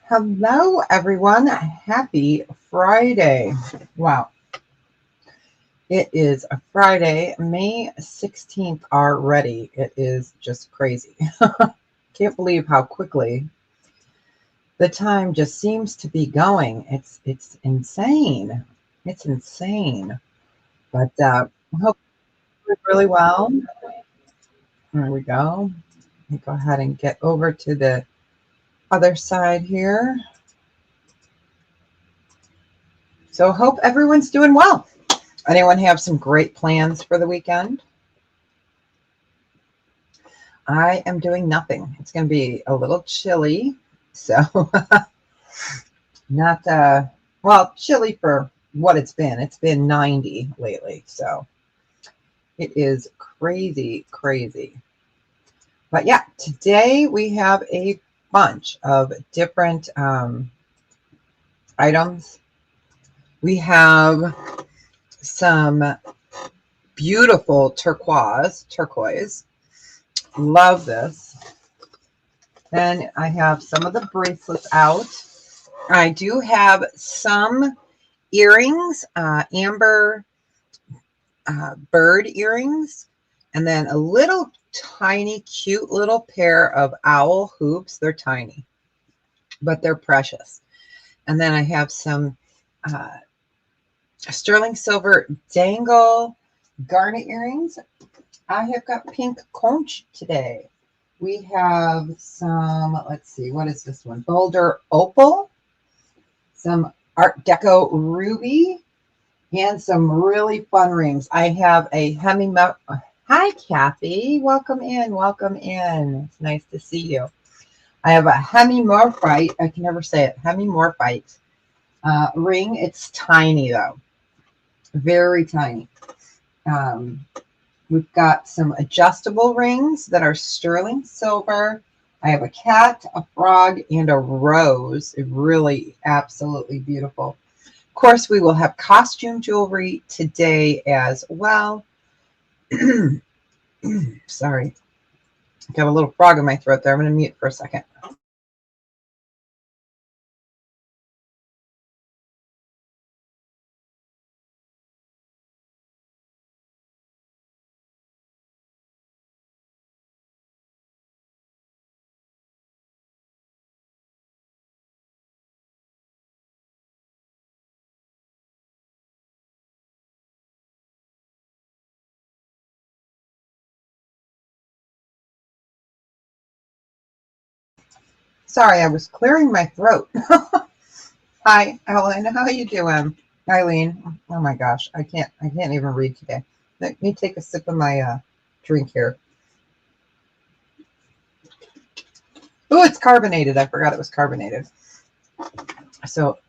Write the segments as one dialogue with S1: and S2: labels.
S1: Hello, everyone. Happy Friday. Wow. It is a Friday, May 16th already. It is just crazy. Can't believe how quickly the time just seems to be going. It's insane. It's insane. But I hope you're really well. There we go. Let me go ahead and get over to the other side here. So hope everyone's doing well. Anyone have some great plans for the weekend? I am doing nothing. It's going to be a little chilly. So not, well, chilly for what it's been. It's been 90 lately. So it is crazy, crazy. But yeah, today we have a bunch of different items. We have some beautiful turquoise. Love this. Then I have some of the bracelets out. I do have some earrings, amber bird earrings, and then a little tiny, cute little pair of owl hoops. They're tiny, but they're precious. And then I have some sterling silver dangle garnet earrings. I have got pink conch today. We have some, let's see, what is this one? Boulder opal, some Art Deco ruby, and some really fun rings. I have a hi, Kathy. Welcome in. Welcome in. It's nice to see you. I have a hemimorphite. I can never say it. Hemimorphite ring. It's tiny, though. Very tiny. We've got some adjustable rings that are sterling silver. I have a cat, a frog, and a rose. Really absolutely beautiful. Of course, we will have costume jewelry today as well. Sorry. Got a little frog in my throat there. I'm going to mute for a second. Sorry, I was clearing my throat. Hi, Ellen. How you doing? Eileen. Oh my gosh, I can't even read today. Let me take a sip of my drink here. Oh, it's carbonated. I forgot it was carbonated. So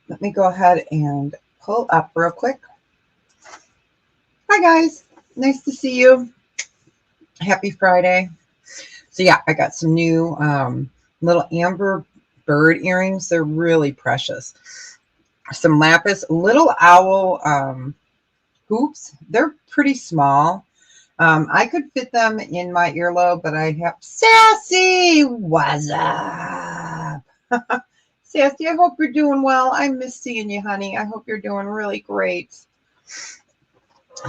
S1: let me go ahead and pull up real quick. Hi guys, nice to see you. Happy Friday. So yeah, I got some new little amber bird earrings. They're really precious. Some lapis, little owl hoops. They're pretty small. I could fit them in my earlobe, but I have Sassy. What's up? Sassy, I hope you're doing well. I miss seeing you, honey. I hope you're doing really great.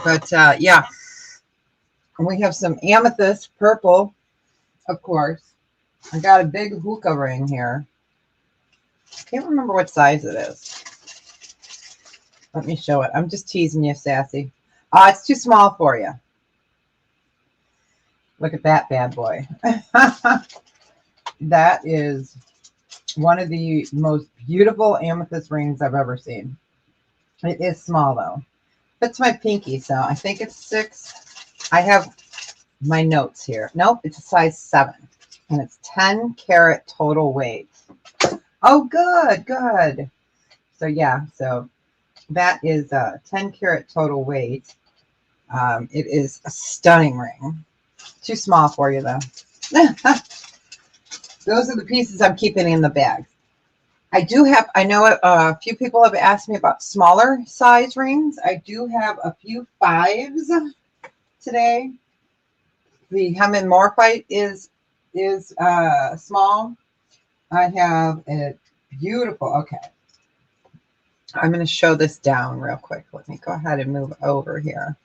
S1: But yeah, we have some amethyst purple, of course. I got a big hookah ring here. I can't remember what size it is. Let me show it. I'm just teasing you, Sassy. It's too small for you. Look at that bad boy. That is one of the most beautiful amethyst rings I've ever seen. It is small, though. Fits my pinky, so I think it's 6. I have my notes here. Nope, it's a size 7. And it's 10 karat total weight. Oh, good, good. So, yeah, so that is 10 karat total weight. It is a stunning ring. Too small for you, though. Those are the pieces I'm keeping in the bag. I do have, I know a few people have asked me about smaller size rings. I do have a few 5s today. The hemimorphite is small. I have it beautiful. Okay. I'm going to show this down real quick. Let me go ahead and move over here.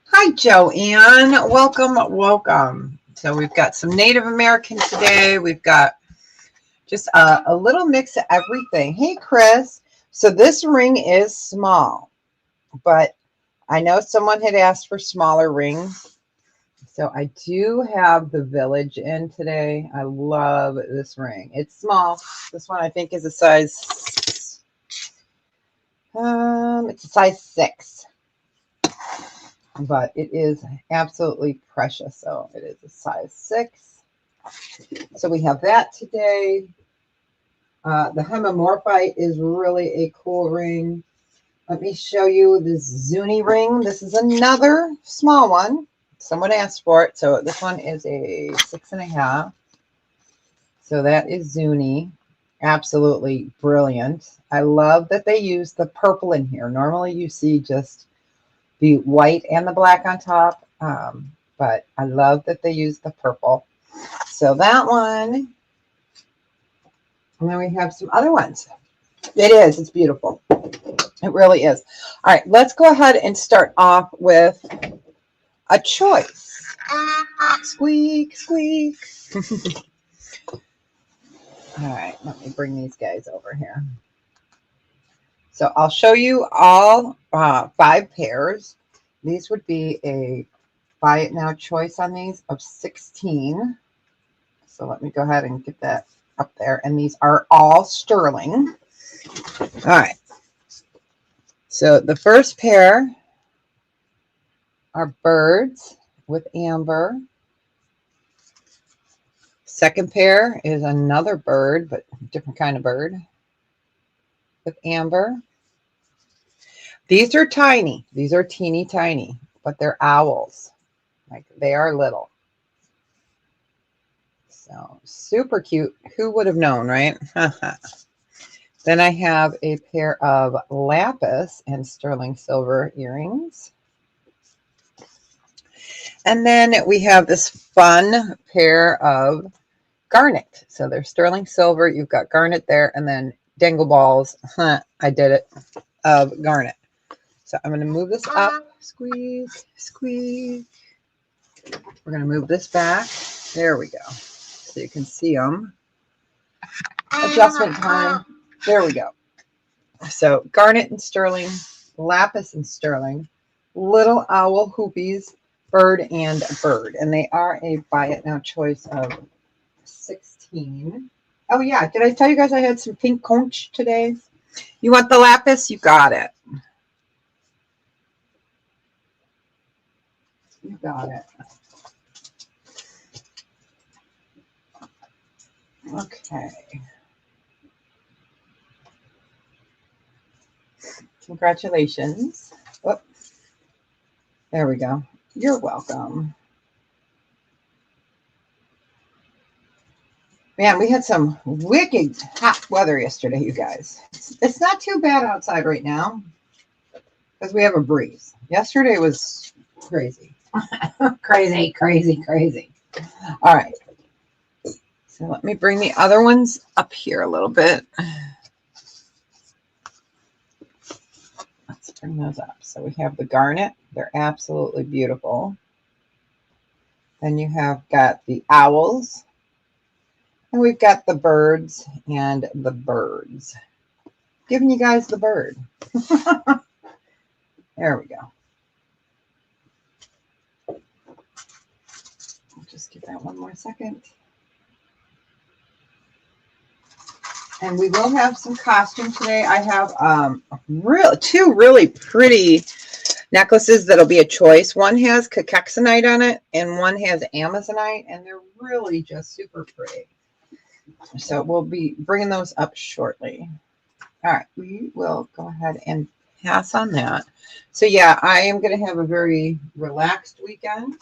S1: Hi, Joanne. Welcome, welcome. So we've got some Native American today. We've got just a little mix of everything. Hey, Chris. So this ring is small, but I know someone had asked for smaller rings. So I do have the Village in today. I love this ring. It's small. This one I think is a size, it's a size 6. But it is absolutely precious. So it is a size 6. So we have that today. The hemimorphite is really a cool ring. Let me show you this Zuni ring. This is another small one. Someone asked for it. So this one is a 6.5. So that is Zuni. Absolutely brilliant. I love that they use the purple in here. Normally you see just the white and the black on top. But I love that they use the purple. So that one. And then we have some other ones. It is. It's beautiful. It really is. All right. Let's go ahead and start off with a choice. Squeak, squeak. All right. Let me bring these guys over here. So I'll show you all 5 pairs. These would be a buy it now choice on these of 16. So let me go ahead and get that up there. And these are all sterling. All right. So the first pair are birds with amber. Second pair is another bird, but different kind of bird with amber. These are tiny. These are teeny tiny, but they're owls. Like they are little. So super cute. Who would have known, right? Then I have a pair of lapis and sterling silver earrings. And then we have this fun pair of garnet. So they're sterling silver. You've got garnet there, and then dangle balls. I did it, of garnet. So I'm going to move this up. Squeeze, squeeze. We're going to move this back. There we go. So you can see them. Adjustment time. There we go. So garnet and sterling, lapis and sterling, little owl hoopies, bird and bird. And they are a buy it now choice of 16. Oh yeah, did I tell you guys I had some pink conch today? You want the lapis? You got it. You got it. Okay. Congratulations. Oh, there we go. You're welcome. Man, we had some wicked hot weather yesterday, you guys. It's not too bad outside right now because we have a breeze. Yesterday was crazy. Crazy, crazy, crazy. All right. So let me bring the other ones up here a little bit. Let's bring those up. So we have the garnet. They're absolutely beautiful. Then you have got the owls. And we've got the birds and the birds. Giving you guys the bird. There we go. I'll just give that one more second. And we will have some costume today. I have two really pretty necklaces that'll be a choice. One has Cachexonite on it, and one has Amazonite, and they're really just super pretty. So we'll be bringing those up shortly. All right, we will go ahead and pass on that. So yeah, I am going to have a very relaxed weekend.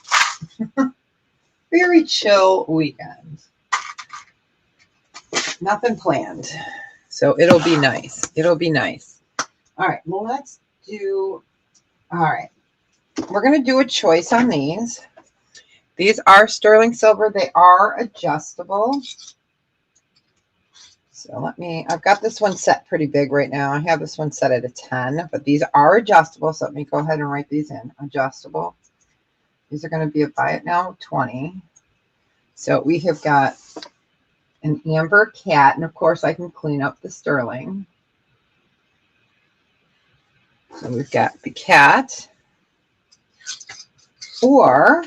S1: Very chill weekend. Nothing planned. So it'll be nice. It'll be nice. All right, well, let's do, all right. We're going to do a choice on these. These are sterling silver. They are adjustable. So I've got this one set pretty big right now. I have this one set at a 10, but these are adjustable. So let me go ahead and write these in. Adjustable. These are going to be a buy it now 20. So we have got an amber cat, and of course I can clean up the sterling. So we've got the cat, or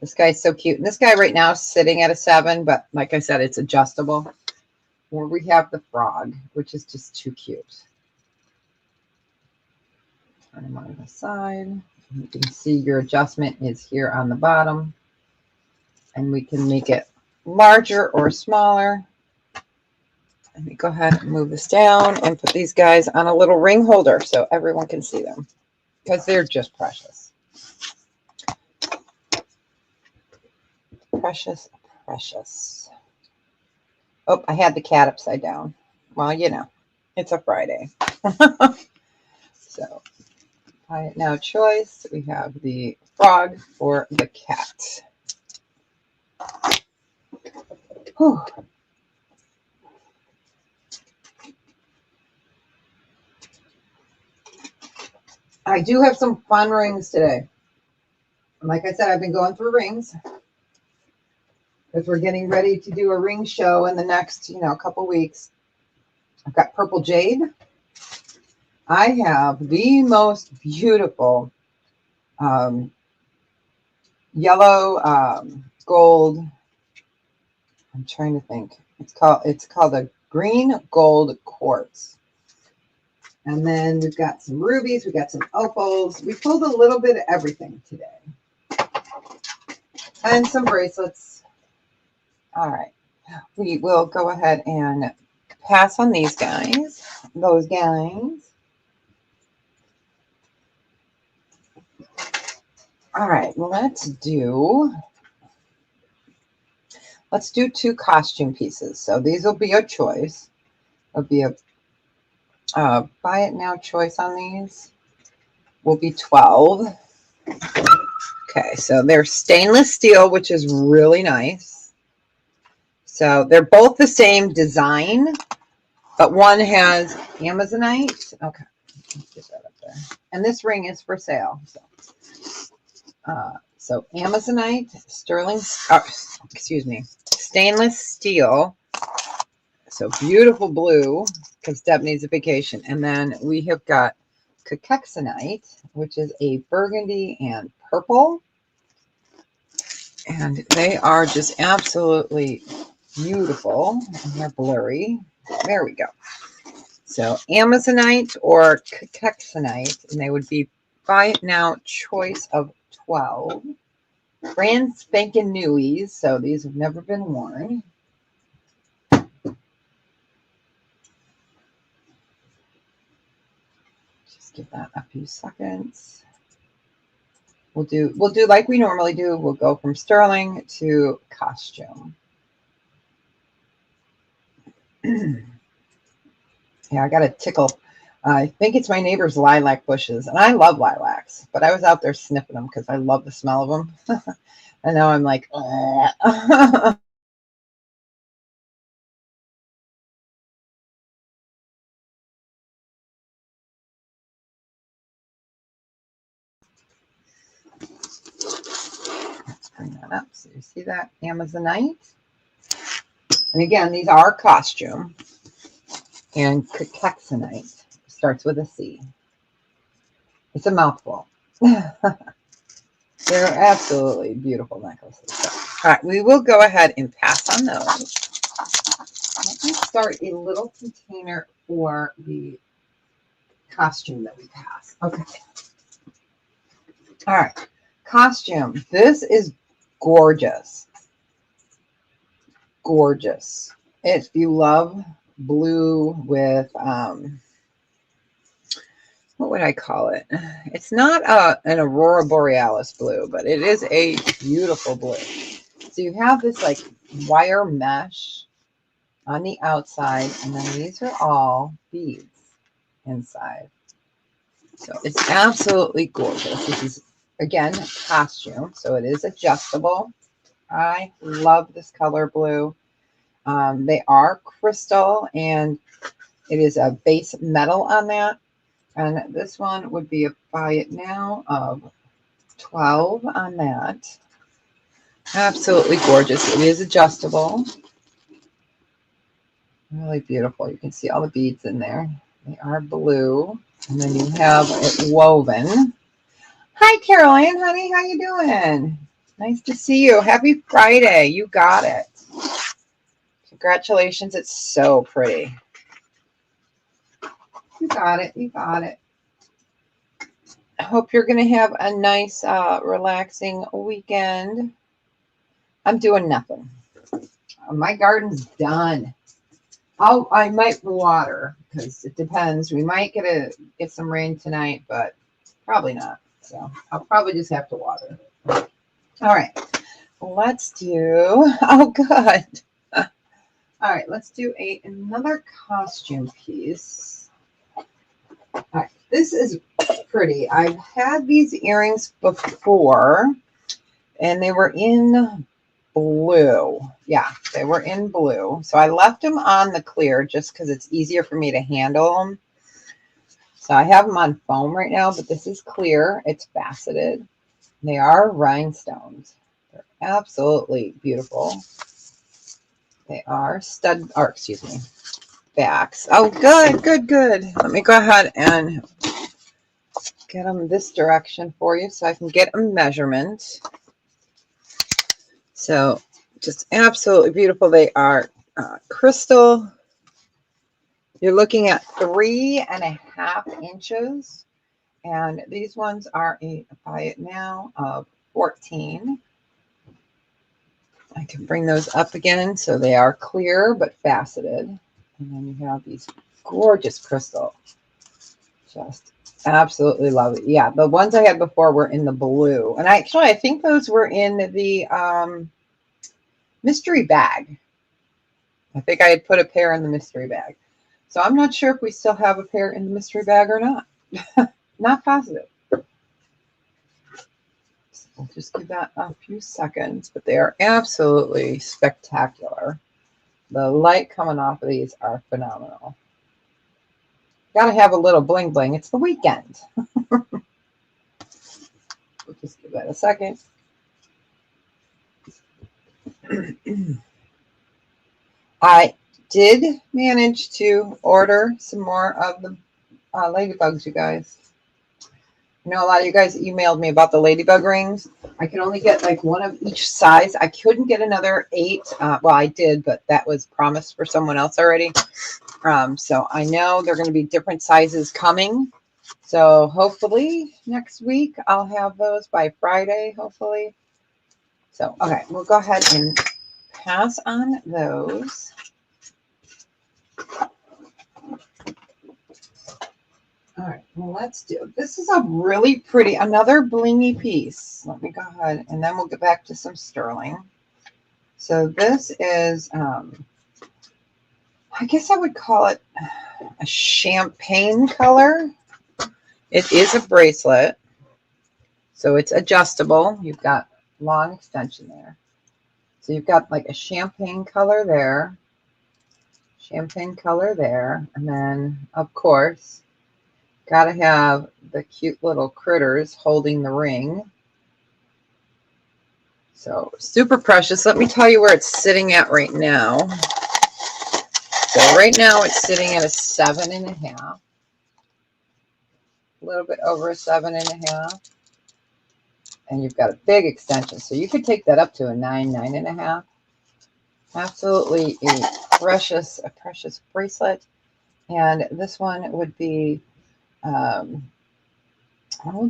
S1: this guy's so cute. And this guy right now is sitting at a 7, but like I said, it's adjustable. Or we have the frog, which is just too cute. Turn him on the side. You can see your adjustment is here on the bottom. And we can make it larger or smaller. Let me go ahead and move this down and put these guys on a little ring holder so everyone can see them, because they're just precious. Precious, precious. Oh, I had the cat upside down. Well, you know, it's a Friday. So, buy it now choice. We have the frog or the cat. Whew. I do have some fun rings today. Like I said, I've been going through rings because we're getting ready to do a ring show in the next, couple weeks. I've got purple jade. I have the most beautiful yellow gold. I'm trying to think. It's called a green gold quartz. And then we've got some rubies. We've got some opals. We pulled a little bit of everything today. And some bracelets. All right. We will go ahead and pass on these guys. Those guys. All right. Well, let's do 2 costume pieces. So these will be a choice. It'll be a buy it now choice on these. Will be 12. Okay, so they're stainless steel, which is really nice. So they're both the same design, but one has Amazonite. Okay, let's get that up there. And this ring is for sale. So Amazonite, stainless steel. So beautiful blue, because Deb needs a vacation. And then we have got Cachexonite, which is a burgundy and purple. And they are just absolutely beautiful. And they're blurry. There we go. So Amazonite or Cachexonite, and they would be buy it now choice of 12. Brand spanking newies, so these have never been worn. Just give that a few seconds. We'll do like we normally do. We'll go from sterling to costume. Yeah, I got a tickle. I think it's my neighbor's lilac bushes, and I love lilacs, but I was out there sniffing them because I love the smell of them. And now I'm like, let's bring that up. So you see that Amazonite? And again, these are costume. And Cachexonite starts with a C. It's a mouthful. They're absolutely beautiful necklaces. So, all right, we will go ahead and pass on those. Let me start a little container for the costume that we pass. Okay. All right. Costume. This is gorgeous. Gorgeous. If you love blue with what would I call it? It's not an Aurora Borealis blue, but it is a beautiful blue. So you have this like wire mesh on the outside, and then these are all beads inside. So it's absolutely gorgeous. This is, again, costume, so it is adjustable. I love this color blue. They are crystal, and it is a base metal on that. And this one would be a buy it now of 12 on that. Absolutely gorgeous. It is adjustable. Really beautiful. You can see all the beads in there. They are blue. And then you have it woven. Hi, Caroline, honey. How you doing? Nice to see you. Happy Friday. You got it. Congratulations. It's so pretty. You got it. You got it. I hope you're going to have a nice, relaxing weekend. I'm doing nothing. My garden's done. I might water because it depends. We might get some rain tonight, but probably not. So I'll probably just have to water. All right. Let's do. Oh, good. All right. Let's do another costume piece. All right. This is pretty. I've had these earrings before, and they were in blue. Yeah, they were in blue. So I left them on the clear just because it's easier for me to handle them. So I have them on foam right now, but this is clear. It's faceted. They are rhinestones. They're absolutely beautiful. They are backs. Oh, good, good, good. Let me go ahead and get them this direction for you so I can get a measurement. So just absolutely beautiful. They are crystal. You're looking at 3.5 inches. And these ones are a buy it now of 14. I can bring those up again. So they are clear but faceted. And then you have these gorgeous crystal. Just absolutely love it. Yeah, the ones I had before were in the blue. And I think those were in the mystery bag. I think I had put a pair in the mystery bag. So I'm not sure if we still have a pair in the mystery bag or not. Not positive. So we'll just give that a few seconds, but they are absolutely spectacular. The light coming off of these are phenomenal. Got to have a little bling bling. It's the weekend. We'll just give that a second. I did manage to order some more of the ladybugs, you guys. You know, a lot of you guys emailed me about the ladybug rings. I can only get like one of each size. I couldn't get another 8. Well, I did, but that was promised for someone else already. So I know they're going to be different sizes coming. So hopefully next week I'll have those by Friday, hopefully. So, okay, we'll go ahead and pass on those. All right, well, let's do, this is a really pretty, another blingy piece. Let me go ahead, and then we'll get back to some sterling. So this is, I guess I would call it a champagne color. It is a bracelet, so it's adjustable. You've got long extension there. So you've got like a champagne color there, and then, of course, got to have the cute little critters holding the ring. So super precious. Let me tell you where it's sitting at right now. So right now it's sitting at a 7.5. A little bit over a 7.5. And you've got a big extension. So you could take that up to a 9.5. Absolutely a precious bracelet. And this one would be, I'll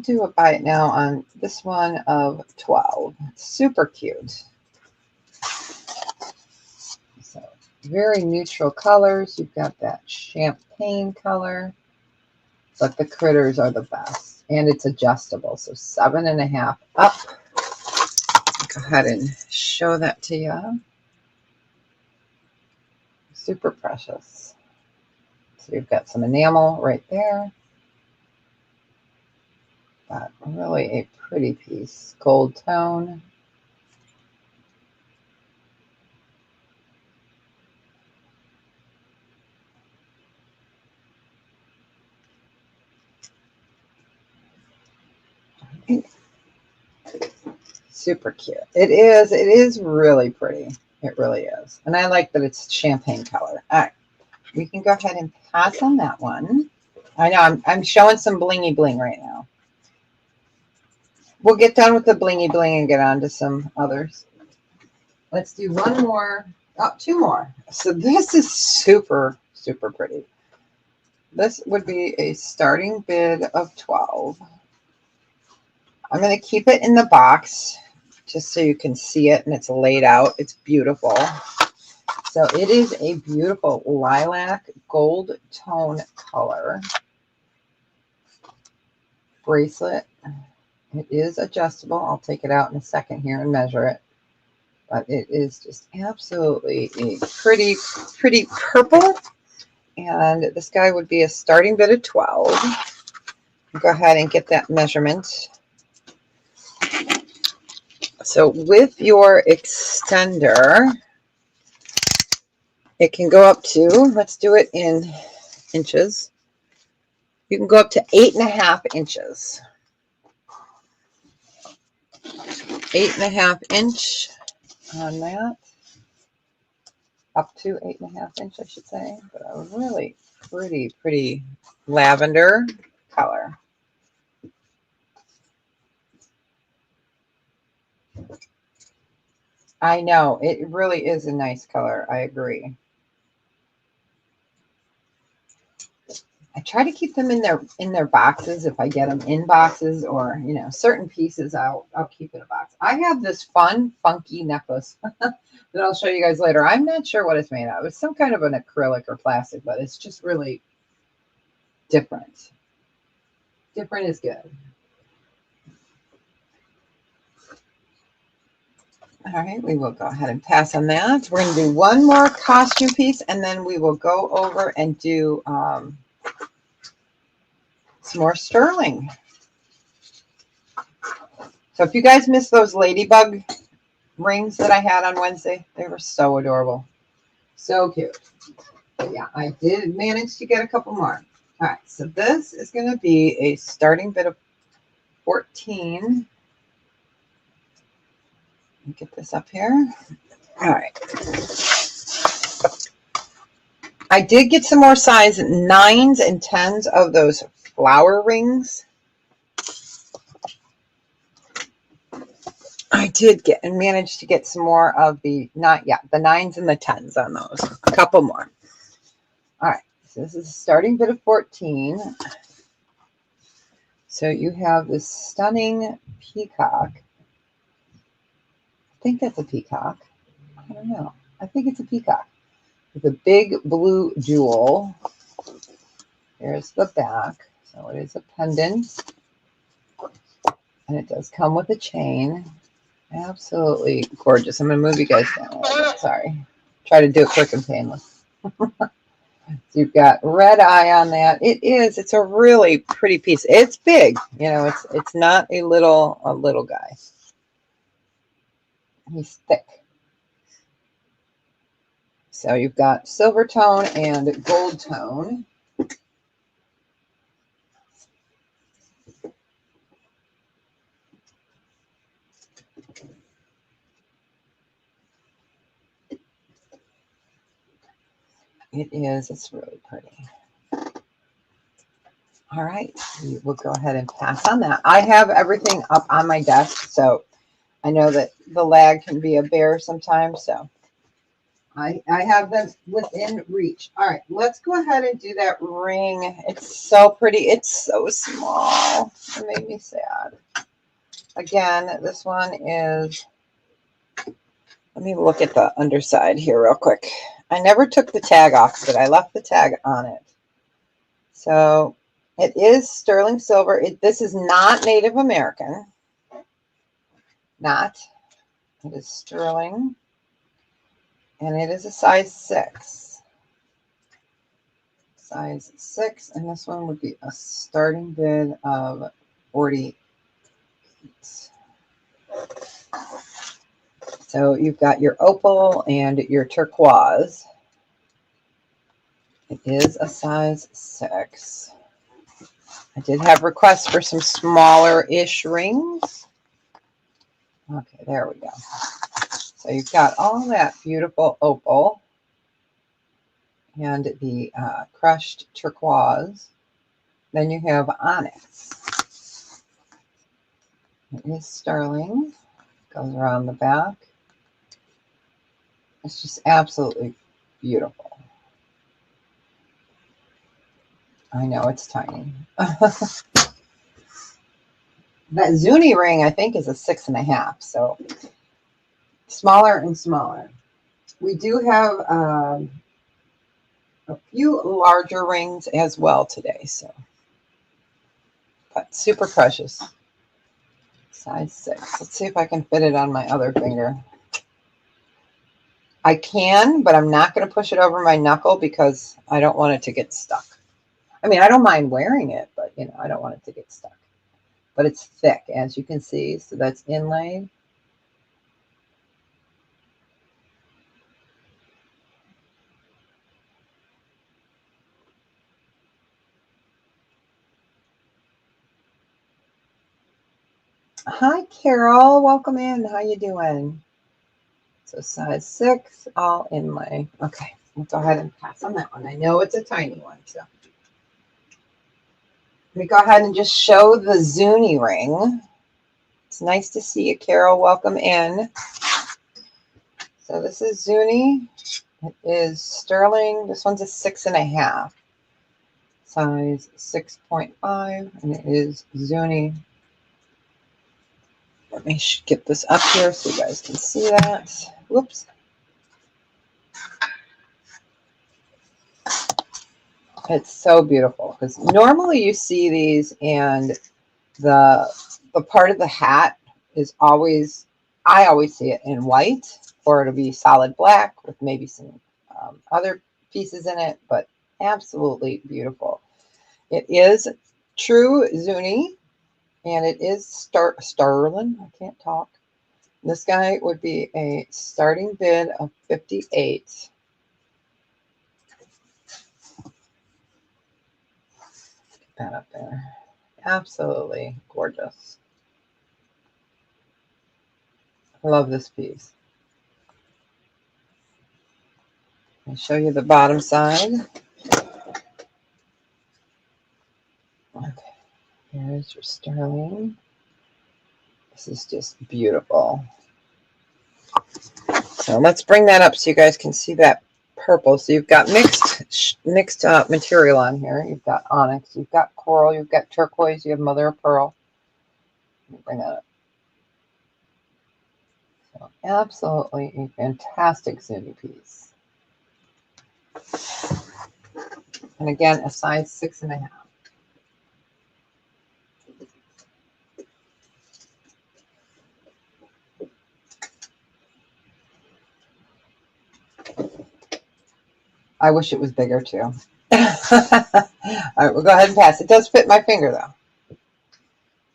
S1: do a buy it now on this one of 12. It's super cute. So very neutral colors. You've got that champagne color, but the critters are the best. And it's adjustable. So 7.5 up. Go ahead and show that to you. Super precious. So you've got some enamel right there. But really a pretty piece. Gold tone. Super cute. It is really pretty. It really is. And I like that it's champagne color. All right. We can go ahead and pass on that one. I know I'm showing some blingy bling right now. We'll get done with the blingy bling and get on to some others. Let's do one more. Oh, two more. So this is super, super pretty. This would be a starting bid of 12. I'm going to keep it in the box just so you can see it and it's laid out. It's beautiful. So it is a beautiful lilac gold tone color bracelet. It is adjustable. I'll take it out in a second here and measure it. But it is just absolutely a pretty, pretty purple. And this guy would be a starting bid of 12. Go ahead and get that measurement. So with your extender, it can go up to, let's do it in inches. You can go up to 8.5 inches. 8.5 inch on that. Up to 8.5 inch, I should say. But a really pretty, pretty lavender color. I know, it really is a nice color. I agree. I try to keep them in their boxes if I get them in boxes, or certain pieces I'll keep in a box. I have this fun, funky necklace that I'll show you guys later. I'm not sure what it's made of. It's some kind of an acrylic or plastic, but it's just really different. Different is good. All right, we will go ahead and pass on that. We're going to do one more costume piece, and then we will go over and do some more sterling. So if you guys missed those ladybug rings that I had on Wednesday, they were so adorable. So cute. But yeah, I did manage to get a couple more. All right, so this is going to be a starting bid of 14. Let me get this up here. All right. I did get some more size 9s and 10s of those flower rings. I did get and managed to get some more of the 9s and the 10s on those. A couple more. All right. So this is a starting bid of 14. So you have this stunning peacock. I think that's a peacock. I don't know. I think it's a peacock with a big blue jewel. Here's the back. So it is a pendant. And it does come with a chain. Absolutely gorgeous. I'm going to move you guys down a little bit. Sorry. Try to do it quick and painless. So you've got red eye on that. It's a really pretty piece. It's big. It's not a little guy. He's thick. So you've got silver tone and gold tone. It's really pretty. All right, we'll go ahead and pass on that. I have everything up on my desk, so I know that the lag can be a bear sometimes, so I have them within reach. All right, let's go ahead and do that ring. It's so pretty. It's so small. It made me sad. Again, this one is, let me look at the underside here real quick. I never took the tag off, but I left the tag on it. So it is sterling silver. This is not Native American. Not. It is sterling. And it is a size 6. Size 6. And this one would be a starting bid of 48. So you've got your opal and your turquoise. It is a size 6. I did have requests for some smaller-ish rings. Okay, there we go. So you've got all that beautiful opal and the crushed turquoise. Then you have onyx. It is sterling. Goes around the back. It's just absolutely beautiful. I know it's tiny. That Zuni ring, I think, is a 6.5. So smaller and smaller. We do have a few larger rings as well today. So, but super precious. Size 6. Let's see if I can fit it on my other finger. I can, but I'm not going to push it over my knuckle because I don't want it to get stuck. I mean, I don't mind wearing it, but you know, I don't want it to get stuck. But it's thick, as you can see, so that's inlaid. Hi, Carol. Welcome in. How you doing? So size 6, all inlay. Okay, we'll go ahead and pass on that one. I know it's a tiny one, so. Let me go ahead and just show the Zuni ring. It's nice to see you, Carol. Welcome in. So this is Zuni. It is sterling. This one's a 6.5. Size 6.5, and it is Zuni. Let me get this up here so you guys can see that. Whoops. It's so beautiful because normally you see these and the part of the hat is always, I always see it in white, or it'll be solid black with maybe some other pieces in it, but absolutely beautiful. It is true Zuni, and it is sterling. I can't talk. This guy would be a starting bid of 58. Get that up there. Absolutely gorgeous. I love this piece. I'll show you the bottom side. Okay, here's your sterling. This is just beautiful. So let's bring that up so you guys can see that purple. So you've got mixed material on here. You've got onyx, you've got coral, you've got turquoise, you have mother of pearl. Let me bring that up. So absolutely a fantastic Zuni piece. And again, a size 6.5. I wish it was bigger too. All right, we'll go ahead and pass. It does fit my finger though.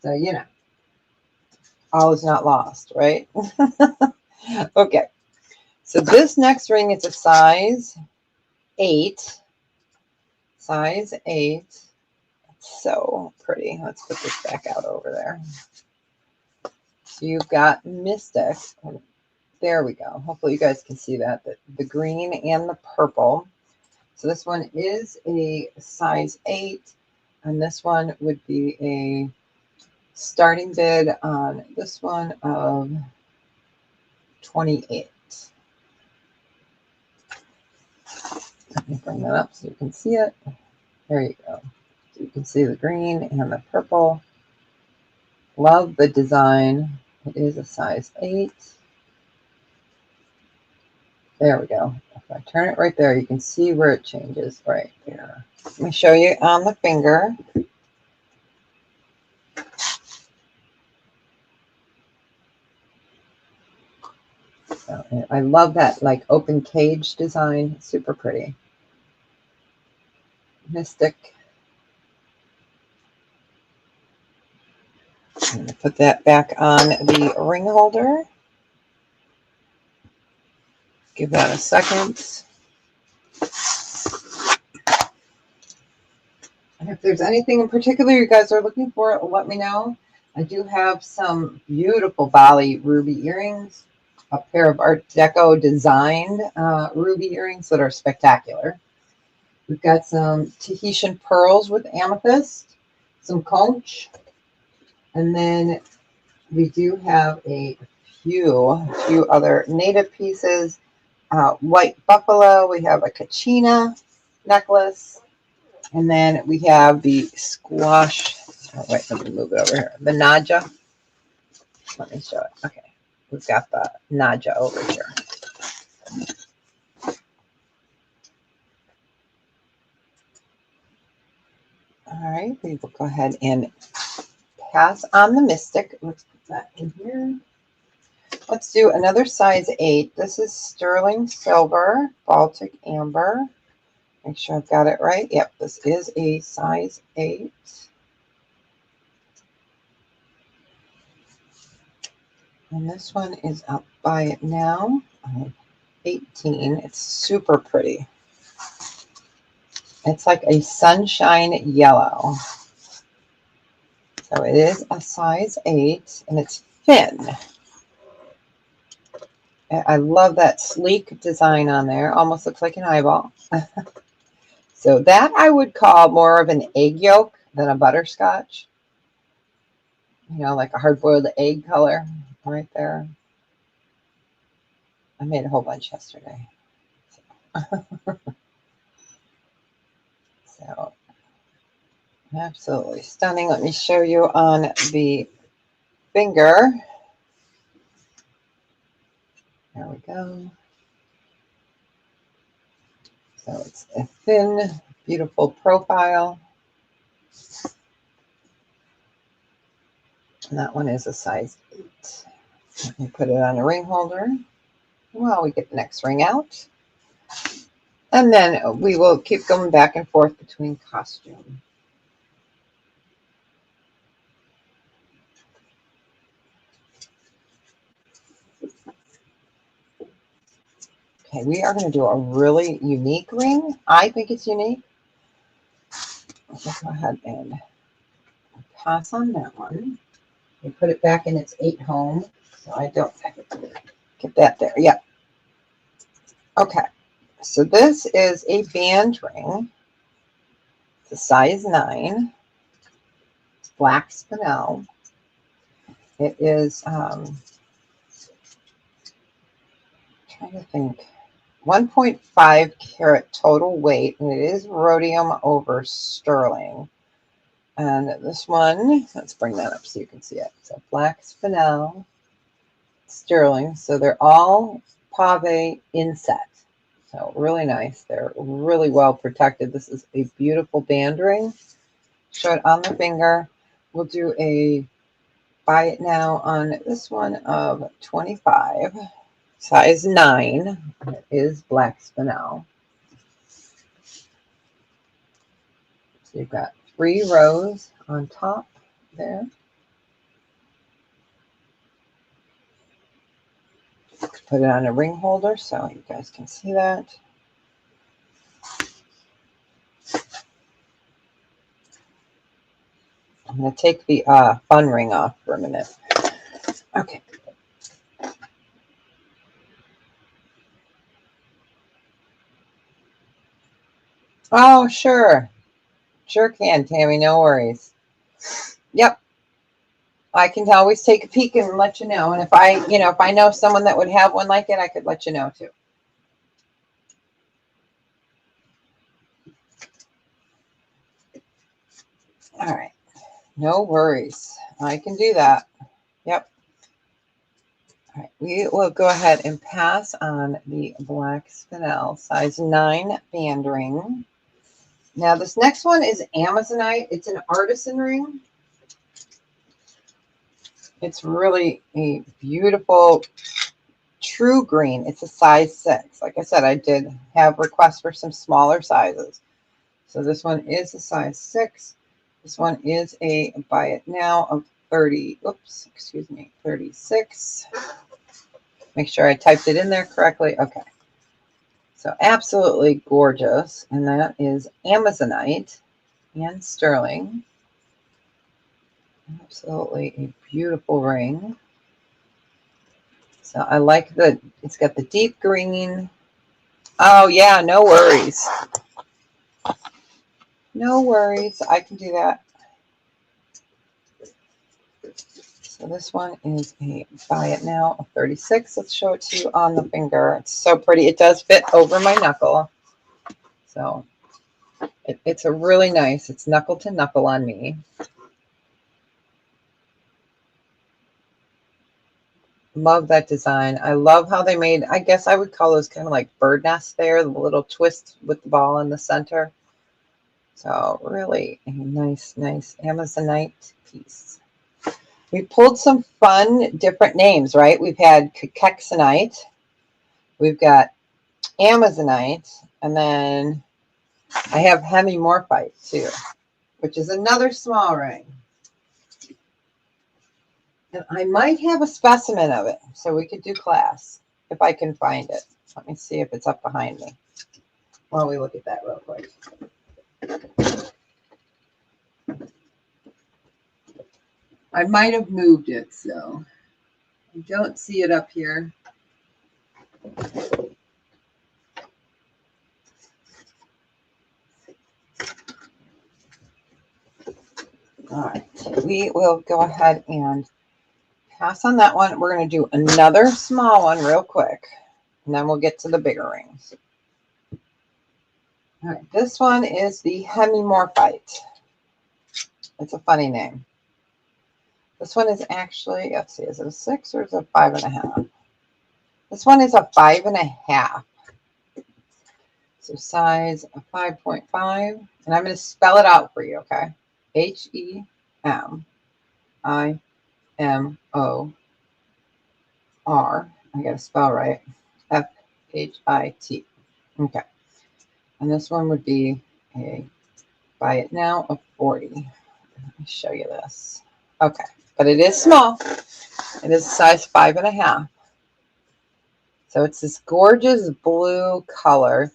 S1: So, you know, all is not lost, right? Okay. So this next ring is a size 8. Size 8. It's so pretty. Let's put this back out over there. So you've got Mystic. There we go. Hopefully you guys can see that. The green and the purple. So this one is a size 8. And this one would be a starting bid on this one of 28. Let me bring that up so you can see it. There you go. So you can see the green and the purple. Love the design. It is a size 8. There we go. If I turn it right there, you can see where it changes right there. Let me show you on the finger. So, I love that like open cage design. It's super pretty. Mystic. I'm going to put that back on the ring holder. Give that a second. And if there's anything in particular you guys are looking for, let me know. I do have some beautiful Bali ruby earrings, a pair of Art Deco designed ruby earrings that are spectacular. We've got some Tahitian pearls with amethyst, some conch, and then we do have a few other native pieces. White buffalo, we have a kachina necklace, and then we have the squash. Oh, wait, let me move it over here. The naja. Let me show it. Okay, we've got the naja over here. All right, we will go ahead and pass on the mystic. Let's put that in here. Let's do another size 8. This is sterling silver, Baltic amber. Make sure I've got it right. Yep, this is a size 8. And this one is up by it now. 18. It's super pretty. It's like a sunshine yellow. So it is a size 8 and it's thin. I love that sleek design on there. Almost looks like an eyeball. So that I would call more of an egg yolk than a butterscotch. You know, like a hard-boiled egg color right there. I made a whole bunch yesterday. So absolutely stunning. Let me show you on the finger. There we go. So it's a thin, beautiful profile. And that one is a size 8. Let me put it on a ring holder while we get the next ring out. And then we will keep going back and forth between costume. Okay, we are going to do a really unique ring. I think it's unique. Let's go ahead and pass on that one. We put it back in its 8 home. So I don't get that there. Yep. Okay. So this is a band ring. It's a size 9. It's black spinel. It is, trying to think, 1.5 carat total weight, and it is rhodium over sterling. And this one, let's bring that up so you can see it. So black spinel, sterling. So they're all pave inset. So really nice. They're really well protected. This is a beautiful band ring. Show it on the finger. We'll do a buy it now on this one of 25. Size 9. It is black spinel. So you've got 3 rows on top there. Put it on a ring holder so you guys can see that. I'm going to take the fun ring off for a minute. Okay. Oh, sure. Sure can, Tammy. No worries. Yep. I can always take a peek and let you know. And if I know someone that would have one like it, I could let you know too. All right. No worries. I can do that. Yep. All right. We will go ahead and pass on the black spinel size 9 band ring. Now this next one is Amazonite. It's an artisan ring. It's really a beautiful true green. It's a size 6. Like I said, I did have requests for some smaller sizes. So this one is a size 6. This one is a buy it now of 36. Make sure I typed it in there correctly. Okay. So absolutely gorgeous. And that is Amazonite and sterling. Absolutely a beautiful ring. So I like that it's got the deep green. Oh yeah, no worries. No worries, I can do that. So this one is a buy it now of 36. Let's show it to you on the finger. It's so pretty. It does fit over my knuckle. So it's a really nice, it's knuckle to knuckle on me. Love that design. I love how they made, I guess I would call those kind of like bird nests there, the little twist with the ball in the center. So really a nice, nice Amazonite piece. We pulled some fun different names, right? We've had Kekexonite, we've got Amazonite, and then I have Hemimorphite too, which is another small ring. And I might have a specimen of it, so we could do class if I can find it. Let me see if it's up behind me while we look at that real quick. I might have moved it, so I don't see it up here. All right, we will go ahead and pass on that one. We're going to do another small one real quick, and then we'll get to the bigger rings. All right, this one is the Hemimorphite. It's a funny name. This one is actually, let's see, is it a 6 or is it a 5.5? This one is a 5.5. So size of 5.5. And I'm going to spell it out for you, okay? Hemimor. I got to spell right. Fhit. Okay. And this one would be a buy it now of 40. Let me show you this. Okay. But it is small. It is size 5.5. So it's this gorgeous blue color.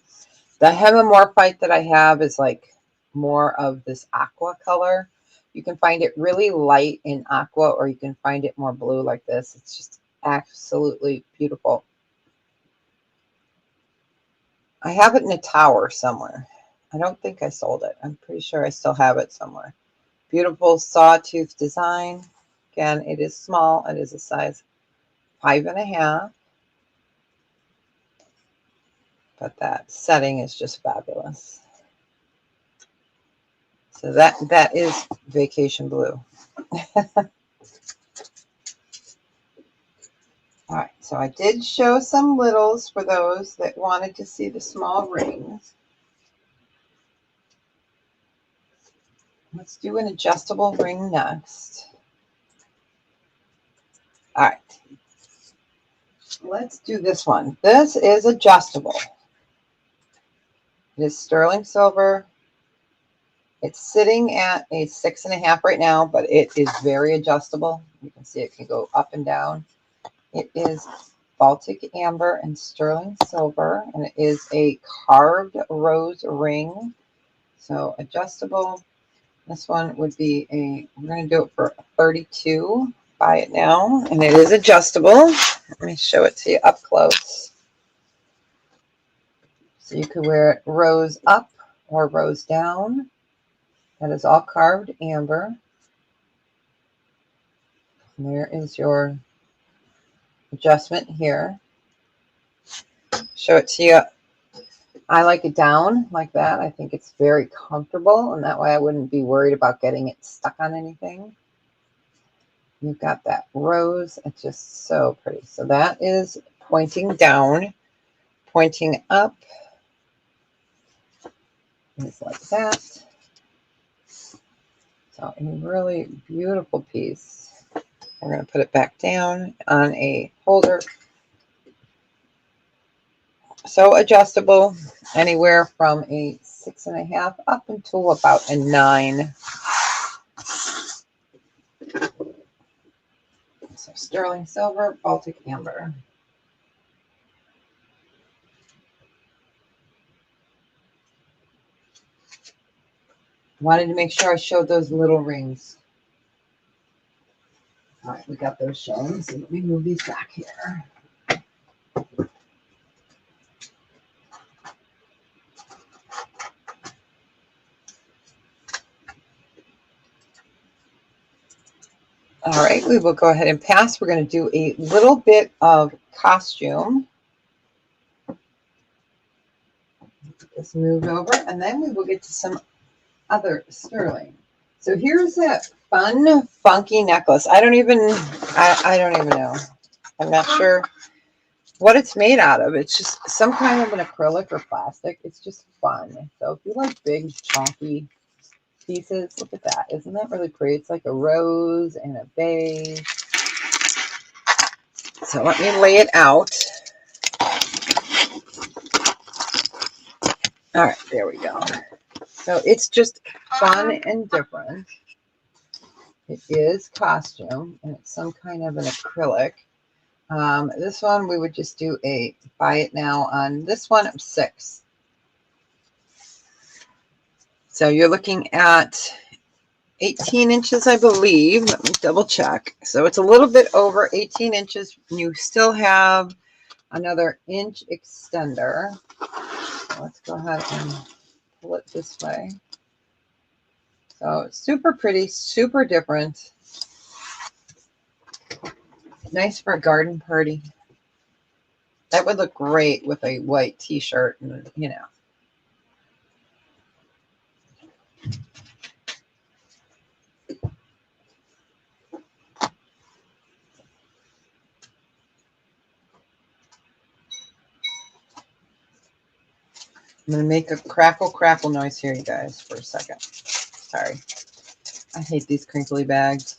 S1: The Hemimorphite that I have is like more of this aqua color. You can find it really light in aqua, or you can find it more blue like this. It's just absolutely beautiful. I have it in a tower somewhere. I don't think I sold it. I'm pretty sure I still have it somewhere. Beautiful sawtooth design. Again, it is small. It is a size 5.5. But that setting is just fabulous. So that is Vacation Blue. All right, so I did show some littles for those that wanted to see the small rings. Let's do an adjustable ring next. All right, let's do this one. This is adjustable. It is sterling silver. It's sitting at a 6.5 right now, but it is very adjustable. You can see it can go up and down. It is Baltic amber and sterling silver, and it is a carved rose ring. So adjustable. This one would be we're going to do it for 32. Buy it now, and it is adjustable. Let me show it to you up close. So you could wear it rose up or rose down. That is all carved amber. And there is your adjustment here. Show it to you. I like it down like that. I think it's very comfortable, and that way I wouldn't be worried about getting it stuck on anything. You've got that rose. It's just so pretty. So that is pointing down. Pointing up is like that. So a really beautiful piece. We're going to put it back down on a holder. So adjustable, anywhere from a 6.5 up until about a 9. So sterling silver, Baltic amber. Wanted to make sure I showed those little rings. All right, we got those shown. So let me move these back here. All right, we will go ahead and pass. We're going to do a little bit of costume. Just move over, and then we will get to some other sterling. So here's that fun, funky necklace. I don't even know. I'm not sure what it's made out of. It's just some kind of an acrylic or plastic. It's just fun. So if you like big, chunky pieces, look at that. Isn't that really pretty? It's like a rose and a beige. So let me lay it out. All right, there we go. So it's just fun and different. It is costume, and it's some kind of an acrylic. This one, we would just do a buy it now on this one of 6. So you're looking at 18 inches, I believe. Let me double check. So it's a little bit over 18 inches. You still have another inch extender. So let's go ahead and pull it this way. So it's super pretty, super different. Nice for a garden party. That would look great with a white t-shirt and, you know. I'm going to make a crackle noise here, you guys, for a second. Sorry. I hate these crinkly bags.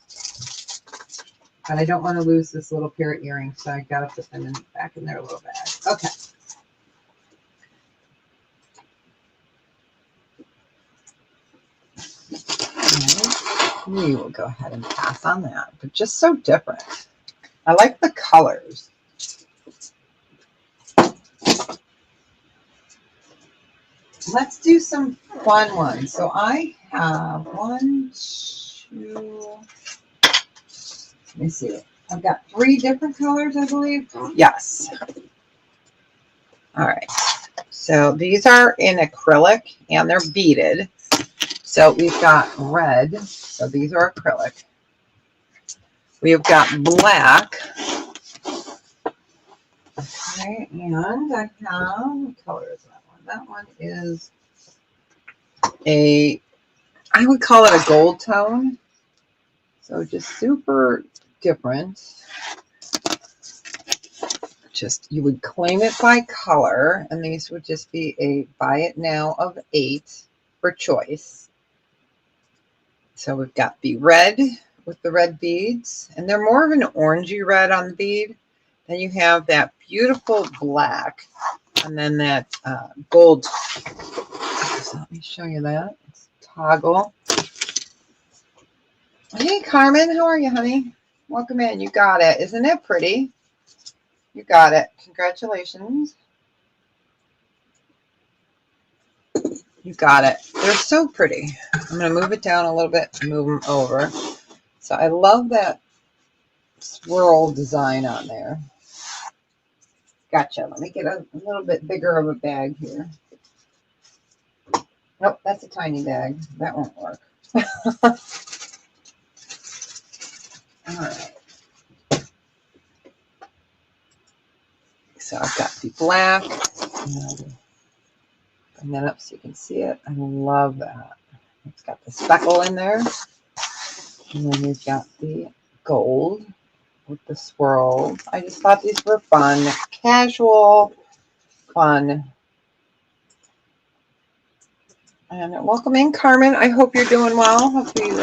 S1: But I don't want to lose this little pair of earrings, so I got to put them back in their little bag. Okay. Right. We will go ahead and pass on that, but just so different. I like the colors. Let's do some fun ones. So I have 1, 2, let me see. I've got 3 different colors, I believe. Yes. All right. So these are in acrylic and they're beaded. So we've got red. So these are acrylic. We've got black. Okay, and I have, what color is that one? That one is I would call it a gold tone. So just super different. Just, you would claim it by color, and these would just be a buy it now of 8 for choice. So we've got the red with the red beads, and they're more of an orangey red on the bead. Then you have that beautiful black, and then that gold. So let me show you that. It's toggle. Hey, Carmen, how are you, honey? Welcome in. You got it. Isn't it pretty? You got it. Congratulations. You got it. They're so pretty. I'm going to move it down a little bit, move them over. So I love that swirl design on there. Gotcha. Let me get a little bit bigger of a bag here. Nope, that's a tiny bag. That won't work. All right. So I've got the black. Bring that up so you can see it. I love that. It's got the speckle in there. And then we've got the gold with the swirls. I just thought these were fun. Casual, fun. And welcome in, Carmen. I hope you're doing well. Hope you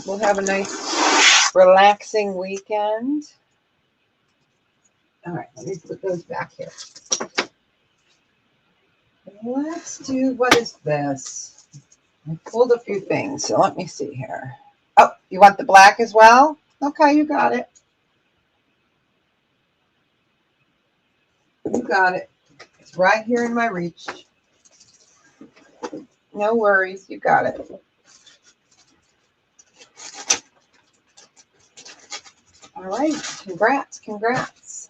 S1: will have a nice, relaxing weekend. All right, let me put those back here. Let's do, what is this? I pulled a few things, so let me see here. Oh, you want the black as well? Okay, you got it. You got it. It's right here in my reach. No worries, you got it. All right, congrats, congrats.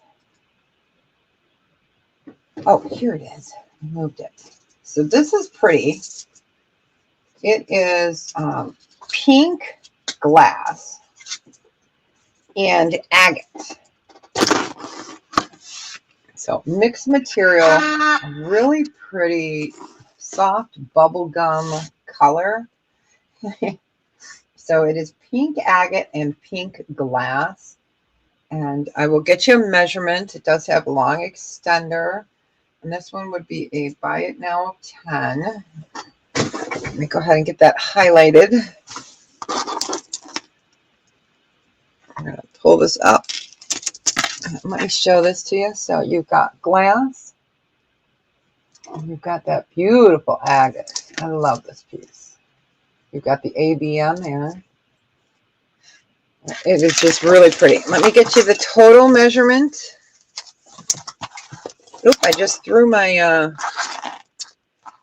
S1: Oh, here it is. I moved it. So this is pretty. It is pink glass and agate. So mixed material, really pretty soft bubblegum color. So it is pink agate and pink glass. And I will get you a measurement. It does have a long extender. And this one would be a buy it now of 10. Let me go ahead and get that highlighted. I'm going to pull this up. Let me show this to you. So you've got glass. And you've got that beautiful agate. I love this piece. You've got the ABM there. It is just really pretty. Let me get you the total measurement. Oop, I just threw my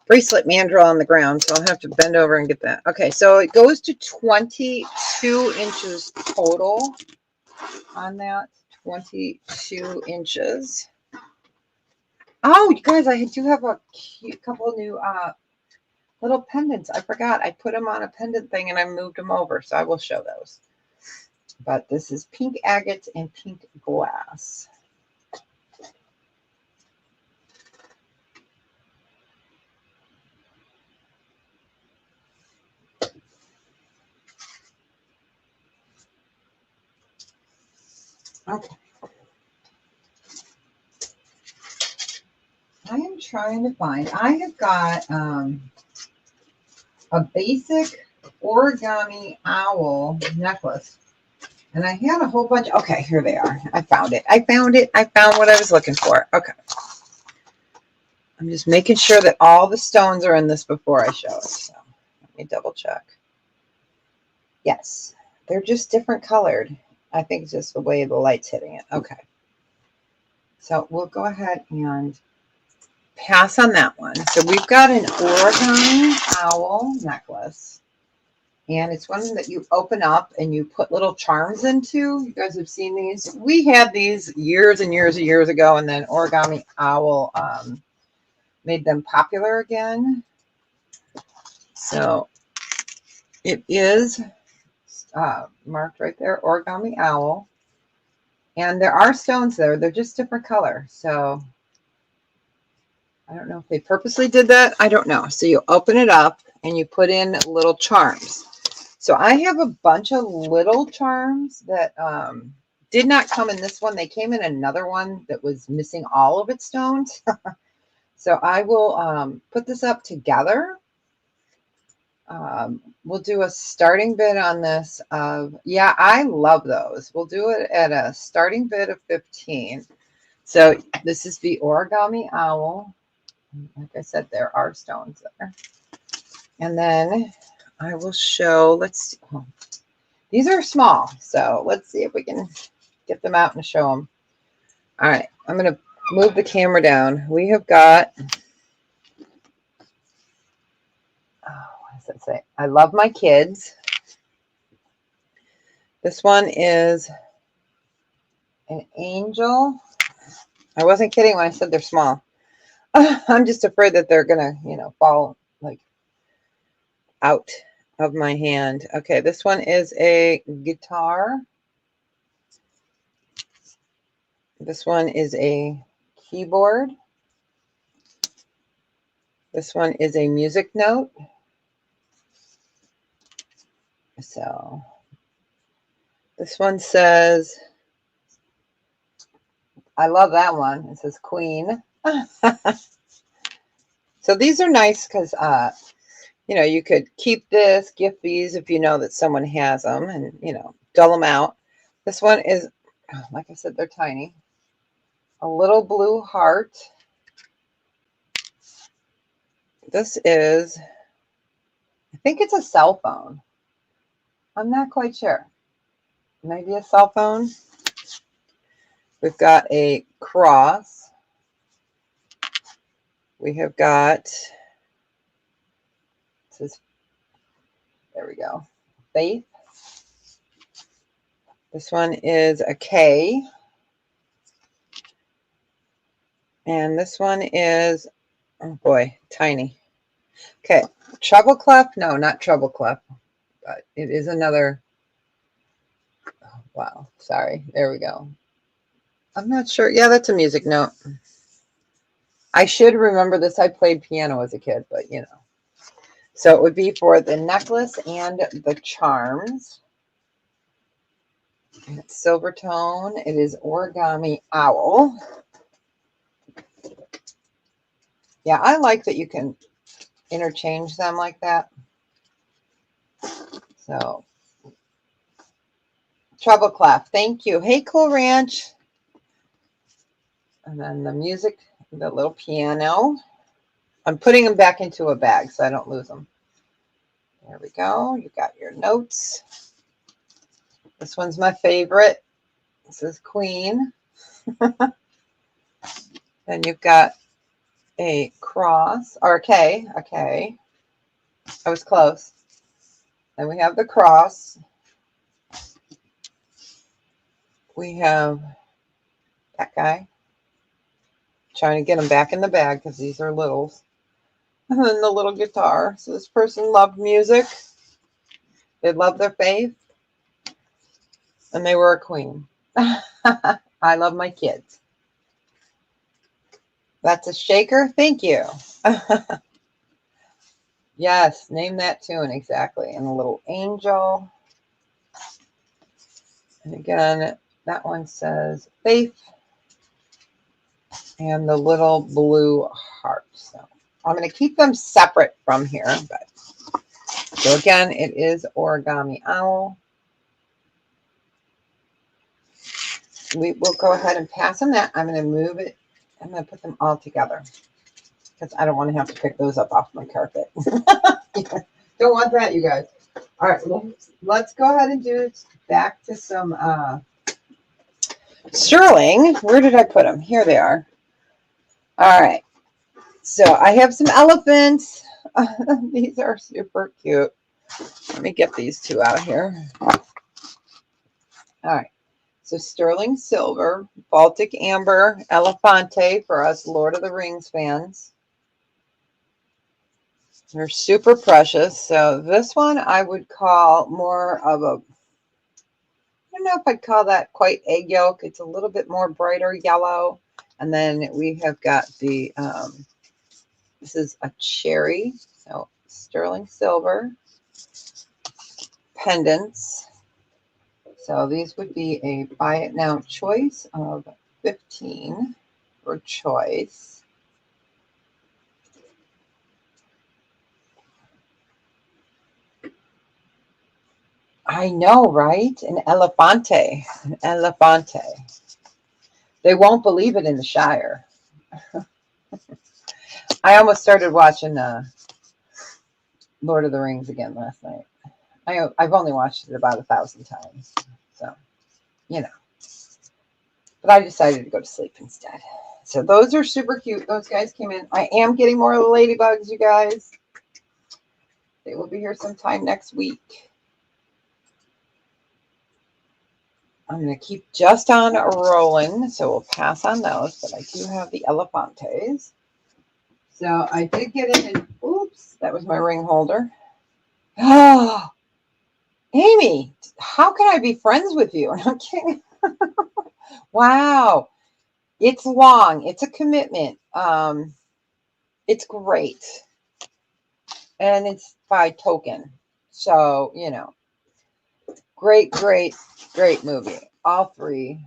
S1: bracelet mandrel on the ground, so I'll have to bend over and get that. Okay, so it goes to 22 inches total on that. 22 inches. Oh, you guys, I do have a couple of new little pendants. I forgot. I put them on a pendant thing and I moved them over, so I will show those. But this is pink agate and pink glass. Okay. I am trying to find, I have got a basic origami owl necklace. And I had a whole bunch. Okay, here they are. I found it. I found it. I found what I was looking for. Okay. I'm just making sure that all the stones are in this before I show it. So let me double check. Yes, they're just different colored. I think it's just the way the light's hitting it. Okay. So we'll go ahead and pass on that one. So we've got an origami owl necklace. And it's one that you open up and you put little charms into. You guys have seen these. We had these years and years and years ago, and then Origami Owl made them popular again. So it is marked right there, Origami Owl. And there are stones there. They're just different color. So I don't know if they purposely did that. I don't know. So you open it up and you put in little charms. So I have a bunch of little charms that did not come in this one. They came in another one that was missing all of its stones. So I will put this up together. We'll do a starting bid on this of, yeah, I love those. We'll do it at a starting bid of 15. So this is the Origami Owl. Like I said, there are stones there. And then I will show, let's see. Oh, these are small, so let's see if we can get them out and show them. All right, I'm going to move the camera down. We have got, what does it say? I love my kids. This one is an angel. I wasn't kidding when I said they're small. I'm just afraid that they're going to, fall like out of my hand. Okay, this one is a guitar. This one is a keyboard. This one is a music note. So this one says, I love that one. It says Queen. So these are nice because, you could keep this, gift these if you know that someone has them and, dull them out. This one is, like I said, they're tiny. A little blue heart. This is, I think it's a cell phone. I'm not quite sure. Maybe a cell phone. We've got a cross. We have got, there we go, faith. This one is a K. And this one is, oh boy, tiny. Okay, treble clef. No, not treble clef, but it is another. Oh, wow, sorry. There we go. I'm not sure. Yeah, that's a music note. I should remember this. I played piano as a kid, but you know. So it would be for the necklace and the charms. And it's silver tone. It is origami owl. Yeah, I like that you can interchange them like that. So, treble clef. Thank you. Hey, Cool Ranch. And then the music, the little piano. I'm putting them back into a bag so I don't lose them. There we go. You got your notes. This one's my favorite. This is Queen. Then you've got a cross, or a K, a K. I was close. Then we have the cross. We have that guy. Trying to get them back in the bag because these are littles. And then the little guitar. So this person loved music. They loved their faith. And they were a queen. I love my kids. That's a shaker. Thank you. Yes, name that tune exactly. And a little angel. And again, that one says faith. And the little blue heart. So I'm going to keep them separate from here. But so again, it is origami owl. We will go ahead and pass on that. I'm going to move it. I'm going to put them all together because I don't want to have to pick those up off my carpet. Don't want that, you guys. All right, let's go ahead and do back to some sterling. Where did I put them? Here they are. All right. So I have some elephants. These are super cute. Let me get these two out here. All right. So sterling silver, Baltic amber, Elefante for us Lord of the Rings fans. They're super precious. So this one I would call more of a, I don't know if I'd call that quite egg yolk. It's a little bit more brighter yellow. And then we have got the, this is a cherry. So sterling silver pendants. So these would be a buy it now choice of 15 for choice. I know, right? An elefante. An elefante. They won't believe it in the Shire. I almost started watching Lord of the Rings again last night. I've only watched it about 1,000 times. So, you know. But I decided to go to sleep instead. So those are super cute. Those guys came in. I am getting more of the ladybugs, you guys. They will be here sometime next week. I'm going to keep just on rolling, so we'll pass on those. But I do have the Elefantes. So I did get in, and oops, that was my ring holder. Oh, Amy, how can I be friends with you? I'm kidding. Wow. It's long. It's a commitment. It's great. And it's by token. So, you know, great, great, great movie. All three.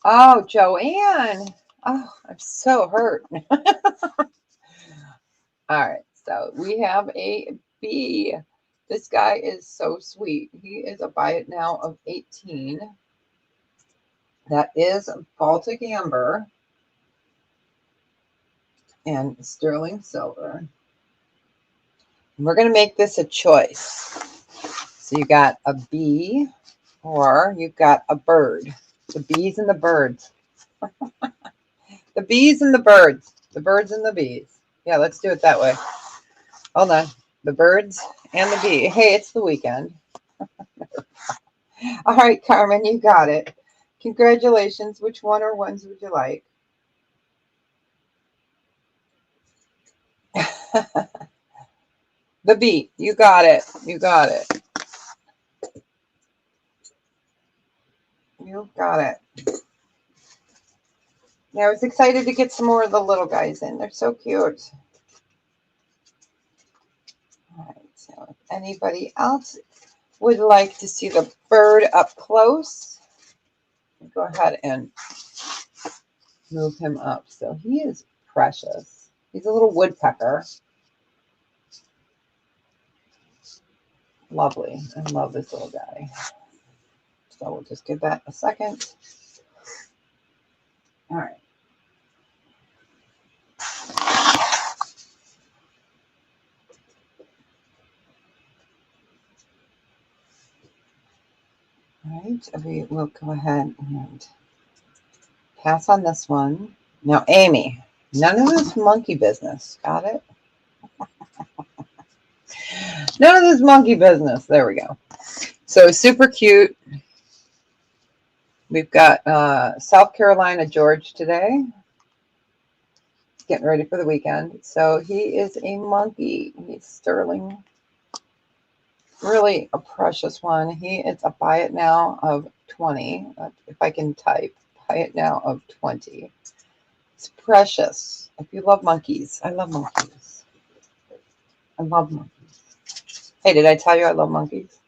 S1: Oh, Joanne. Oh, I'm so hurt. All right. So we have a B. This guy is so sweet. He is a buy it now of 18. That is Baltic amber and sterling silver. And we're going to make this a choice. So you got a bee or you've got a bird. The bees and the birds. The bees and the birds. The birds and the bees. Yeah, let's do it that way. Hold on. The birds and the bee. Hey, it's the weekend. All right, Carmen, you got it. Congratulations. Which one or ones would you like? The beat. You got it. You got it. You got it. Yeah, I was excited to get some more of the little guys in. They're so cute. All right, so if anybody else would like to see the bird up close, go ahead and move him up. So he is precious. He's a little woodpecker. Lovely. I love this little guy. So we'll just give that a second. All right. All right. We will go ahead and pass on this one. Now, Amy, none of this monkey business. Got it? None of this monkey business. There we go. So super cute. We've got South Carolina George today. Getting ready for the weekend. So he is a monkey. He's sterling. Really a precious one. He is a buy it now of 20. If I can type, buy it now of 20. It's precious. If you love monkeys, I love monkeys. I love monkeys. Hey, did I tell you I love monkeys?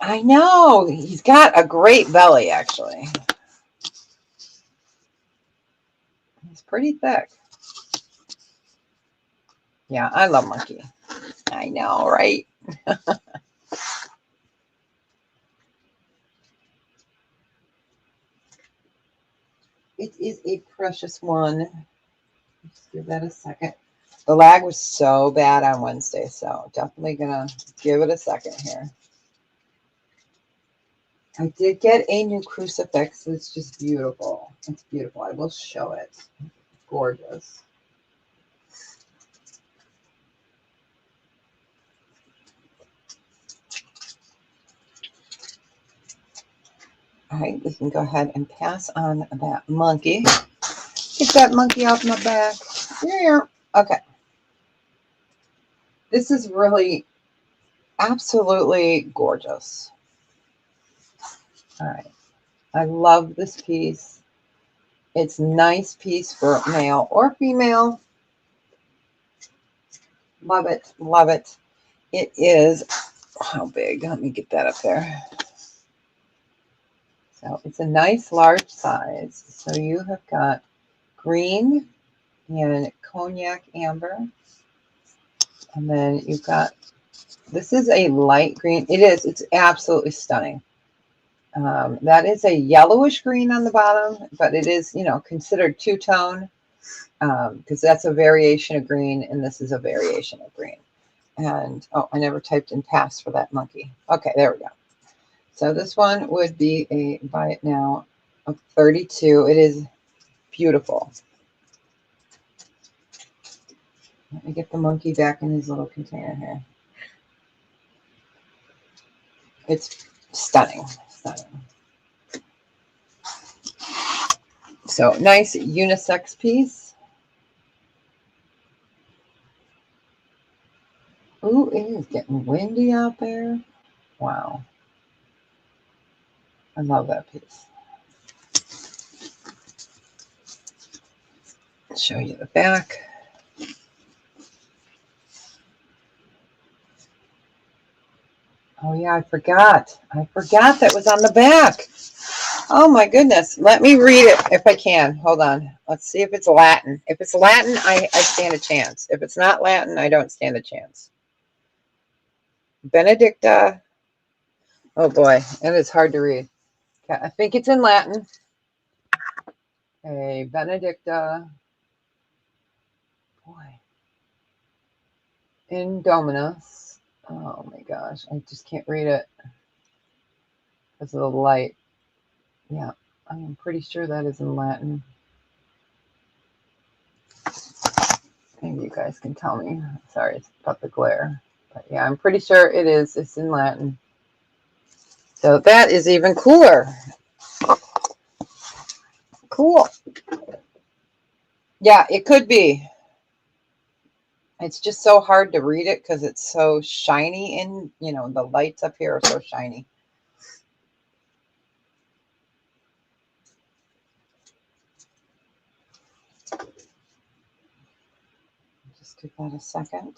S1: I know. He's got a great belly, actually. He's pretty thick. Yeah, I love monkey. I know, right? It is a precious one. Just give that a second. The lag was so bad on Wednesday, so definitely gonna give it a second here. I did get a new crucifix. It's just beautiful. It's beautiful. I will show it. Gorgeous. All right, we can go ahead and pass on that monkey. Get that monkey off my back. Here. Okay. This is really absolutely gorgeous. All right. I love this piece. It's a nice piece for male or female. Love it. Love it. It is, how big? Let me get that up there. So it's a nice large size. So you have got green and cognac amber. And then you've got, this is a light green. It is. It's absolutely stunning. That is a yellowish green on the bottom, but it is, considered two-tone because that's a variation of green, and this is a variation of green. And, oh, I never typed in pass for that monkey. Okay, there we go. So this one would be a buy it now of 32. It is beautiful. Let me get the monkey back in his little container here. It's stunning, stunning. So nice unisex piece. Ooh, it is getting windy out there. Wow. I love that piece. I'll show you the back. Oh yeah, I forgot. I forgot that was on the back. Oh my goodness. Let me read it if I can. Hold on. Let's see if it's Latin. If it's Latin, I stand a chance. If it's not Latin, I don't stand a chance. Benedicta. Oh boy, and it's hard to read. Okay, I think it's in Latin. Okay, Benedicta. Boy. Indominus. Oh my gosh, I just can't read it because of the light. Yeah, I'm pretty sure that is in Latin. Maybe you guys can tell me. Sorry, it's about the glare. But yeah, I'm pretty sure it is. It's in Latin. So that is even cooler. Cool. Yeah, it could be. It's just so hard to read it because it's so shiny and, you know, the lights up here are so shiny. Just give that a second.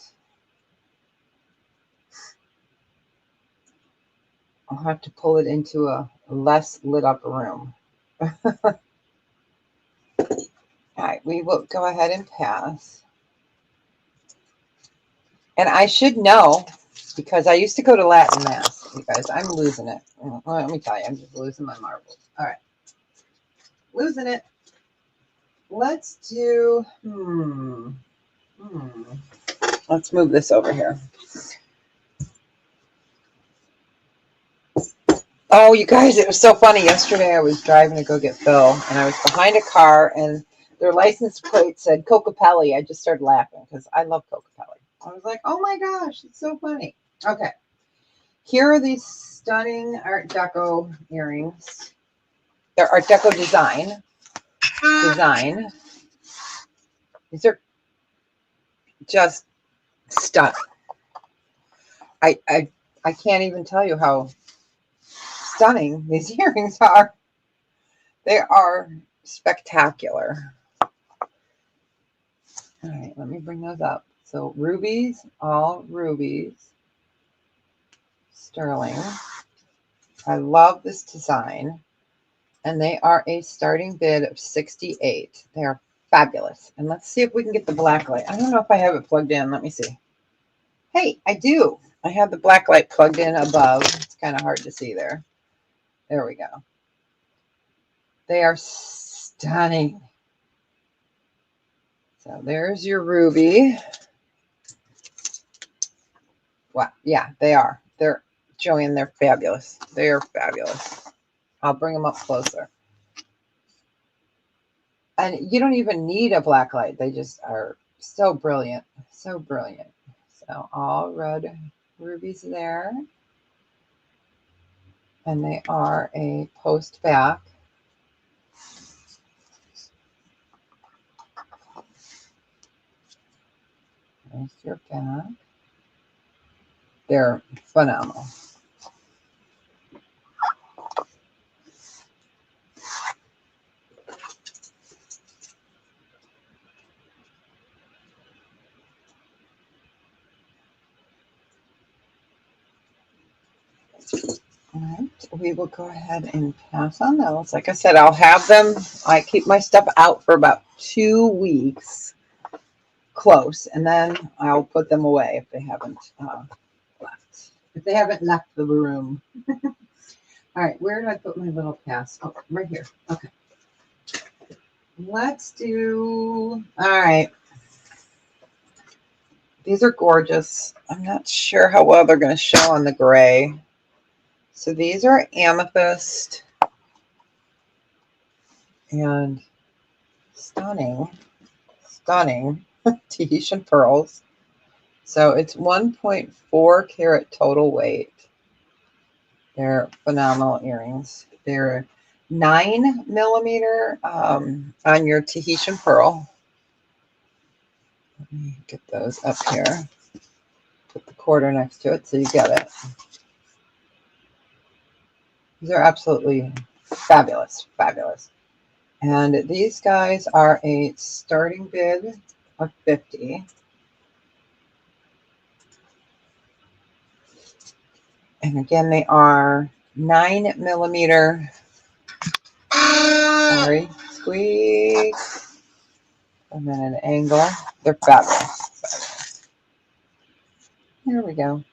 S1: I'll have to pull it into a less lit up room. All right, we will go ahead and pass. And I should know because I used to go to Latin Mass. You guys, I'm losing it. Well, let me tell you, I'm just losing my marbles. All right. Losing it. Let's do, let's move this over here. Oh, you guys, it was so funny. Yesterday I was driving to go get Phil, and I was behind a car, and their license plate said Cocapelli. I just started laughing because I love Cocapelli. I was like, oh my gosh, it's so funny. Okay. Here are these stunning Art Deco earrings. They're Art Deco design. These are just stunning. I can't even tell you how stunning these earrings are. They are spectacular. All right, let me bring those up. So rubies, all rubies, sterling. I love this design. And they are a starting bid of 68. They are fabulous. And let's see if we can get the black light. I don't know if I have it plugged in. Let me see. Hey, I do. I have the black light plugged in above. It's kind of hard to see there. There we go. They are stunning. So there's your ruby. Wow. Yeah, they are. They're, Joanne, they're fabulous. They are fabulous. I'll bring them up closer. And you don't even need a black light. They just are so brilliant. So brilliant. So all red rubies there. And they are a post back. There's your back. They're phenomenal. All right, we will go ahead and pass on those. Like I said, I'll have them. I keep my stuff out for about 2 weeks, close, and then I'll put them away if they haven't left. If they haven't left the room. All right, where did I put my little pass? Oh, right here. Okay. Let's do, all right. These are gorgeous. I'm not sure how well they're going to show on the gray. So these are amethyst and stunning Tahitian pearls. So it's 1.4 carat total weight. They're phenomenal earrings. They're 9mm on your Tahitian pearl. Let me get those up here. Put the quarter next to it so you get it. These are absolutely fabulous, fabulous. And these guys are a starting bid of 50. And again, they are 9mm. Sorry, squeak. And then an angle. They're fabulous. Here we go.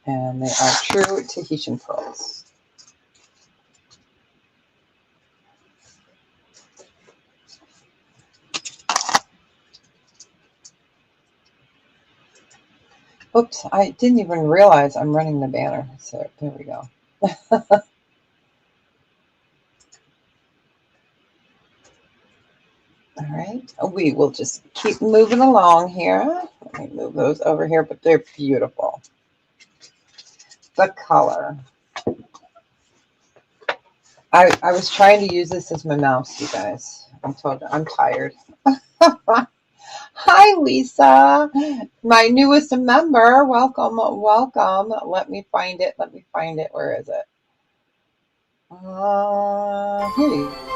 S1: And they are true Tahitian pearls. Oops, I didn't even realize I'm running the banner. So there we go. All right, we will just keep moving along here. Let me move those over here, but they're beautiful. the color. I was trying to use this as my mouse, you guys. I'm tired. Hi, Lisa, my newest member. Welcome, welcome. Let me find it. Let me find it. Where is it? Here you go.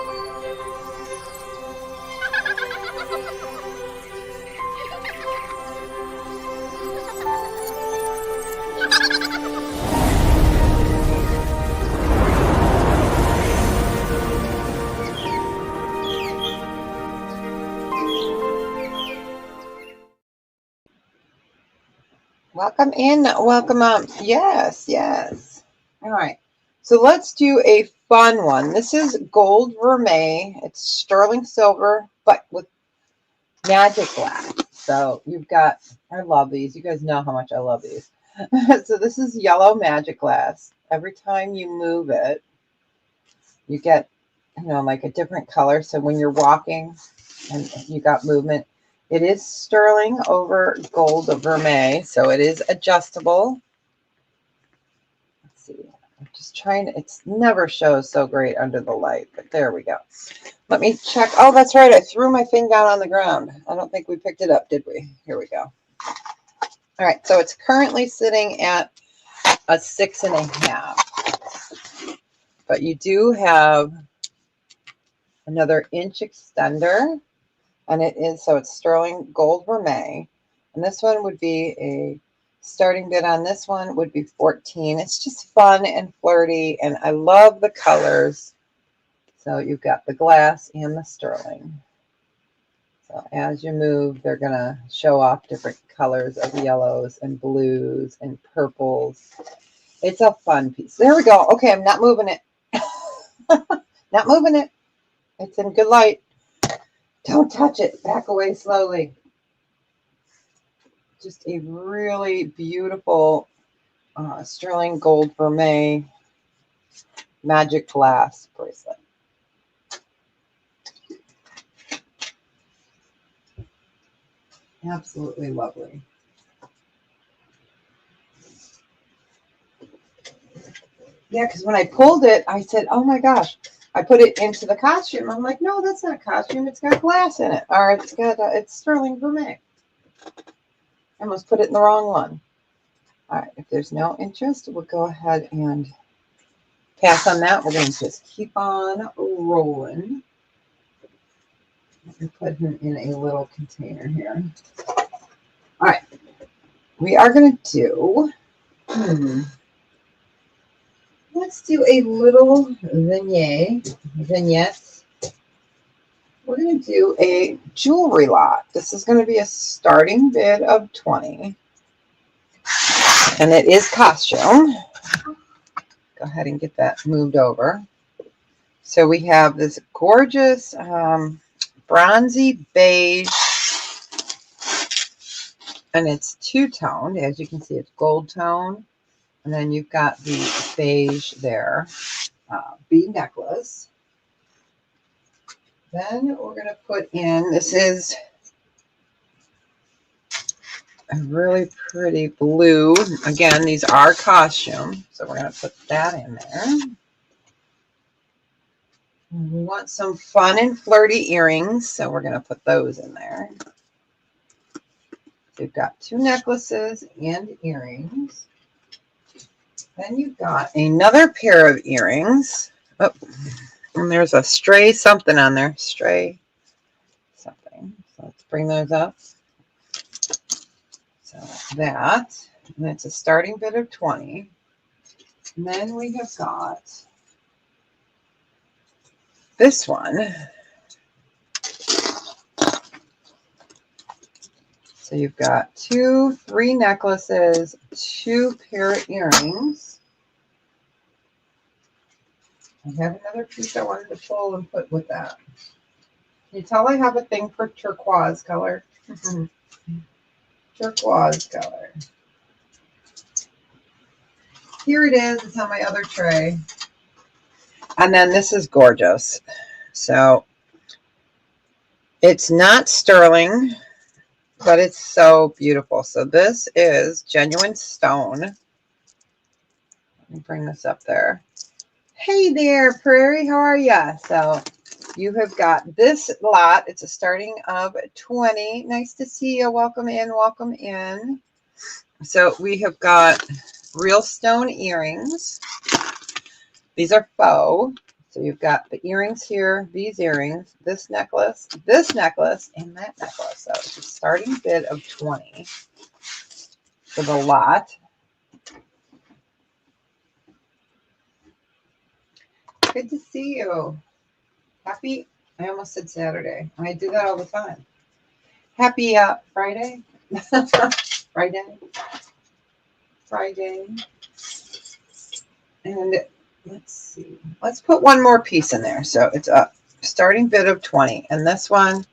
S1: Welcome in, welcome up. Yes, yes. All right. So let's do a fun one. This is gold vermeil. It's sterling silver, but with magic glass. So you've got, I love these. You guys know how much I love these. So this is yellow magic glass. Every time you move it, you get, like a different color. So when you're walking and you got movement, it is sterling over gold vermeil, so it is adjustable. Let's see. I'm just trying to, it never shows so great under the light, but there we go. Let me check. Oh, that's right. I threw my thing down on the ground. I don't think we picked it up, did we? Here we go. All right. So it's currently sitting at a 6.5. But you do have another inch extender. And it is, so it's sterling gold vermeil. And this one would be a starting bid on this one would be 14. It's just fun and flirty. And I love the colors. So you've got the glass and the sterling. So as you move, they're going to show off different colors of yellows and blues and purples. It's a fun piece. There we go. Okay, I'm not moving it. Not moving it. It's in good light. Don't touch it. Back away slowly. Just a really beautiful sterling gold vermeil magic glass bracelet. Absolutely lovely. Yeah, because when I pulled it, I said, oh my gosh. I put it into the costume. I'm like, no, that's not a costume. It's got glass in it. Or it's sterling vermeil. I almost put it in the wrong one. All right, if there's no interest, we'll go ahead and pass on that. We're going to just keep on rolling. Let me put him in a little container here. All right, we are going to do, let's do a little vignette. We're going to do a jewelry lot. This is going to be a starting bid of 20. And it is costume. Go ahead and get that moved over. So we have this gorgeous bronzy beige. And it's two-toned. As you can see, it's gold tone. And then you've got the beige there. Bead necklace. Then we're going to put in, this is a really pretty blue. Again, these are costume. So we're going to put that in there. We want some fun and flirty earrings. So we're going to put those in there. You've got two necklaces and earrings. Then you've got another pair of earrings. Oh, and there's a stray something on there. Stray something. So let's bring those up. So that, and it's a starting bid of 20. And then we have got this one. So you've got 3 necklaces, 2 pair of earrings. I have another piece I wanted to pull and put with that. Can you tell I have a thing for turquoise color? Turquoise color. Here it is. It's on my other tray. And then this is gorgeous. So it's not sterling, but it's so beautiful. So this is genuine stone. me bring this up there. Hey there, Prairie. How are ya? So you have got this lot. It's a starting of 20. Nice to see you. Welcome in. Welcome in. So we have got real stone earrings. These are faux. So you've got the earrings here, these earrings, this necklace, and that necklace. So it's a starting bid of 20 for the lot. Good to see you. Happy, I almost said Saturday. I do that all the time. Happy Friday. Friday. And let's see. Let's put one more piece in there. So it's a starting bid of 20. And this one,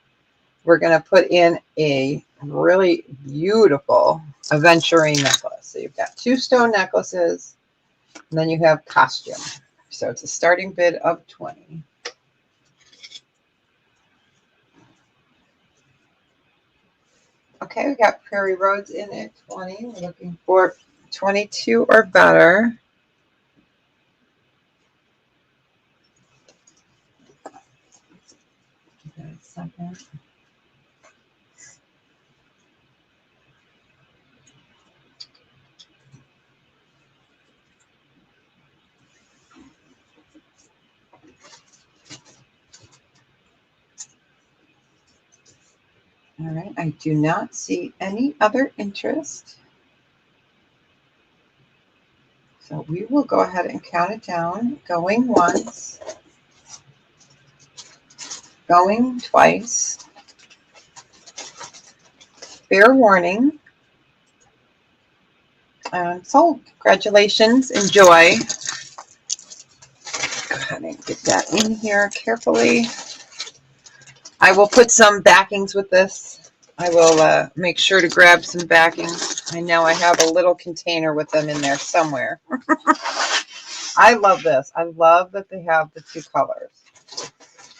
S1: we're going to put in a really beautiful aventurine necklace. So you've got 2 stone necklaces, and then you have costume. So it's a starting bid of 20. Okay, we got Prairie Roads in at 20. We're looking for 22 or better. Give it a second. All right, I do not see any other interest. So we will go ahead and count it down. Going once, going twice. Fair warning. So congratulations, enjoy. Go ahead and get that in here carefully. I will put some backings with this. I will make sure to grab some backings. I know I have a little container with them in there somewhere. I love this. I love that they have the 2 colors.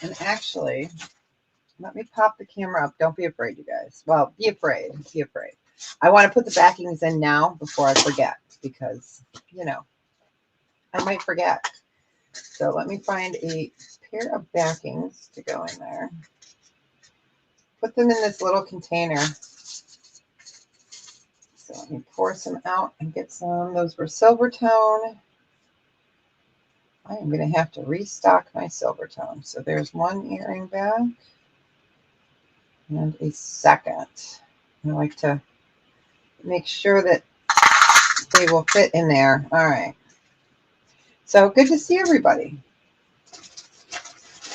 S1: And actually, let me pop the camera up. Don't be afraid, you guys. Well, be afraid. Be afraid. I want to put the backings in now before I forget because, you know, I might forget. So let me find a pair of backings to go in there. Put them in this little container. So let me pour some out and get some. Those were silver tone. I am going to have to restock my silver tone. So there's one earring back and a second. I like to make sure that they will fit in there. All right. So good to see everybody.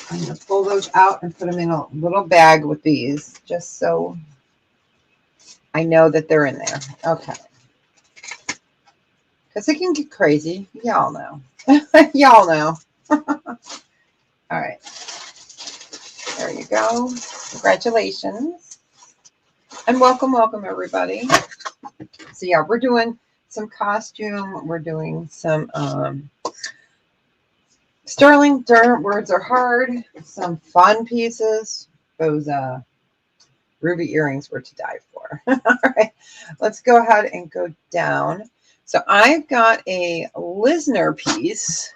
S1: I'm going to pull those out and put them in a little bag with these just so I know that they're in there. Okay. Because it can get crazy. Y'all know. Y'all know. All right. There you go. Congratulations. And welcome, welcome, everybody. So, yeah, we're doing some costume. We're doing some sterling dirt. Words are hard. Some fun pieces. Those ruby earrings were to die for. All right. Let's go ahead and go down. So, I've got a Lisner piece.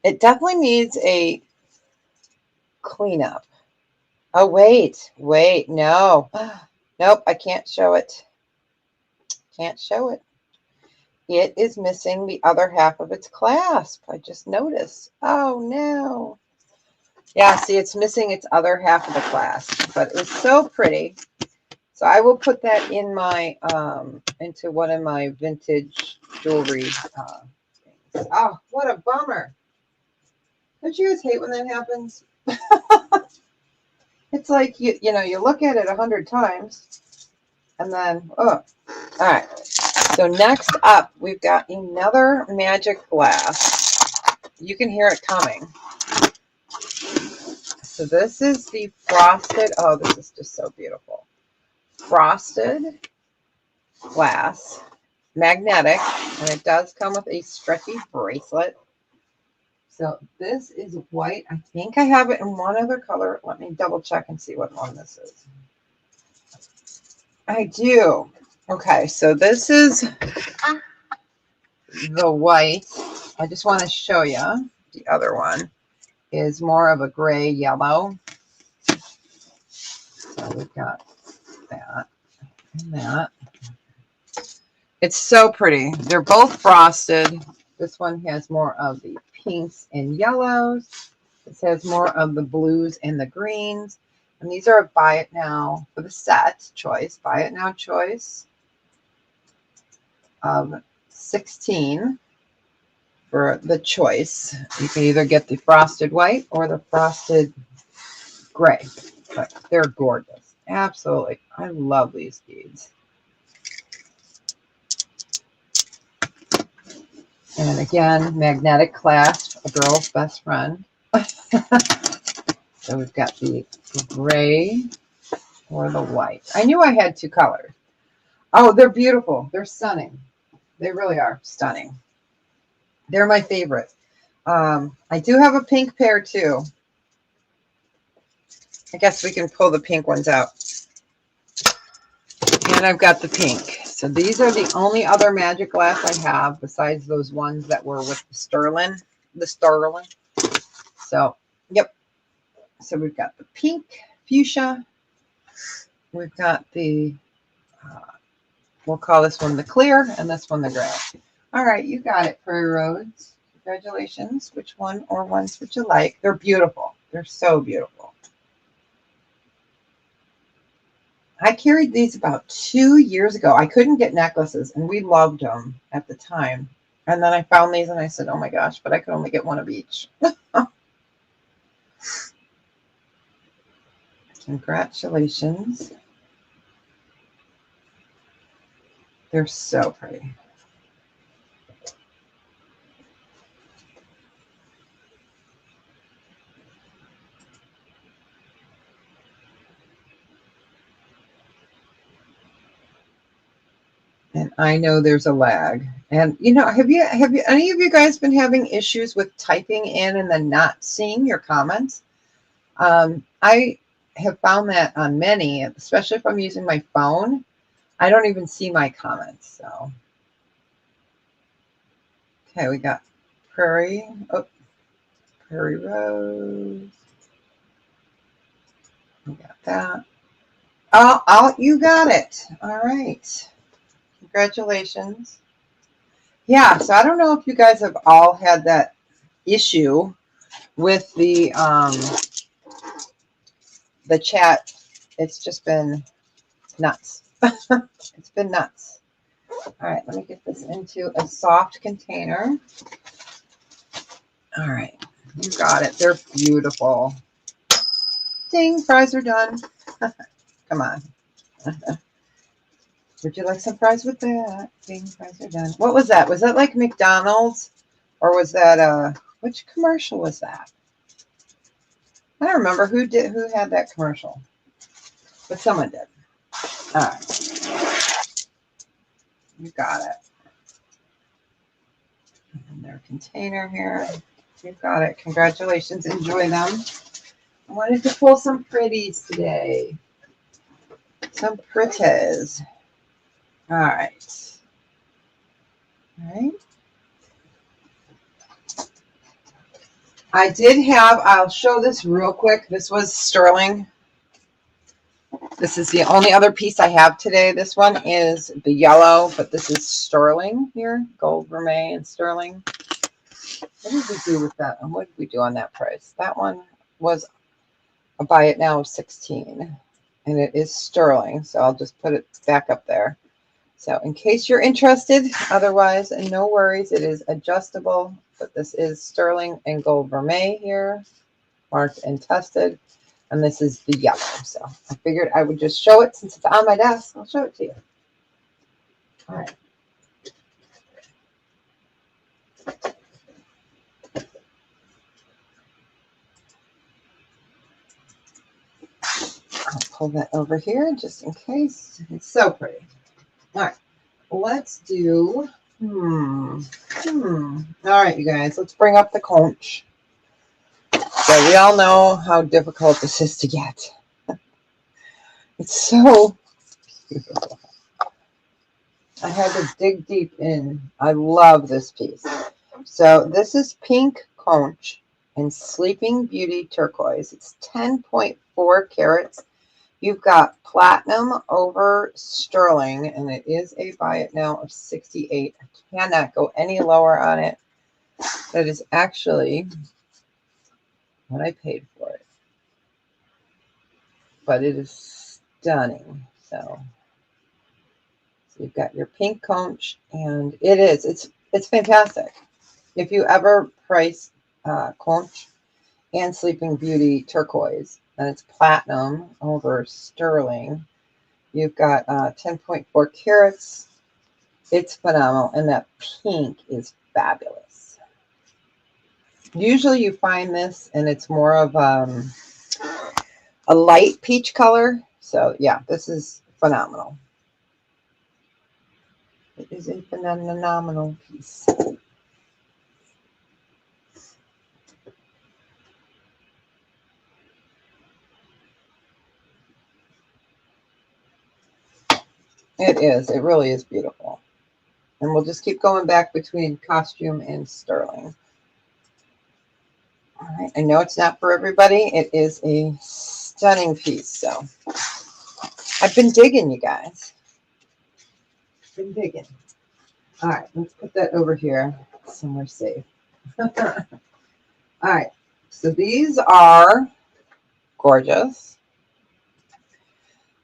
S1: It definitely needs a cleanup. Oh, wait, no. Nope, I can't show it. Can't show it. It is missing the other half of its clasp. I just noticed. Oh, no. Yeah, see, it's missing its other half of the clasp, but it was so pretty. So I will put that in my, into one of my vintage jewelry things. Oh, what a bummer. Don't you guys hate when that happens? It's like, you know, you look at it 100 times and then, oh, all right. So next up, we've got another magic glass. You can hear it coming. So this is the frosted, oh, this is just so beautiful. Frosted glass, magnetic, and it does come with a stretchy bracelet. So this is white. I think I have it in one other color. Let me double check and see what one this is. I do. Okay, so this is the white. I just want to show you the other one is more of a gray yellow. So we've got that and that. It's so pretty. They're both frosted. This one has more of the pinks and yellows. This has more of the blues and the greens. And these are a buy it now for the set choice. Buy it now choice of 16 for the choice. You can either get the frosted white or the frosted gray. But they're gorgeous. Absolutely. I love these beads. And again, magnetic clasp, a girl's best friend. So we've got the gray or the white. I knew I had two colors. Oh, they're beautiful. They're stunning. They really are stunning. They're my favorite. I do have a pink pair too. I guess we can pull the pink ones out. And I've got the pink. So these are the only other magic glass I have besides those ones that were with the sterling. So, yep. So we've got the pink fuchsia. We've got the, we'll call this one the clear and this one the gray. All right, you got it, Prairie Roads. Congratulations. Which one or ones would you like? They're beautiful. They're so beautiful. I carried these about 2 years ago. I couldn't get necklaces, and we loved them at the time. And then I found these, and I said, oh my gosh, but I could only get one of each. Congratulations. They're so pretty. And I know there's a lag. And you know, have you any of you guys been having issues with typing in and then not seeing your comments? I have found that on many, especially if I'm using my phone, I don't even see my comments. So, okay, we got Prairie Rose. We got that. Oh, you got it. All right. Congratulations. Yeah, so I don't know if you guys have all had that issue with the chat. It's just been nuts. It's been nuts. All right, let me get this into a soft container. All right, you got it. They're beautiful. Ding, fries are done. Come on. Would you like some fries with that? Ding, fries are done. What was that? Was that like McDonald's? Or was that, which commercial was that? I don't remember who had that commercial. But someone did. All right. You got it. And their container here. You got it. Congratulations. Enjoy them. I wanted to pull some pretties today. Some pretties. All right. All right. I did have, I'll show this real quick. This was sterling. This is the only other piece I have today. This one is the yellow, but this is sterling here. Gold, vermeil, and sterling. What did we do with that one? What did we do on that price? That one was a buy it now of 16. And it is sterling. So I'll just put it back up there. So in case you're interested, otherwise, and no worries, it is adjustable. But this is sterling and gold vermeil here, marked and tested. And this is the yellow. So I figured I would just show it since it's on my desk. I'll show it to you. All right. I'll pull that over here just in case. It's so pretty. All right. Let's do, All right, you guys, let's bring up the conch. So we all know how difficult this is to get. It's so beautiful. I had to dig deep in. I love this piece. So this is pink conch and Sleeping Beauty turquoise. It's 10.4 carats. You've got platinum over sterling, and it is a buy it now of 68. I cannot go any lower on it. That is actually what I paid for it. But it is stunning. So you've got your pink conch, and it's fantastic. If you ever price conch and Sleeping Beauty turquoise, and it's platinum over sterling, you've got 10.4 carats. It's phenomenal, and that pink is fabulous. Usually you find this, and it's more of a light peach color. So yeah, this is phenomenal. It is a phenomenal piece. It is. It really is beautiful. And we'll just keep going back between costume and sterling. All right. I know it's not for everybody. It is a stunning piece. So I've been digging, you guys. Been digging. All right. Let's put that over here somewhere safe. All right. So these are gorgeous.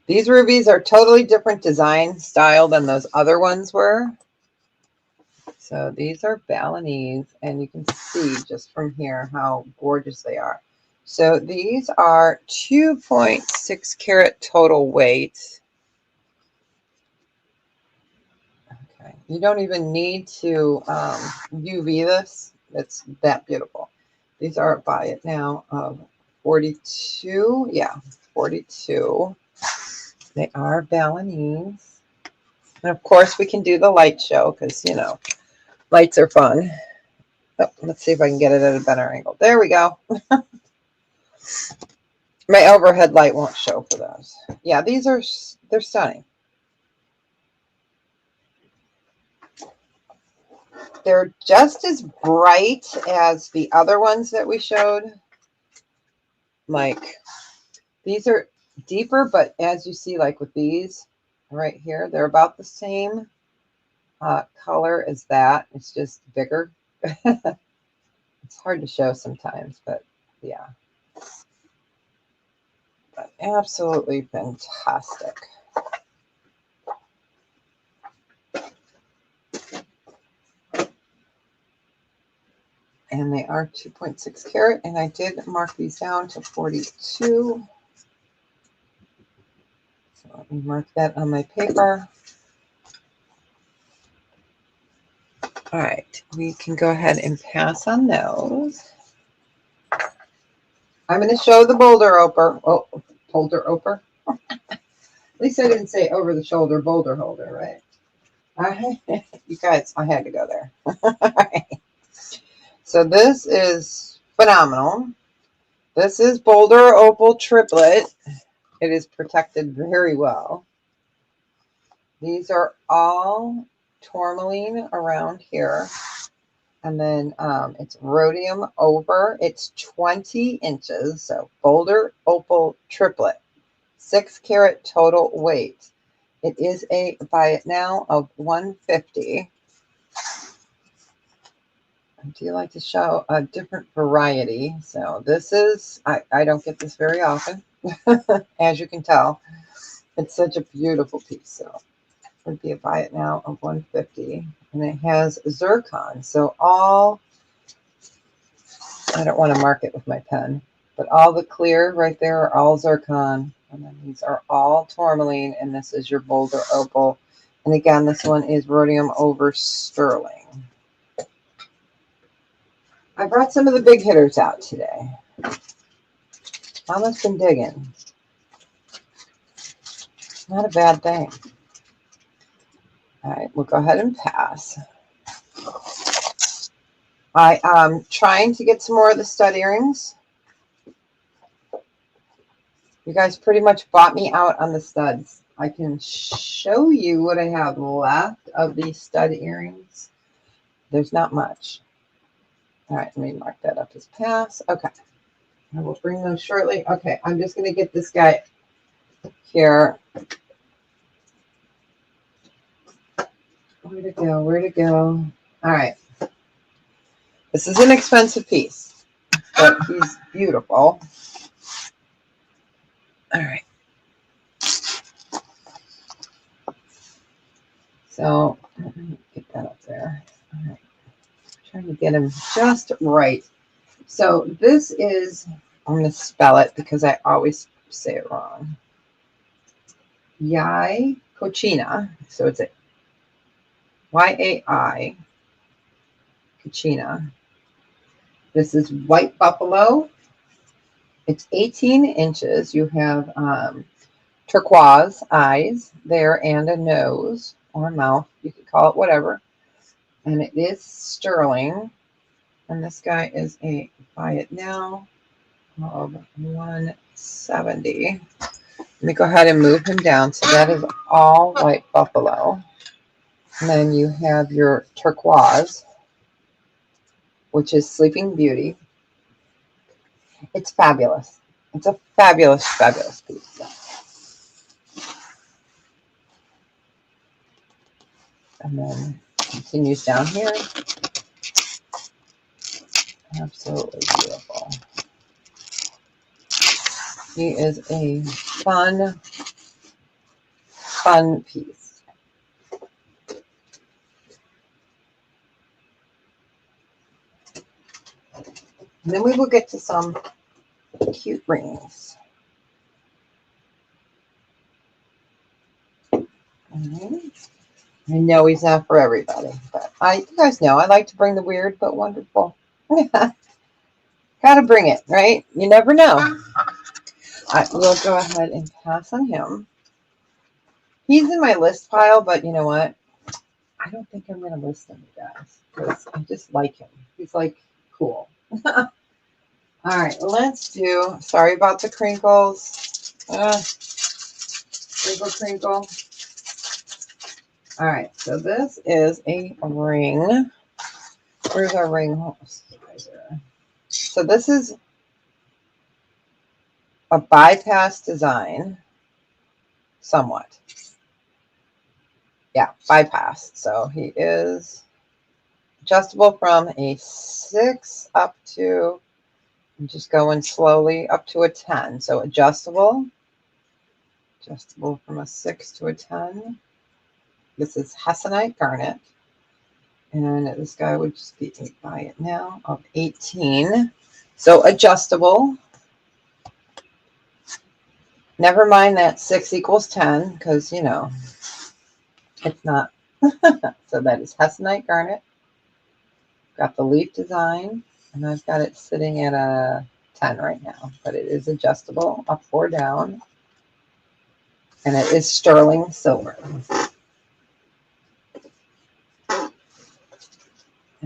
S1: These rubies are totally different design style than those other ones were. So these are Balinese, and you can see just from here how gorgeous they are. So these are 2.6 carat total weight. Okay, you don't even need to UV this. It's that beautiful. These are buy it now of 42. Yeah, 42. They are Balinese. And of course, we can do the light show because, you know, lights are fun. Oh, let's see if I can get it at a better angle. There we go. My overhead light won't show for those. Yeah, they're stunning. They're just as bright as the other ones that we showed. Like, these are deeper, but as you see, like with these right here, they're about the same color as that. It's just bigger. It's hard to show sometimes, but yeah. But absolutely fantastic. And they are 2.6 carat, and I did mark these down to 42. So let me mark that on my paper. All right, we can go ahead and pass on those. I'm going to show the boulder oper. Oh, boulder oper. At least I didn't say over the shoulder boulder holder, right? All right, you guys, I had to go there. All right. So this is phenomenal. This is Boulder Opal Triplet. It is protected very well. These are all tourmaline around here. And then it's rhodium over. It's 20 inches. So Boulder Opal Triplet. 6 carat total weight. It is a buy it now of $150. I do like to show a different variety. So this is, I don't get this very often, as you can tell. It's such a beautiful piece. So it would be a buy it now of $150. And it has zircon. So all, I don't want to mark it with my pen, but all the clear right there are all zircon. And then these are all tourmaline. And this is your Boulder Opal. And again, this one is rhodium over sterling. I brought some of the big hitters out today. Mama's been digging. Not a bad thing. All right, we'll go ahead and pass. I am trying to get some more of the stud earrings. You guys pretty much bought me out on the studs. I can show you what I have left of these stud earrings. There's not much. All right, let me mark that up as pass. Okay, I will bring those shortly. Okay, I'm just going to get this guy here. Where to go? Where to go? All right. This is an expensive piece, but he's beautiful. All right. So let me get that up there. All right. Trying to get him just right. So this is, I'm going to spell it because I always say it wrong. Yai Cochina. So it's a Y-A-I Cochina. This is white buffalo. It's 18 inches. You have turquoise eyes there and a nose or mouth. You could call it whatever. And it is sterling. And this guy is a buy it now of 170. Let me go ahead and move him down. So that is all white buffalo. And then you have your turquoise, which is Sleeping Beauty. It's fabulous. It's a fabulous, fabulous piece. And then continues down here. Absolutely beautiful. He is a fun, fun piece. And then we will get to some cute rings. Right. I know he's not for everybody, but you guys know I like to bring the weird but wonderful. Gotta bring it, right? You never know. I will go ahead and pass on him. He's in my list pile, but you know what? I don't think I'm going to list him, you guys, because I just like him. He's like cool. All right, let's do, sorry about the crinkles. Crinkle. All right, so this is a ring. Where's our ring? So this is a bypass design, somewhat. Yeah, bypass. So he is adjustable from a 6 up to, I'm just going slowly, up to a 10. So adjustable from a 6 to a 10. This is Hessonite garnet. And this guy would just be a buy it now of 18. So adjustable. Never mind that 6 equals 10, because, you know, it's not. So that is Hessonite garnet. Got the leaf design, and I've got it sitting at a 10 right now, but it is adjustable up or down. And it is sterling silver. I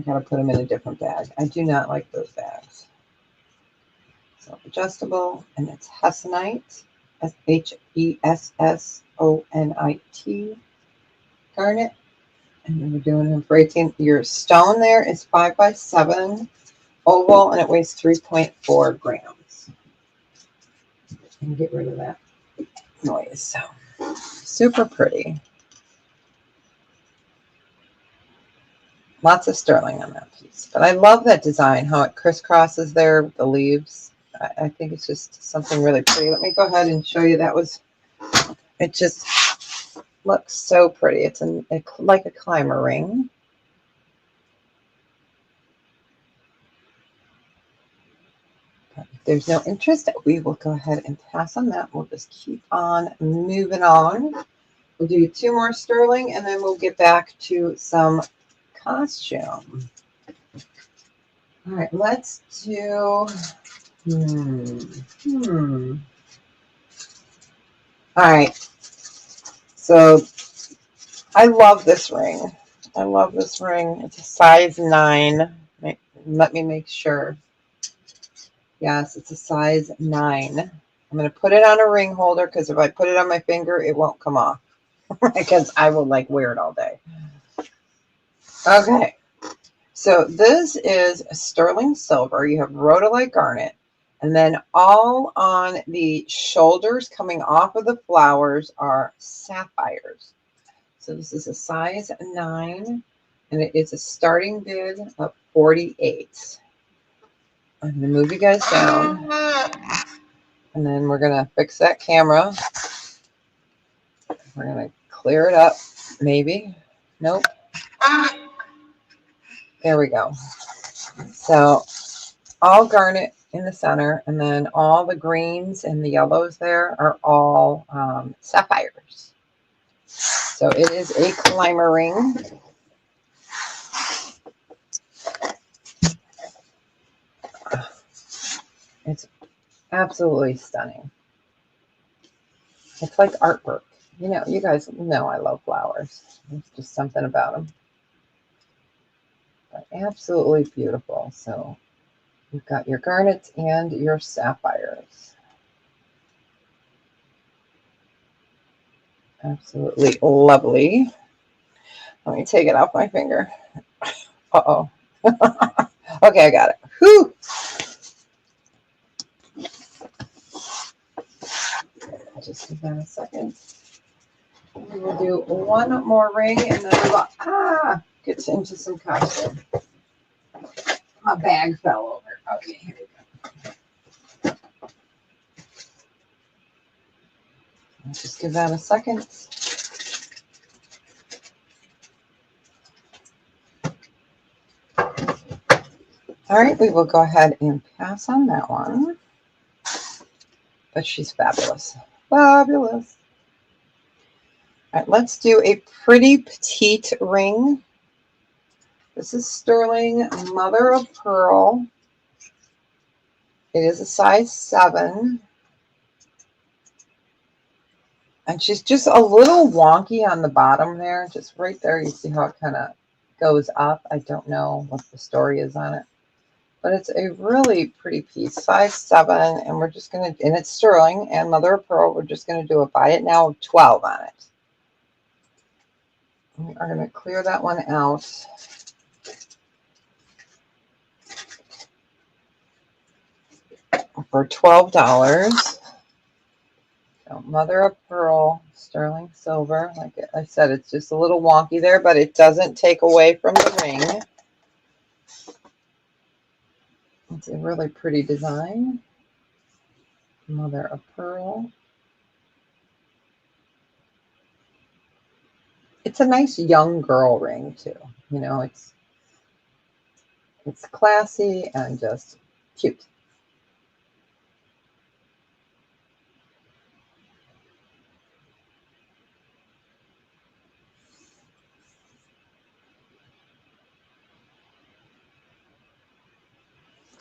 S1: gotta put them in a different bag. I do not like those bags. So adjustable, and it's Hessonite, Hessonite garnet. And then we're doing them for 18. Your stone there is 5x7 oval, and it weighs 3.4 grams. And get rid of that noise. So super pretty. Lots of sterling on that piece. But I love that design, how it crisscrosses there with the leaves. I think it's just something really pretty. Let me go ahead and show you. It just looks so pretty. It's like a climber ring. But if there's no interest, we will go ahead and pass on that. We'll just keep on moving on. We'll do 2 more sterling, and then we'll get back to some costume. All right, let's do, All right, so I love this ring. It's a size 9. Let me make sure. Yes, it's a size 9. I'm going to put it on a ring holder because if I put it on my finger, it won't come off because I will like wear it all day. Okay. So this is sterling silver. You have rhodolite garnet. And then all on the shoulders coming off of the flowers are sapphires. So this is a size 9. And it is a starting bid of 48. I'm going to move you guys down. And then we're going to fix that camera. We're going to clear it up. Maybe. Nope. There we go. So all garnet in the center, and then all the greens and the yellows there are all sapphires. So it is a climber ring. It's absolutely stunning. It's like artwork. You know, you guys know I love flowers. There's just something about them. But absolutely beautiful. So you've got your garnets and your sapphires. Absolutely lovely. Let me take it off my finger. Uh-oh. Okay, I got it. Whew. Just give that a second. We will do one more ring and then we'll get into some costume. My bag fell over. Okay, here we go. I'll just give that a second. All right, we will go ahead and pass on that one. But she's fabulous. Fabulous. All right, let's do a pretty petite ring. This is sterling mother of pearl. It is a size 7. And she's just a little wonky on the bottom there. Just right there, you see how it kind of goes up. I don't know what the story is on it. But it's a really pretty piece, size 7, and we're just going to, and it's sterling and mother of pearl. We're just going to do a buy it now of 12 on it. We are going to clear that one out. For $12. So mother of pearl, sterling silver. Like I said, it's just a little wonky there, but it doesn't take away from the ring. It's a really pretty design. Mother of pearl. It's a nice young girl ring too. You know, it's classy and just cute.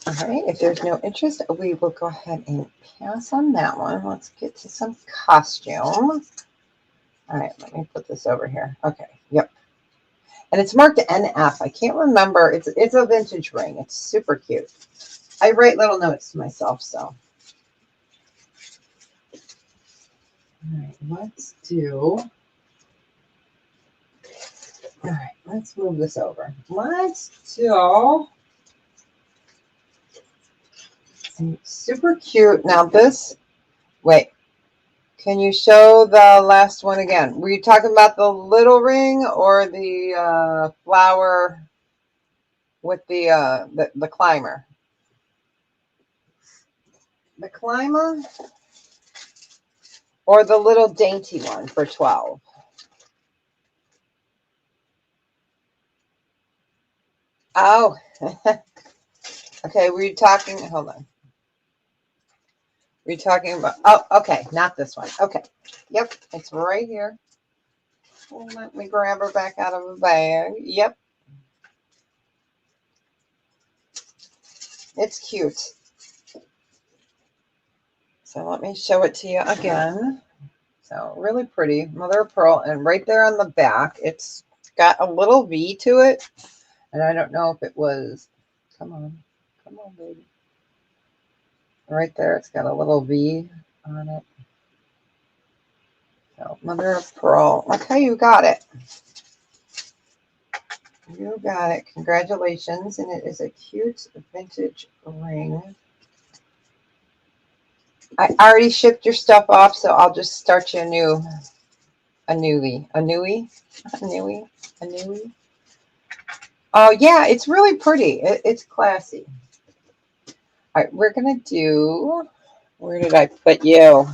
S1: All right, if there's no interest, we will go ahead and pass on that one. Let's get to some costume. All right, let me put this over here. Okay, yep. And it's marked NF. I can't remember. It's a vintage ring. It's super cute. I write little notes to myself, so. All right, let's do. All right, let's move this over. Let's do. Super cute. Now this, wait, can you show the last one again? Were you talking about the little ring or the flower with the climber? The climber or the little dainty one for 12? Oh, okay. Were you talking? Hold on. Were you talking about? Oh, okay. Not this one. Okay. Yep. It's right here. Well, let me grab her back out of the bag. Yep. It's cute. So let me show it to you again. So really pretty. Mother of pearl. And right there on the back, it's got a little V to it. And I don't know if it was, come on, baby. Right there, it's got a little V. on it. So mother of pearl. Okay, you got it. You got it. Congratulations. And it is a cute vintage ring. I already shipped your stuff off, so I'll just start you a newie. Oh yeah, it's really pretty. It's classy. All right, we're gonna do, where did I put you?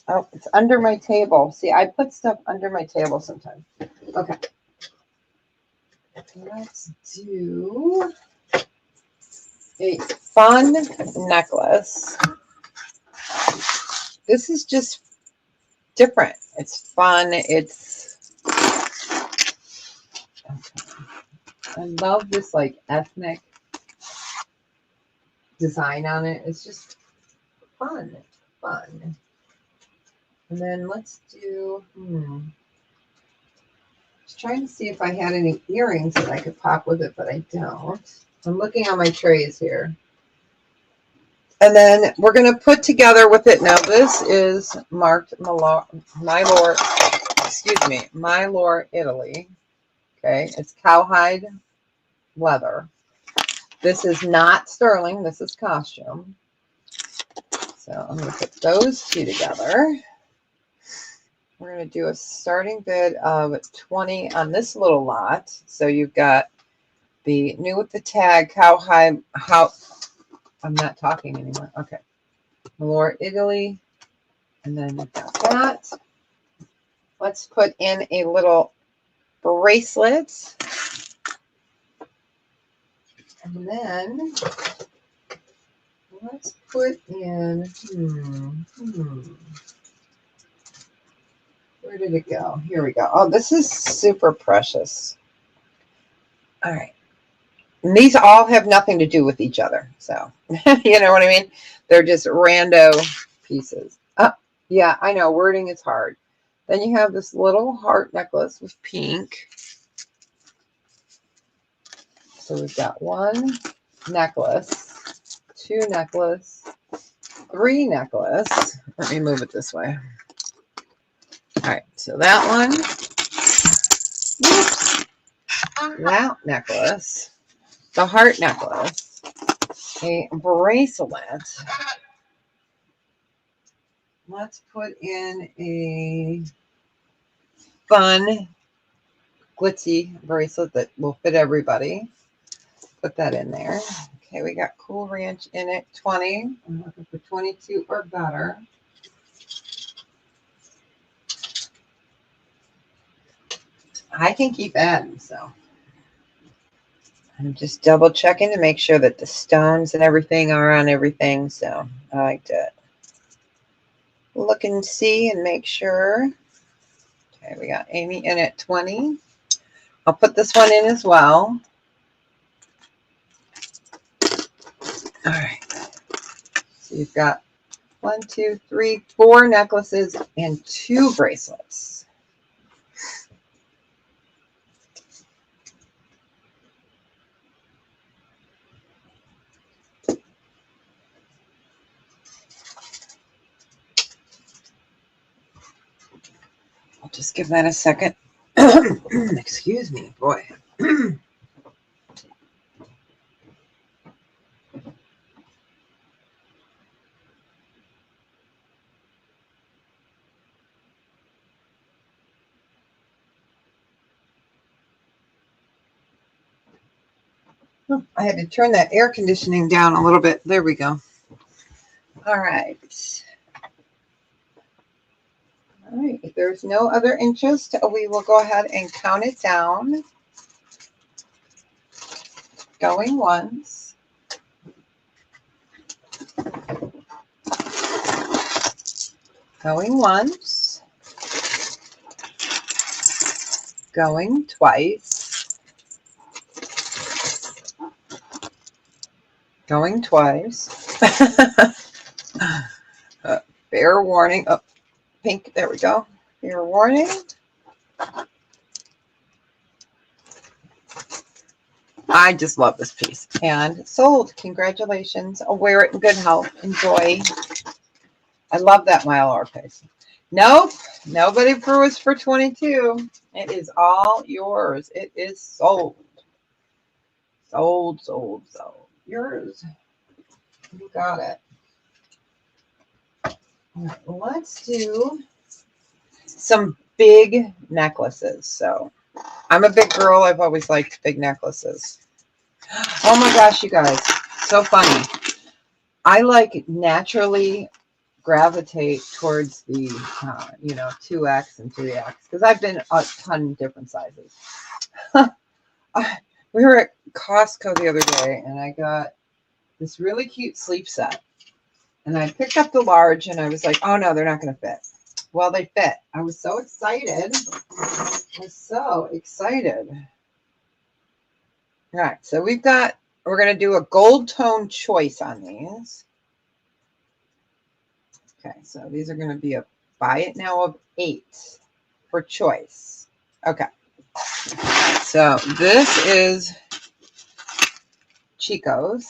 S1: Oh, it's under my table. See, I put stuff under my table sometimes. Okay. Let's do a fun necklace. This is just different. It's fun. I love this like ethnic design on it. It's just fun. And then let's do, just trying to see if I had any earrings that I could pop with it, but I don't. I'm looking on my trays here. And then we're going to put together with it. Now, this is marked Mylor, Italy. Okay, it's cowhide leather. This is not sterling. This is costume. So I'm going to put those two together. We're going to do a starting bid of 20 on this little lot. So you've got the new with the tag, cowhide, I'm not talking anymore. Okay. Mylor, Italy. And then we've got that. Let's put in a little bracelet. And then let's put in, where did it go? Here we go. Oh, this is super precious. All right. And these all have nothing to do with each other. So, you know what I mean? They're just rando pieces. Yeah, I know. Wording is hard. Then you have this little heart necklace with pink. So we've got one necklace, two necklace, three necklace. Let me move it this way. All right, so that one. Whoops. That necklace, the heart necklace, a bracelet. Let's put in a fun glitzy bracelet that will fit everybody. Put that in there. Okay, we got Cool Ranch in it, 20. I'm looking for 22 or better. I can keep adding, so I'm just double checking to make sure that the stones and everything are on everything. So I like to look and see and make sure. Okay, we got Amy in at 20. I'll put this one in as well. All right. So you've got 1, 2, 3, 4 necklaces and 2 bracelets. I'll just give that a second. Excuse me, boy. I had to turn that air conditioning down a little bit. There we go. All right. All right. If there's no other interest, we will go ahead and count it down. Going once. Going once. Going twice. Going twice. Fair warning. Oh, pink. There we go. Fair warning. I just love this piece. And sold. Congratulations. I'll wear it in good health. Enjoy. I love that Mylar piece. Nope. Nobody was for 22. It is all yours. It is sold. Sold, sold, sold. Yours. You got it. All right, let's do some big necklaces. So I'm a big girl. I've always liked big necklaces. Oh my gosh, you guys. So funny. I like naturally gravitate towards the, 2X and 3X because I've been a ton of different sizes. We were at Costco the other day and I got this really cute sleep set. And I picked up the large and I was like, oh no, they're not going to fit. Well, they fit. I was so excited. I was so excited. All right, so we're going to do a gold tone choice on these. Okay, so these are going to be a buy it now of 8 for choice. Okay, so this is Chico's.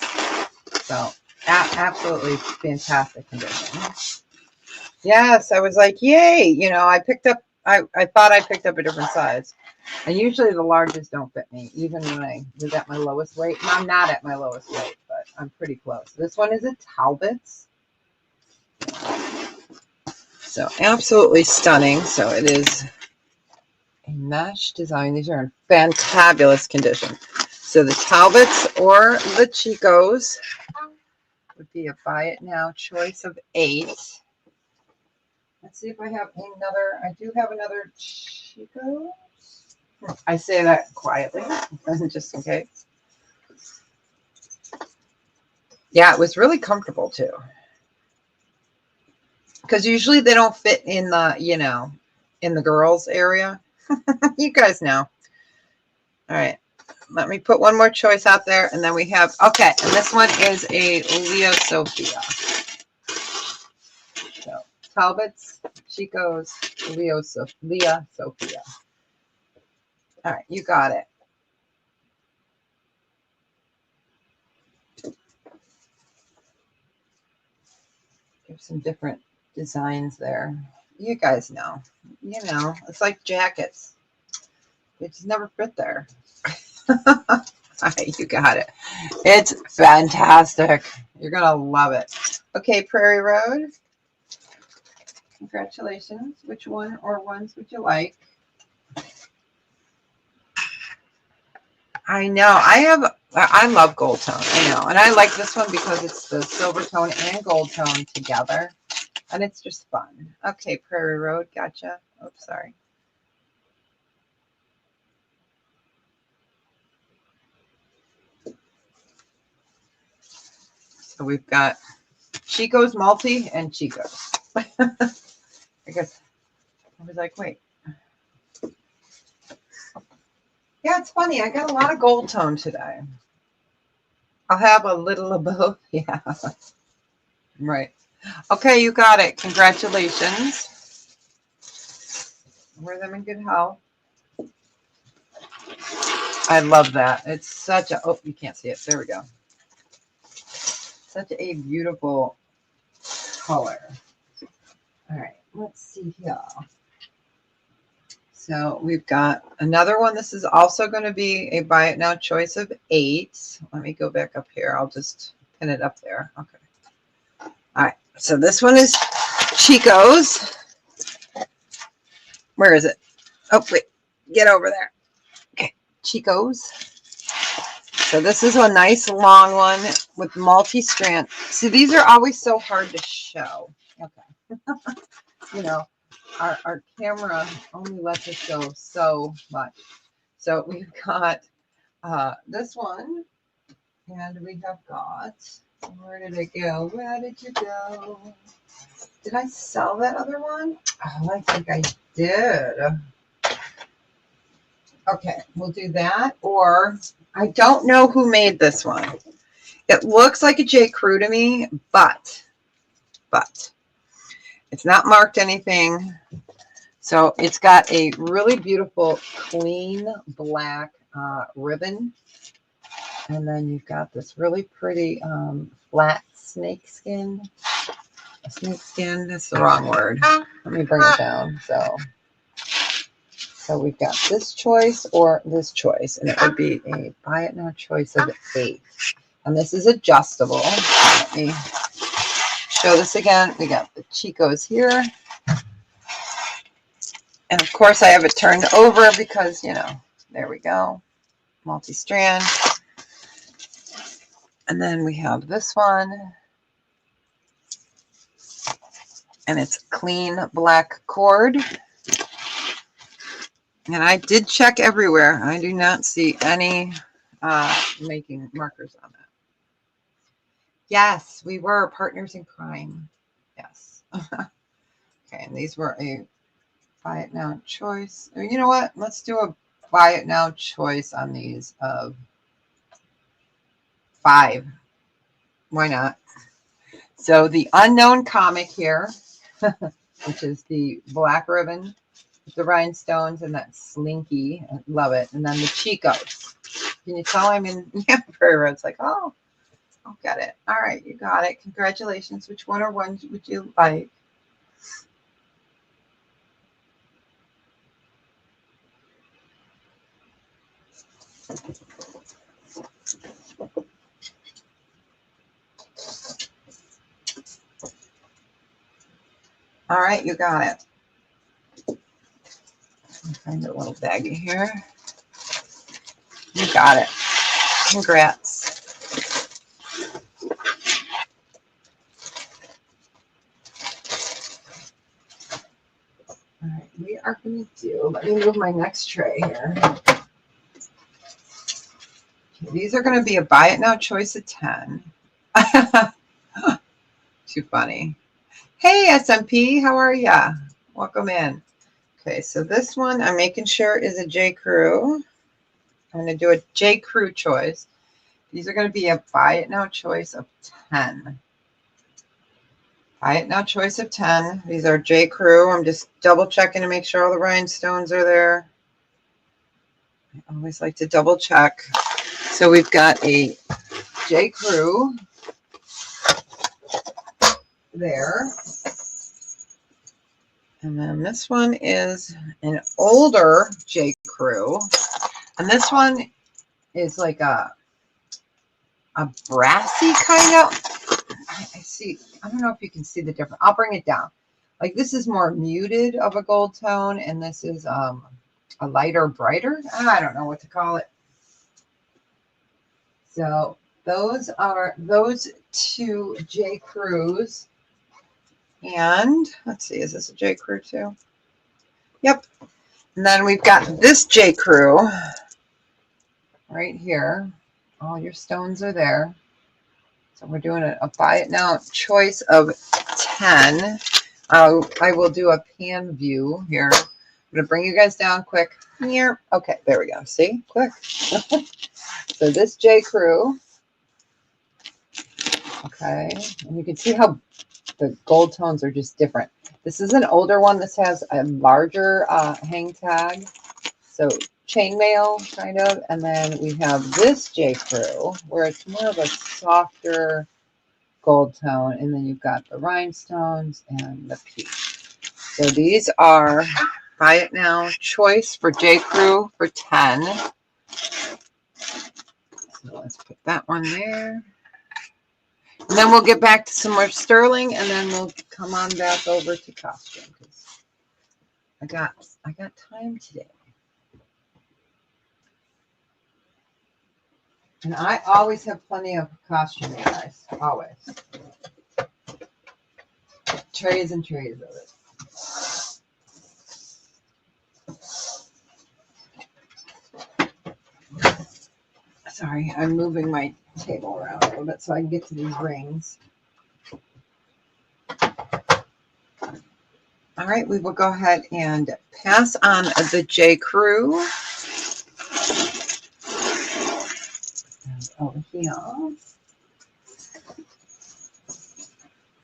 S1: So absolutely fantastic condition. Yes, I was like, yay. I picked up, I thought I picked up a different size. And usually the larges don't fit me, even when I was at my lowest weight. And I'm not at my lowest weight, but I'm pretty close. This one is a Talbot's. So absolutely stunning. So it is a mesh design. These are in fantabulous condition. So the Talbots or the Chicos would be a buy it now choice of 8. Let's see if I have another. I do have another Chico's. I say that quietly, just in case. Yeah, it was really comfortable too. Because usually they don't fit in the, in the girls area. You guys know. All right. Let me put one more choice out there. And then we have, okay. And this one is a Leo Sophia. So Talbot's, Chico's, Leah Sophia. All right. You got it. There's some different designs there. You guys know. It's like jackets. They just never fit there. All right, you got it. It's fantastic. You're going to love it. Okay, Prairie Road. Congratulations. Which one or ones would you like? I know. I love gold tone. I know. And I like this one because it's the silver tone and gold tone together. And it's just fun. Okay, Prairie Road. Gotcha. Oops, sorry. So we've got Chico's Multi and Chico's. I guess I was like, wait. Yeah, it's funny. I got a lot of gold tone today. I'll have a little of both. Yeah. Right. Okay, you got it. Congratulations. Wear them in good health. I love that. It's such a, oh, you can't see it. There we go. Such a beautiful color. All right, let's see here. So we've got another one. This is also going to be a buy it now choice of 8. Let me go back up here. I'll just pin it up there. Okay. All right. So this one is Chico's. Where is it? Oh, wait. Get over there. Okay. Chico's. So this is a nice long one with multi-strand. See, these are always so hard to show. Okay. Our camera only lets us show so much. So we've got this one, and we have got, where did it go? Where did you go? Did I sell that other one? Oh, I think I did. Okay, we'll do that. Or I don't know who made this one. It looks like a J. Crew to me, but it's not marked anything. So it's got a really beautiful clean black ribbon. And then you've got this really pretty flat snake skin. A snake skin, that's the wrong word. Let me bring it down. So we've got this choice or this choice, and it would be a buy it now choice of 8. And this is adjustable. Let me show this again. We got the Chicos here. And of course I have it turned over because, you know, there we go. Multi-strand. And then we have this one. And it's clean black cord. And I did check everywhere. I do not see any making markers on that. Yes, we were partners in crime. Yes. Okay, and these were a buy it now choice. You know what? Let's do a buy it now choice on these of 5. Why not? So the unknown comic here, which is the black ribbon with the rhinestones and that slinky. I love it. And then the Chicos. Can you tell I'm in prayer? It's like, oh, I'll get it. All right, you got it. Congratulations. Which one or one would you like? All right, you got it. Find a little baggie here. You got it. Congrats. All right, we are going to do, let me move my next tray here. Okay, these are going to be a buy it now choice of 10. Too funny. Hey, SMP, how are ya? Welcome in. Okay, so this one I'm making sure is a J. Crew. I'm going to do a J. Crew choice. These are going to be a buy it now choice of 10. Buy it now choice of 10. These are J. Crew. I'm just double checking to make sure all the rhinestones are there. I always like to double check. So we've got a J. Crew there. And then this one is an older J. Crew. And this one is like a brassy kind of. I see. I don't know if you can see the difference. I'll bring it down. Like this is more muted of a gold tone, and this is a lighter, brighter. I don't know what to call it. So those are those 2 J. Crews. And let's see, is this a J. Crew too? Yep. And then we've got this J. Crew right here. All your stones are there. So we're doing a buy it now choice of 10. I will do a pan view here. I'm going to bring you guys down quick. Here. Okay, there we go. See? Quick. So this J. Crew. Okay. And you can see how the gold tones are just different. This is an older one. This has a larger hang tag. So chainmail kind of. And then we have this J. Crew where it's more of a softer gold tone. And then you've got the rhinestones and the peach. So these are buy it now choice for J. Crew for 10. So let's put that one there. And then we'll get back to some more sterling, and then we'll come on back over to costume because I got time today. And I always have plenty of costume, guys. Always. Trays and trays of it. Sorry, I'm moving my table around a little bit so I can get to these rings. All right, we will go ahead and pass on the J. Crew. And over here. All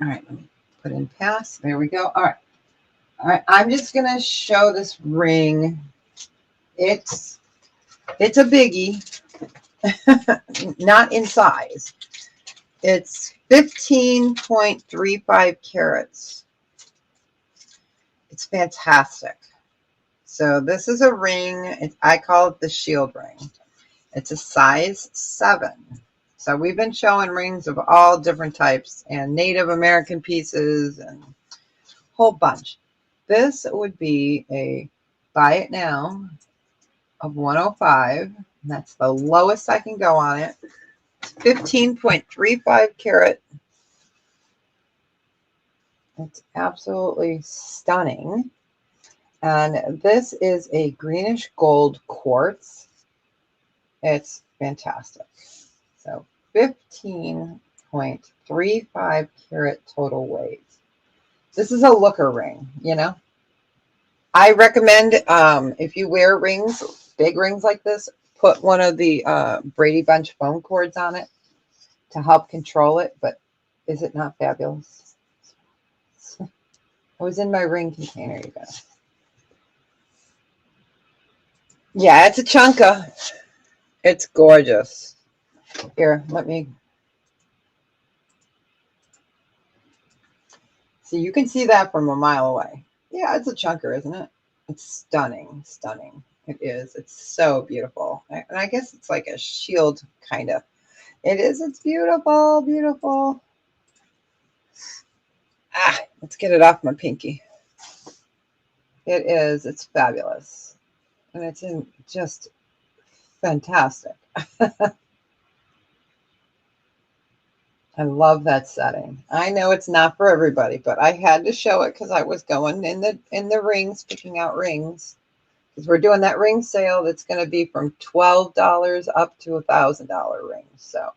S1: right, let me put in pass. There we go. All right. All right, I'm just going to show this ring. It's a biggie. not in size. It's 15.35 carats. It's fantastic. So this is a ring. I call it the shield ring. It's a size 7. So we've been showing rings of all different types and Native American pieces and a whole bunch. This would be a buy it now of 105. That's the lowest I can go on it. It's 15.35 carat. It's absolutely stunning. And this is a greenish gold quartz. It's fantastic. So 15.35 carat total weight. This is a looker ring, you know. I recommend if you wear rings, big rings like this, put one of the Brady Bunch foam cords on it to help control it. But is it not fabulous? It was in my ring container, you guys. Yeah, it's a chunka. It's gorgeous. Here, let me. See, you can see that from a mile away. Yeah, it's a chunker, isn't it? It's stunning, stunning. It is. It's so beautiful. And I guess it's like a shield, kind of. It is. It's beautiful, beautiful. Ah, let's get it off my pinky. It is. It's fabulous. And it's in just fantastic. I love that setting. I know it's not for everybody, but I had to show it because I was going in the rings, picking out rings. Because we're doing that ring sale that's going to be from $12 up to $1,000 rings. So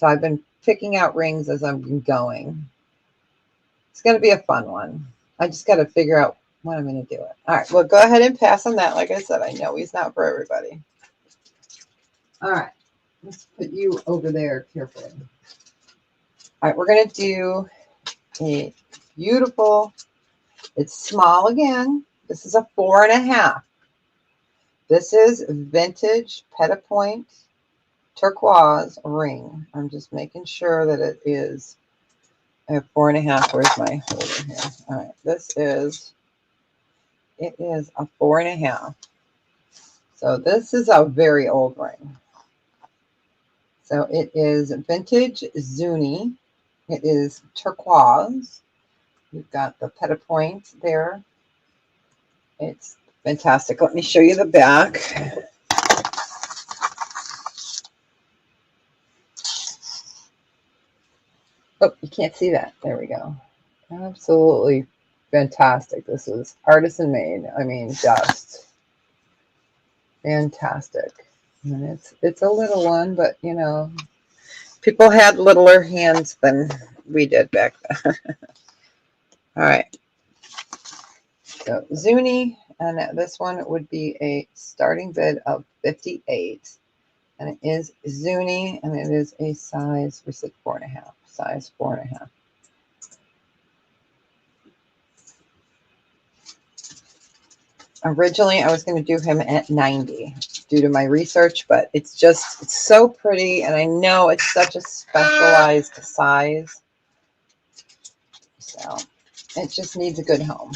S1: I've been picking out rings as I've been going. It's going to be a fun one. I just got to figure out when I'm going to do it. All right, well, go ahead and pass on that. Like I said, I know he's not for everybody. All right, let's put you over there carefully. All right, we're going to do a beautiful, it's small again. This is a 4.5. This is vintage Petit-Point turquoise ring. I'm just making sure that it is a 4.5. Where's my holder here? All right, it is a 4.5. So this is a very old ring. So it is vintage Zuni. It is turquoise. We've got the Petit-Point there. It's fantastic. Let me show you the back. Oh, you can't see that. There we go. Absolutely fantastic. This is artisan made. I mean, just fantastic. And it's a little one, but you know, people had littler hands than we did back then. All right. So Zuni, and this one would be a starting bid of 58. And it is Zuni, and it is a size, we said 4.5, size 4.5. Originally, I was going to do him at 90 due to my research, but it's so pretty, and I know it's such a specialized size. So it just needs a good home.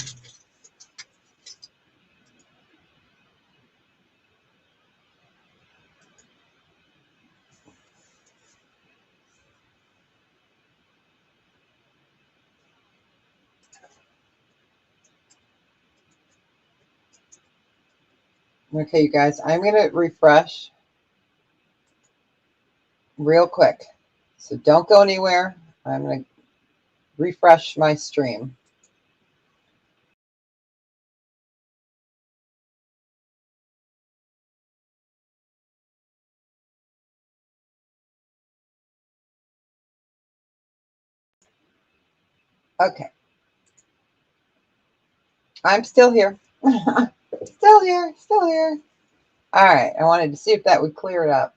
S1: Okay, you guys, I'm going to refresh real quick. So don't go anywhere. I'm going to refresh my stream. Okay. I'm still here. Still here. Still here. All right. I wanted to see if that would clear it up.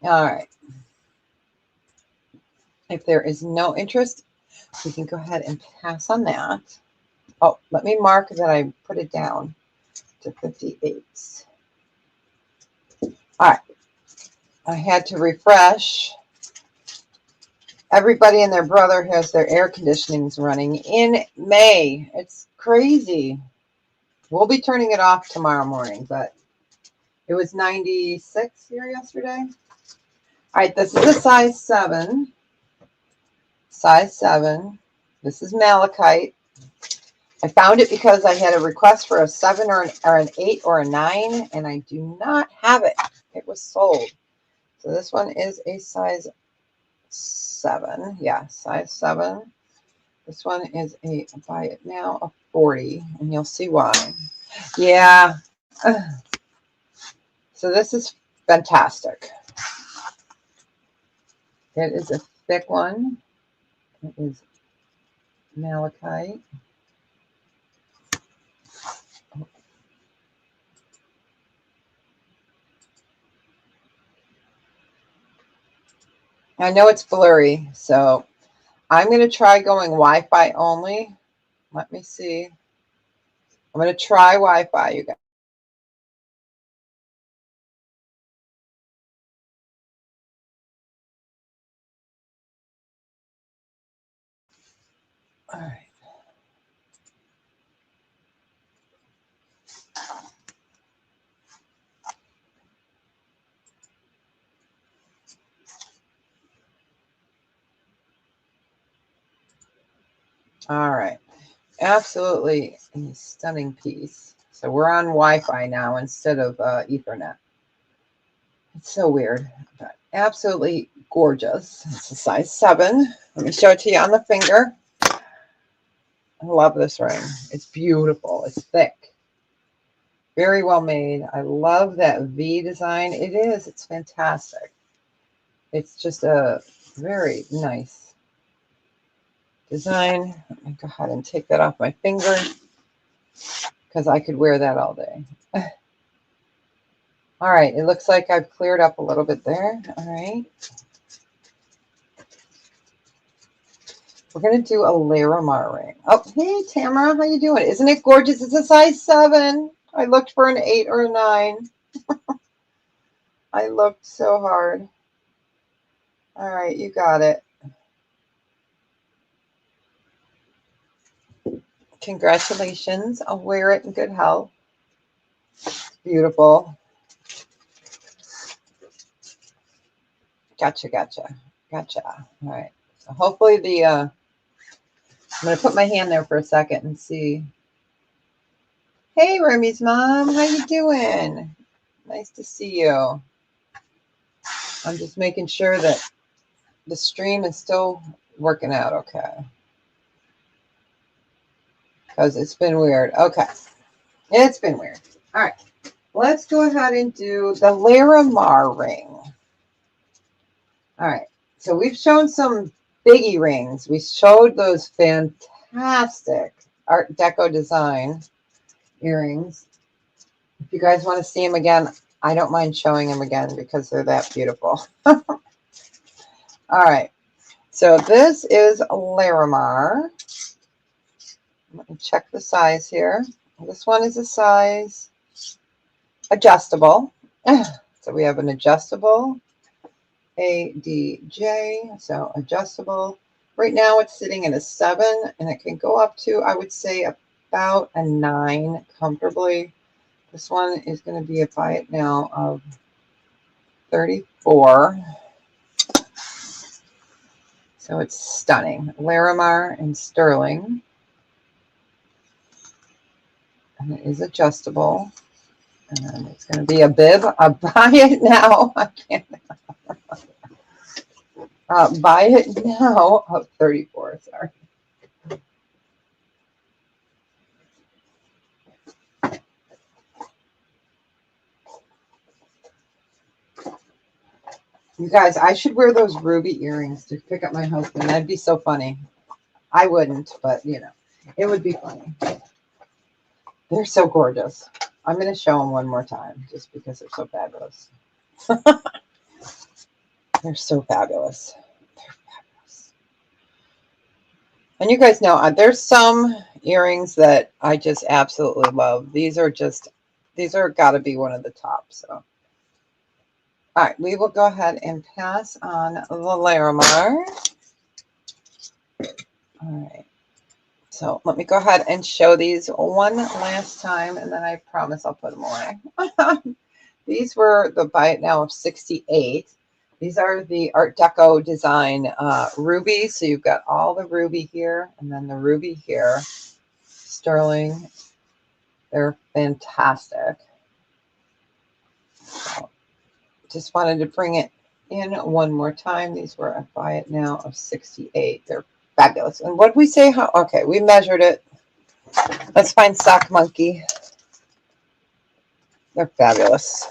S1: All right. If there is no interest, we can go ahead and pass on that. Oh, let me mark that I put it down to 58. All right. I had to refresh. Everybody and their brother has their air conditionings running in May. It's crazy. We'll be turning it off tomorrow morning, but it was 96 here yesterday. All right, this is a size 7. Size 7. This is malachite. I found it because I had a request for a 7 or an 8 or a 9, and I do not have it. It was sold. So this one is a size 7. Yeah, size 7. This one is a buy it now a 40, and you'll see why. Yeah. So this is fantastic. It is a thick one. It is malachite. I know it's blurry, so I'm going to try going Wi-Fi only. Let me see. I'm going to try Wi-Fi, you guys. All right. All right. Absolutely a stunning piece. So we're on Wi-Fi now instead of Ethernet. It's so weird, but absolutely gorgeous. It's a size 7. Let me show it to you on the finger. I love this ring. It's beautiful. It's thick. Very well made. I love that V design. It is. It's fantastic. It's just a very nice design. Let me go ahead and take that off my finger because I could wear that all day. All right. It looks like I've cleared up a little bit there. All right. We're going to do a Larimar ring. Oh, hey, Tamara. How you doing? Isn't it gorgeous? It's a size 7. I looked for an 8 or a 9. I looked so hard. All right. You got it. Congratulations. I'll wear it in good health. Beautiful. Gotcha. All right. So hopefully I'm going to put my hand there for a second and see. Hey, Remy's mom. How you doing? Nice to see you. I'm just making sure that the stream is still working out okay. Because it's been weird. Okay. It's been weird. All right. Let's go ahead and do the Larimar ring. All right. So we've shown some biggie rings. We showed those fantastic Art Deco design earrings. If you guys want to see them again, I don't mind showing them again because they're that beautiful. All right. So this is Larimar. Let me check the size here. This one is a size adjustable. So we have an adjustable ADJ, so adjustable. Right now it's sitting at a 7, and it can go up to, I would say, about a 9 comfortably. This one is going to be a buy it now of 34. So it's stunning. Larimar and sterling. And it is adjustable. And it's going to be a bib. I'll buy it now. I can't. Buy it now of 34. Sorry. You guys, I should wear those ruby earrings to pick up my husband. That'd be so funny. I wouldn't, but you know, it would be funny. They're so gorgeous. I'm going to show them one more time just because they're so fabulous. They're so fabulous. They're fabulous. And you guys know there's some earrings that I just absolutely love. These are got to be one of the top. So All right, we will go ahead and pass on the Larimar. All right. So let me go ahead and show these one last time, and then I promise I'll put them away. These were the Buy It Now of 68. These are the Art Deco design ruby. So you've got all the ruby here and then the ruby here. Sterling. They're fantastic. So just wanted to bring it in one more time. These were a Buy It Now of 68. They're fabulous. And what did we say? How? Okay, we measured it. Let's find Sock Monkey. They're fabulous.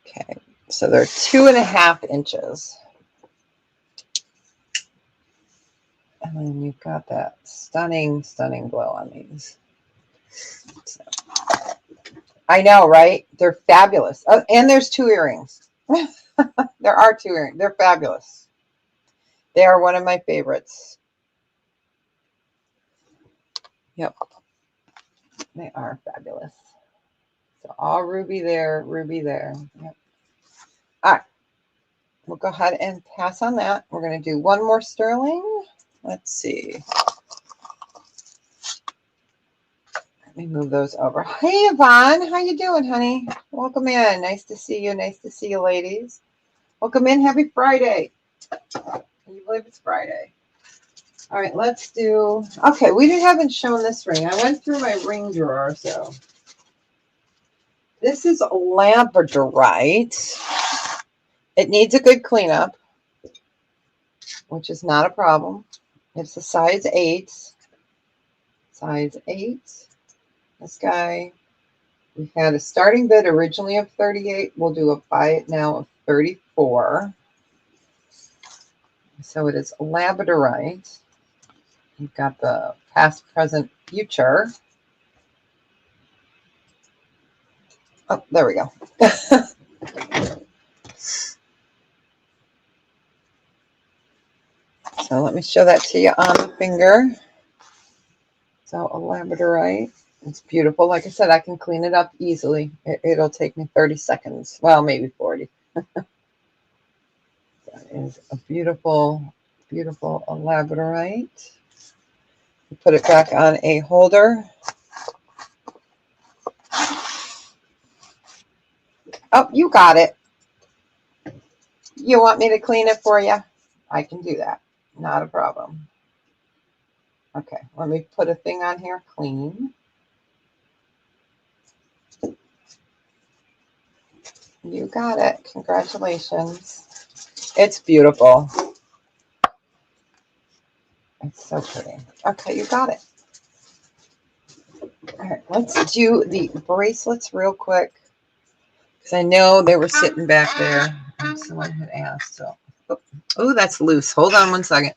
S1: Okay, so they're 2.5 inches. And then you've got that stunning, stunning glow on these. So, I know, right? They're fabulous. Oh, and there's 2 earrings. There are 2 earrings. They're fabulous. They are one of my favorites. Yep. They are fabulous. So all ruby there, ruby there. Yep. All right. We'll go ahead and pass on that. We're going to do one more sterling. Let's see. Let me move those over. Hey, Yvonne. How you doing, honey? Welcome in. Nice to see you. Nice to see you, ladies. Welcome in. Happy Friday. Can you believe it's Friday? All right, let's do... Okay, we haven't shown this ring. I went through my ring drawer, so... This is labradorite. It needs a good cleanup, which is not a problem. It's a size 8. Size 8. This guy, we had a starting bid originally of 38. We'll do a Buy It Now of 34. So it is labradorite. You've got the past, present, future. Oh, there we go. So let me show that to you on the finger. So a labradorite. It's beautiful. Like I said, I can clean it up easily. It'll take me 30 seconds. Well, maybe 40. That is a beautiful, beautiful labradorite. Put it back on a holder. Oh, you got it. You want me to clean it for you? I can do that. Not a problem. Okay, let me put a thing on here. Clean. You got it. Congratulations. It's beautiful. It's so pretty. Okay, you got it. All right, let's do the bracelets real quick. Because I know they were sitting back there. And someone had asked. So, oh, that's loose. Hold on one second.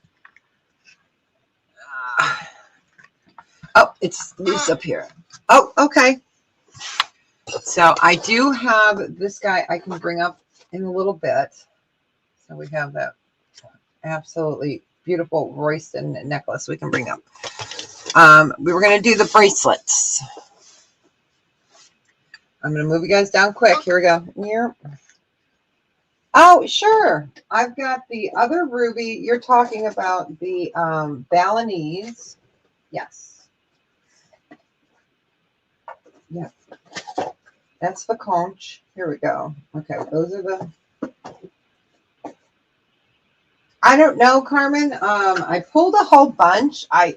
S1: Oh, it's loose up here. Oh, okay. So I do have this guy I can bring up in a little bit. So we have that absolutely beautiful Royston necklace we can bring up. We were going to do the bracelets. I'm going to move you guys down quick. Here we go. Here. Oh, sure. I've got the other ruby. You're talking about the Balinese. Yes. Yeah. That's the conch. Here we go. Okay, those are the... I don't know, Carmen. I pulled a whole bunch. I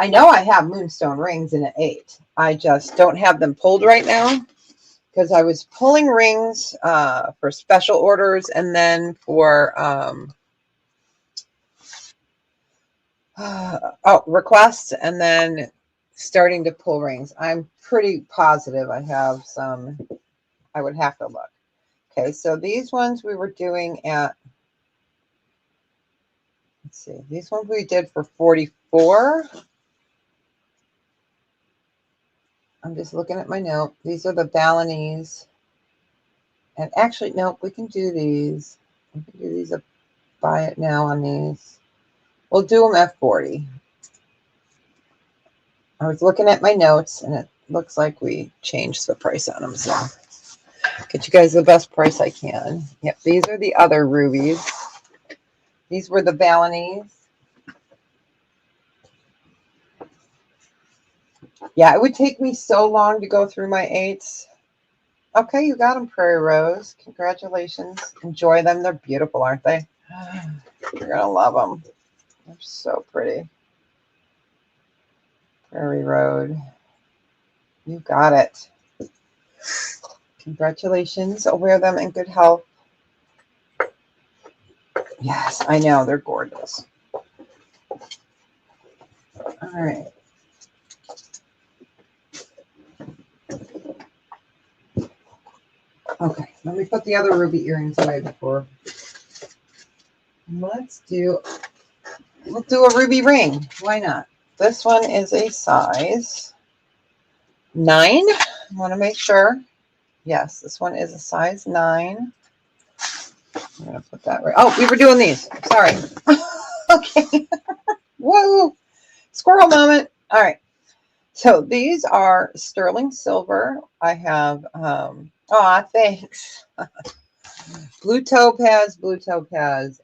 S1: know I have moonstone rings in an 8. I just don't have them pulled right now because I was pulling rings for special orders and then for requests, and then starting to pull rings. I'm pretty positive I have some. I would have to look. Okay, so these ones we were doing at, let's see, these ones we did for 44. I'm just looking at my note. These are the Balinese. And actually, nope, we can do these. We can do these, Buy It Now on these. We'll do them at 40. I was looking at my notes, and looks like we changed the price on them. So get you guys the best price I can. Yep, these are the other rubies. These were the Balinese. Yeah, it would take me so long to go through my 8s. Okay, you got them, Prairie Rose. Congratulations. Enjoy them. They're beautiful, aren't they? You're going to love them. They're so pretty. Prairie Road. You got it. Congratulations. I'll wear them in good health. Yes, I know. They're gorgeous. All right. Okay, let me put the other ruby earrings away before. We'll do a ruby ring. Why not? This one is a size 9. I want to make sure. Yes, this one is a size 9. I'm going to put that right. Oh, we were doing these. Sorry. Okay. Whoa. Squirrel moment. All right. So these are sterling silver. I have, thanks. blue topaz,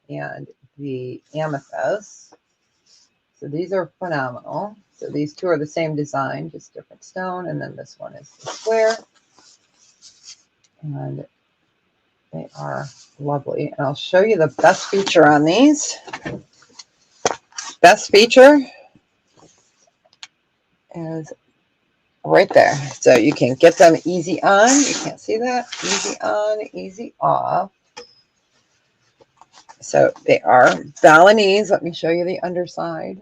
S1: and the amethyst. So these are phenomenal. So these two are the same design, just different stone. And then this one is the square. And they are lovely. And I'll show you the best feature on these. Best feature is right there. So you can get them easy on. You can't see that. Easy on, easy off. So they are Balinese. Let me show you the underside.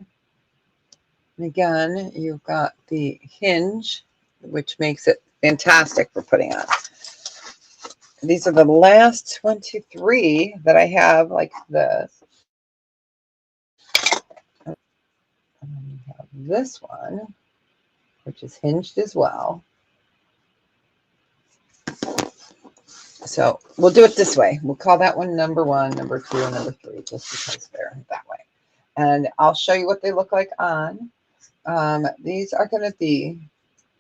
S1: And again, you've got the hinge, which makes it fantastic for putting on. These are the last 1, 2, 3 that I have like this. And then we have this one, which is hinged as well. So we'll do it this way. We'll call that one number 1, number 2, and number 3, just because they're that way. And I'll show you what they look like on. These are going to be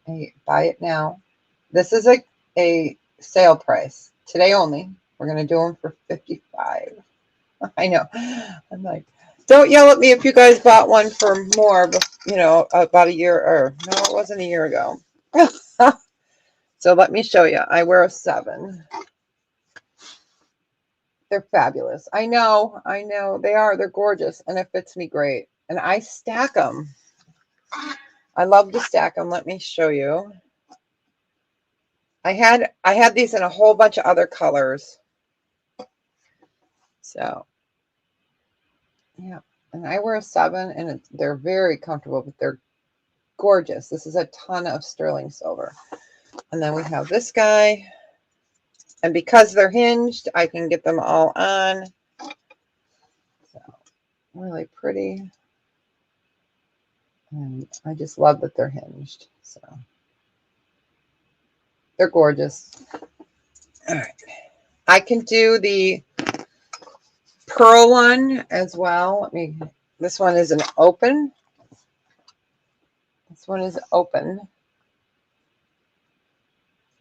S1: a buy it now. This is a sale price today only. We're going to do them for $55. I know. I'm like, don't yell at me if you guys bought one for more, but about a year, or no, it wasn't a year ago. So let me show you. I wear a 7. They're fabulous. I know they are. They're gorgeous, and it fits me great. And I stack them. I love to stack them. Let me show you. I had these in a whole bunch of other colors. So yeah, and I wear a 7, and they're very comfortable, but they're gorgeous. This is a ton of sterling silver. And then we have this guy. And because they're hinged, I can get them all on. So really pretty. And I just love that they're hinged. So they're gorgeous. All right. I can do the pearl one as well. This one is an open. This one is open.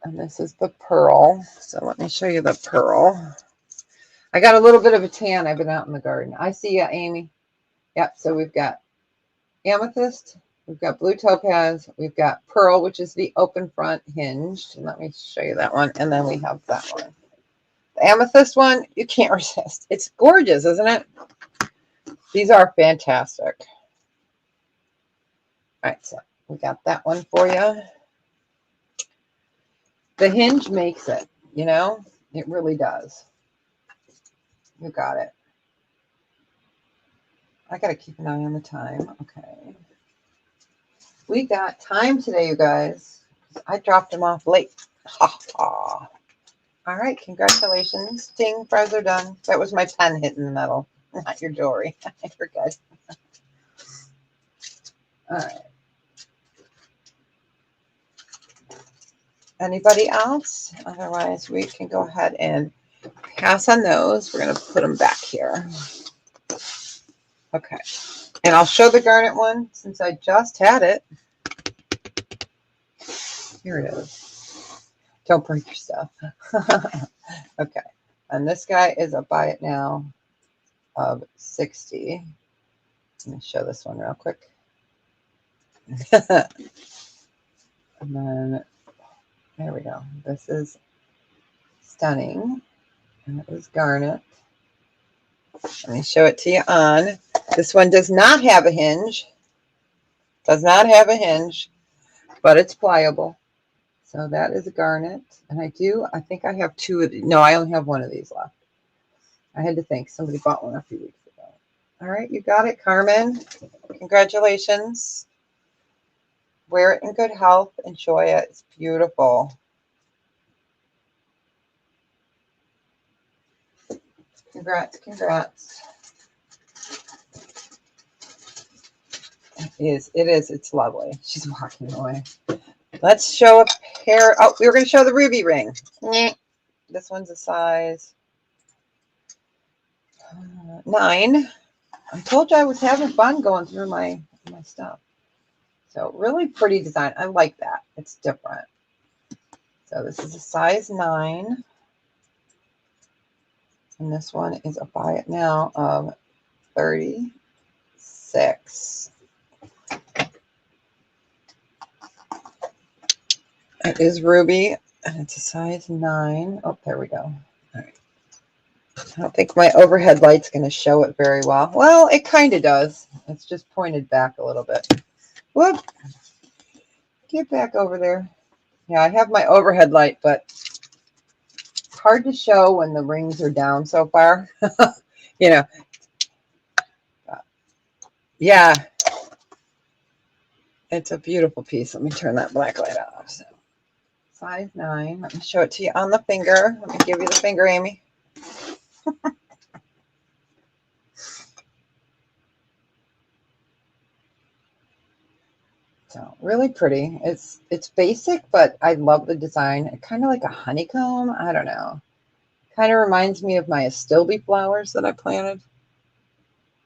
S1: And this is the pearl. So let me show you the pearl. I got a little bit of a tan. I've been out in the garden. I see you, Amy. Yep. So we've got amethyst. We've got blue topaz. We've got pearl, which is the open front hinged. And let me show you that one. And then we have that one. The amethyst one, you can't resist. It's gorgeous, isn't it? These are fantastic. All right. So we got that one for you. The hinge makes it, it really does. You got it. I got to keep an eye on the time. Okay. We got time today, you guys. I dropped them off late. Ha ha. All right. Congratulations. Ding. Fries are done. That was my pen hitting the metal, not your jewelry. You're good. All right. Anybody else? Otherwise, we can go ahead and pass on those. We're going to put them back here. Okay. And I'll show the garnet one since I just had it. Here it is. Don't break your stuff. Okay. And this guy is a buy it now of 60. Let me show this one real quick. And then there we go. This is stunning. And it was garnet. Let me show it to you on. This one does not have a hinge. Does not have a hinge, but it's pliable. So that is a garnet. And I think I have two of these. No, I only have one of these left. I had to think. Somebody bought one a few weeks ago. All right, you got it, Carmen. Congratulations. Wear it in good health. Enjoy it. It's beautiful. Congrats, congrats. It is. It's lovely. She's walking away. Let's show a pair. Oh, we were going to show the ruby ring. This one's a size 9. I told you I was having fun going through my stuff. So really pretty design. I like that. It's different. So this is a size 9. And this one is a buy it now of 36. It is ruby and it's a size 9. Oh, there we go. All right. I don't think my overhead light's going to show it very well. Well, it kind of does. It's just pointed back a little bit. Whoop. Get back over there. Yeah, I have my overhead light, but it's hard to show when the rings are down so far. You know. Yeah. It's a beautiful piece. Let me turn that black light off. So, size 9. Let me show it to you on the finger. Let me give you the finger, Amy. So really pretty. It's basic, but I love the design. It's kind of like a honeycomb. I don't know. Kind of reminds me of my astilbe flowers that I planted. I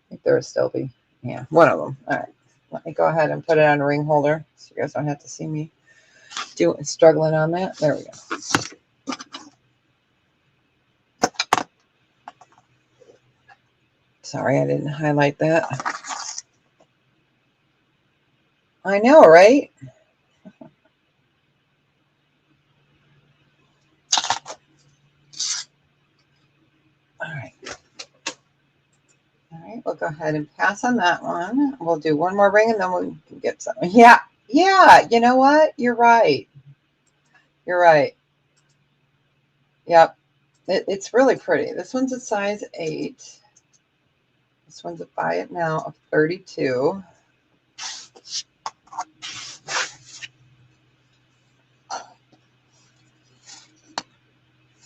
S1: think they're astilbe. Yeah, one of them. All right. Let me go ahead and put it on a ring holder so you guys don't have to see me struggling on that. There we go. Sorry, I didn't highlight that. I know, right? All right. All right, we'll go ahead and pass on that one. We'll do one more ring and then we'll get some. Yeah, you know what? You're right. You're right. Yep. It's really pretty. This one's a size 8. This one's a buy it now of 32.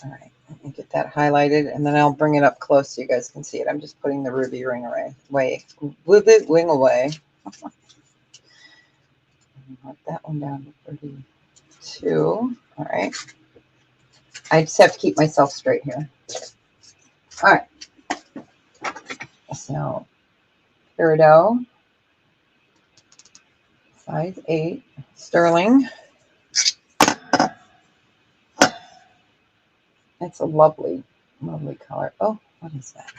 S1: All right, let me get that highlighted and then I'll bring it up close so you guys can see it. I'm just putting the ruby ring away. With it wing away. Mark that one down to 32. All right. I just have to keep myself straight here. All right. So, peridot, size 8, sterling. It's a lovely, lovely color. Oh, what is that?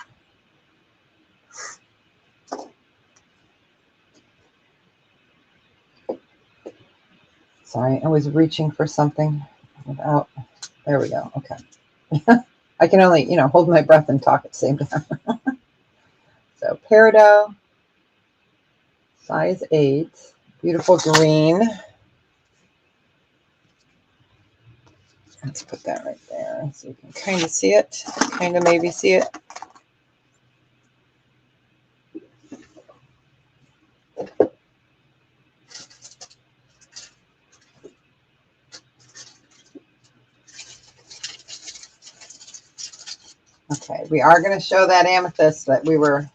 S1: Sorry, I was reaching for something without. There we go. Okay. I can only, hold my breath and talk at the same time. So, peridot, size 8, beautiful green. Let's put that right there so you can kind of see it, kind of maybe see it. Okay, we are going to show that amethyst that we were,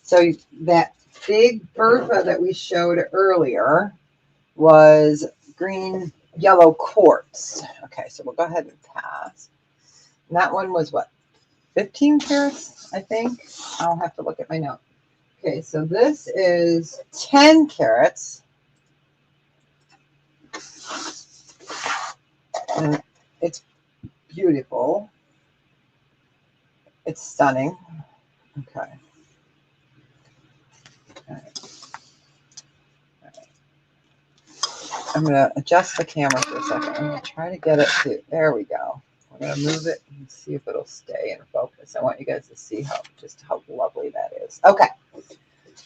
S1: so that big Bertha that we showed earlier was green yellow quartz. Okay, so we'll go ahead and pass. And that one was what, 15 carats, I think? I'll have to look at my note. Okay, so this is 10 carats. And it's beautiful. It's stunning. Okay. All right. I'm going to adjust the camera for a second. I'm going to try to get it to, there we go. I'm going to move it and see if it'll stay in focus. I want you guys to see just how lovely that is. Okay.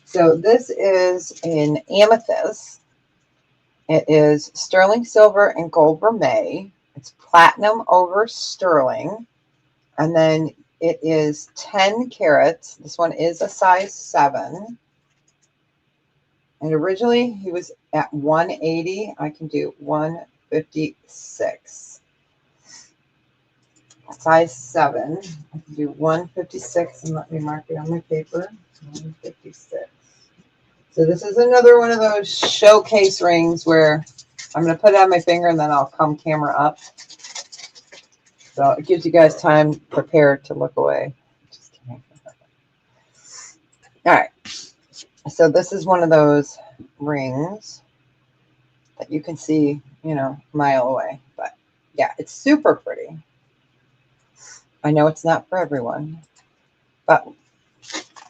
S1: So this is an amethyst. It is sterling silver and gold vermeil. It's platinum over sterling. And then it is 10 carats. This one is a size 7. And originally he was at 180. I can do 156. Size 7. I can do 156. And let me mark it on my paper. 156. So this is another one of those showcase rings where I'm going to put it on my finger and then I'll come camera up. So it gives you guys time prepared to look away. Just kidding. All right. So this is one of those rings that you can see, you know, a mile away. But yeah, it's super pretty. I know it's not for everyone, but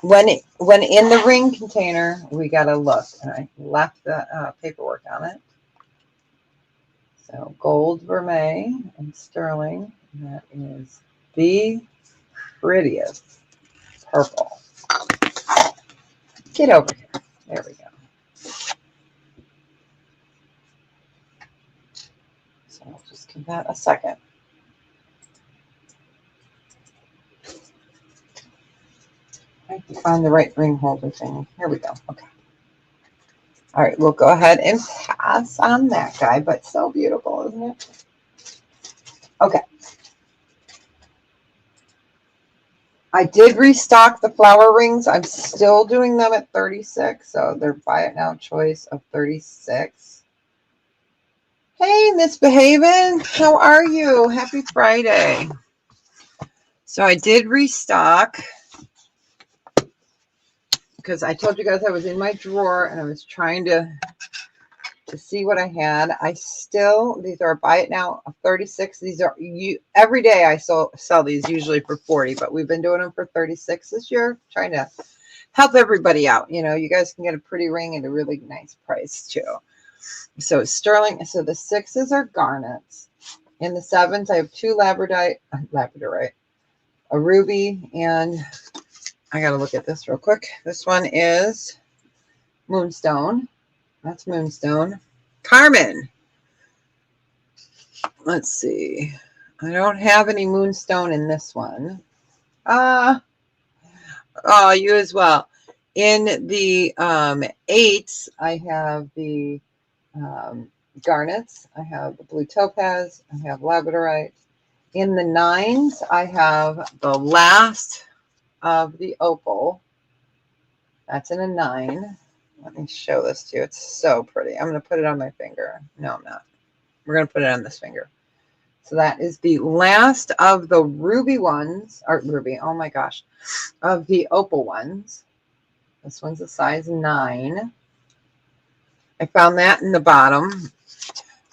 S1: when in the ring container, we got to look. And I left the paperwork on it. So gold vermeil and sterling. And that is the prettiest purple. Get over here. There we go. So I'll just give that a second. I have to find the right ring holder thing. Here we go. Okay. All right, we'll go ahead and pass on that guy, but so beautiful, isn't it? Okay. I did restock the flower rings. I'm still doing them at 36, so they're buy it now choice of 36. Hey, Misbehaving, how are you? Happy Friday. So I did restock because I told you guys I was in my drawer and I was trying to see what I had. These are buy it now of 36. These are every day I sell these usually for 40, but we've been doing them for 36 this year, trying to help everybody out. You know, you guys can get a pretty ring at a really nice price too. So sterling. So the 6s are garnets. In the 7s, I have 2 labradorite, a ruby, and I got to look at this real quick. This one is moonstone. That's moonstone. Carmen. Let's see. I don't have any moonstone in this one. Oh, you as well. In the 8s, I have the garnets. I have the blue topaz. I have labradorite. In the 9s, I have the last of the opal. That's in a 9. Let me show this to you. It's so pretty. I'm going to put it on my finger. No, I'm not. We're going to put it on this finger. So that is the last of the ruby ones, or ruby, oh my gosh, of the opal ones. This one's a size 9. I found that in the bottom.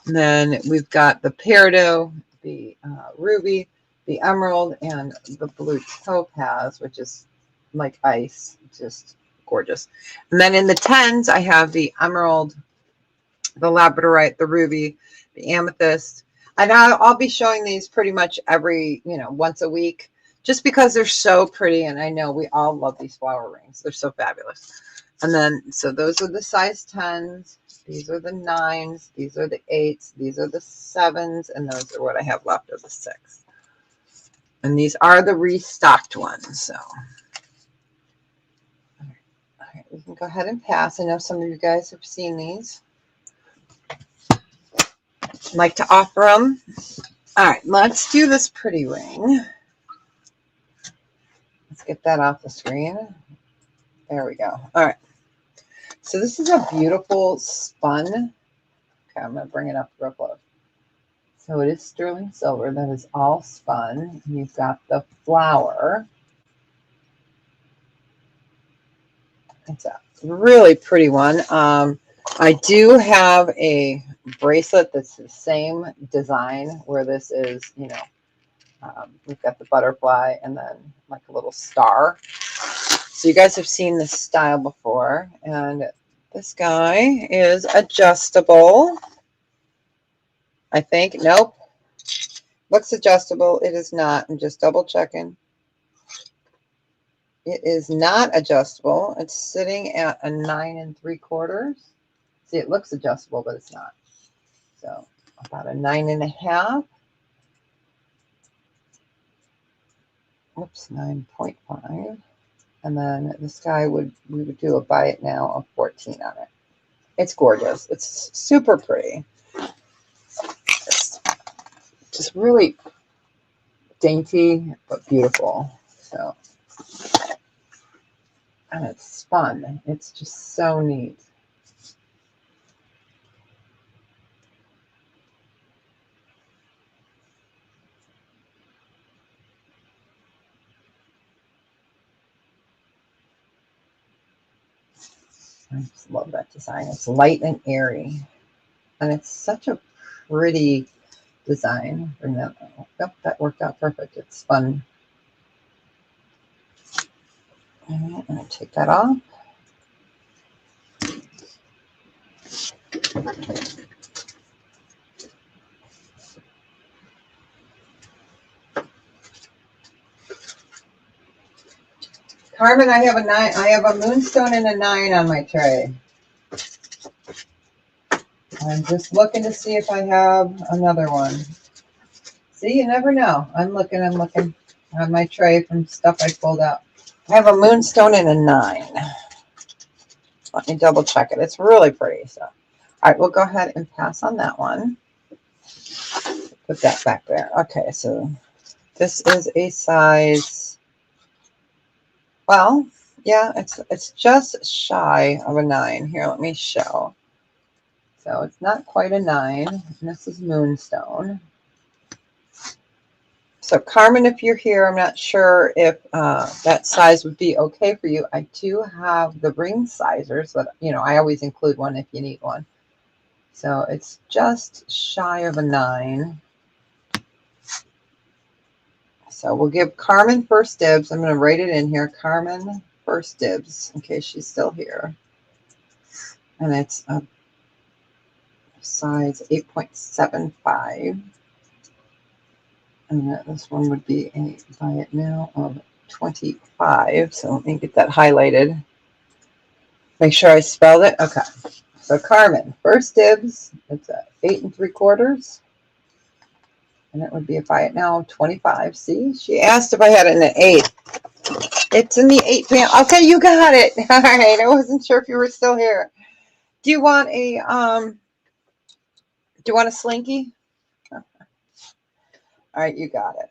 S1: And then we've got the peridot, the ruby, the emerald, and the blue topaz, which is like ice, just gorgeous. And then in the 10s, I have the emerald, the labradorite, the ruby, the amethyst. And I'll be showing these pretty much every, once a week, just because they're so pretty. And I know we all love these flower rings. They're so fabulous. And then, so those are the size 10s. These are the 9s. These are the 8s. These are the 7s. And those are what I have left of the 6. And these are the restocked ones. So, all right, we can go ahead and pass. I know some of you guys have seen these. Like to offer them. All right, let's do this pretty ring. Let's get that off the screen. There we go. All right. So this is a beautiful spun. Okay, I'm going to bring it up real close. So it is sterling silver. That is all spun. And you've got the flower. It's a really pretty one. I do have a bracelet that's the same design, where this is, you know, we've got the butterfly and then like a little star. So you guys have seen this style before, and this guy is adjustable. I think. Nope. Looks adjustable. It is not. I'm just double checking. It is not adjustable. It's sitting at a 9 3/4. See, it looks adjustable, but it's not. So about a 9.5. Oops, 9.5. And then this guy we would do a buy it now of 14 on it. It's gorgeous. It's super pretty. It's just really dainty, but beautiful. So, and it's fun. It's just so neat. I just love that design. It's light and airy. And it's such a pretty design. Bring that. Yep, that worked out perfect. It's fun. All right, I'm going to take that off. Carmen, I have a 9. I have a moonstone and a 9 on my tray. I'm just looking to see if I have another one. See, you never know. I'm looking on my tray from stuff I pulled out. I have a moonstone and a 9. Let me double check it. It's really pretty. So, all right, we'll go ahead and pass on that one. Put that back there. Okay, so this is a size. Well, yeah, it's just shy of a 9. Here, let me show. So it's not quite a 9. And this is moonstone. So Carmen, if you're here, I'm not sure if that size would be okay for you. I do have the ring sizers, but you know, I always include one if you need one. So it's just shy of a 9. So we'll give Carmen first dibs. I'm going to write it in here. Carmen first dibs, in case she's still here. And it's a size 8.75. And this one would be a buy it now of 25. So let me get that highlighted. Make sure I spelled it. Okay. So Carmen, first dibs. It's a 8 3/4. And it would be a buy it now of 25. See, she asked if I had it in an 8. It's in the 8 pan. Okay, you got it. All right. I wasn't sure if you were still here. Do you want a slinky? All right, you got it.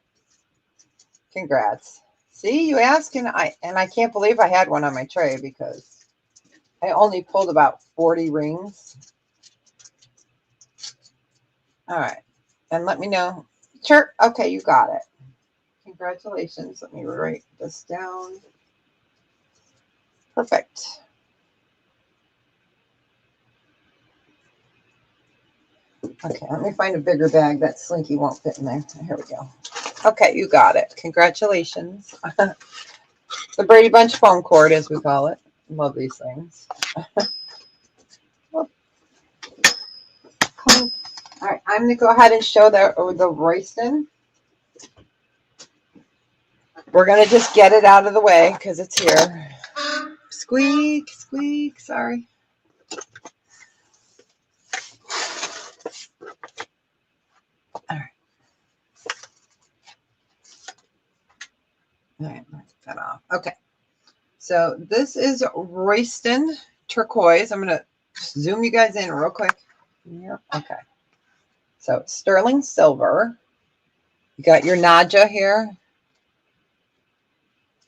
S1: Congrats. See, you asked, and I can't believe I had one on my tray because I only pulled about 40 rings. All right. And let me know. Sure. Okay, you got it. Congratulations. Let me write this down. Perfect. Okay, let me find a bigger bag. That slinky won't fit in there. Here we go. Okay, you got it. Congratulations. The Brady Bunch foam cord, as we call it. Love these things. All right, I'm going to go ahead and show the Royston. We're going to just get it out of the way because it's here. Squeak, squeak, sorry. All right. All right, let's get that off. Okay. So this is Royston turquoise. I'm going to zoom you guys in real quick. Yep. Okay. So sterling silver. You got your Naja here.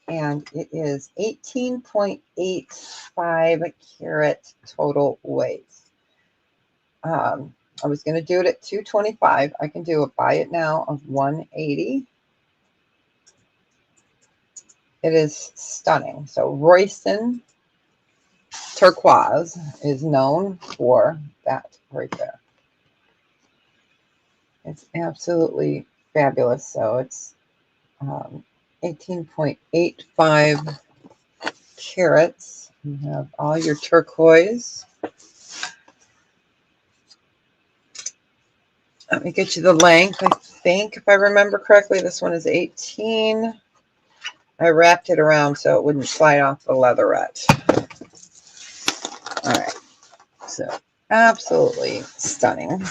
S1: And it is 18.85 carat total weight. I was going to do it at 225. I can do a buy it now of 180. It is stunning. So Royston turquoise is known for that right there. It's absolutely fabulous. So it's 18.85 carats. You have all your turquoise. Let me get you the length. I think, if I remember correctly, this one is 18. I wrapped it around so it wouldn't slide off the leatherette. All right. So absolutely stunning.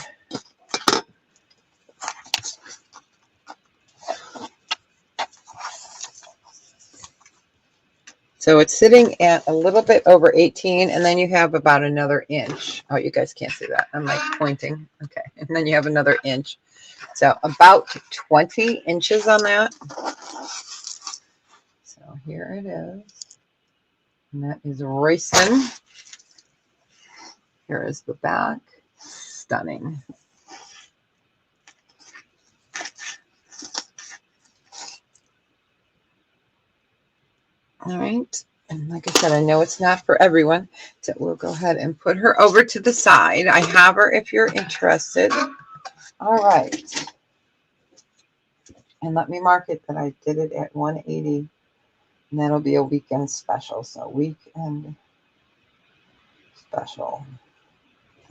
S1: So it's sitting at a little bit over 18, and then you have about another inch. Oh, you guys can't see that. I'm like pointing. Okay. And then you have another inch. So about 20 inches on that. So here it is. And that is Royston. Here is the back. Stunning. All right. And like I said, I know it's not for everyone. So we'll go ahead and put her over to the side. I have her if you're interested. All right. And let me mark it that I did it at 180. And that'll be a weekend special. So weekend special.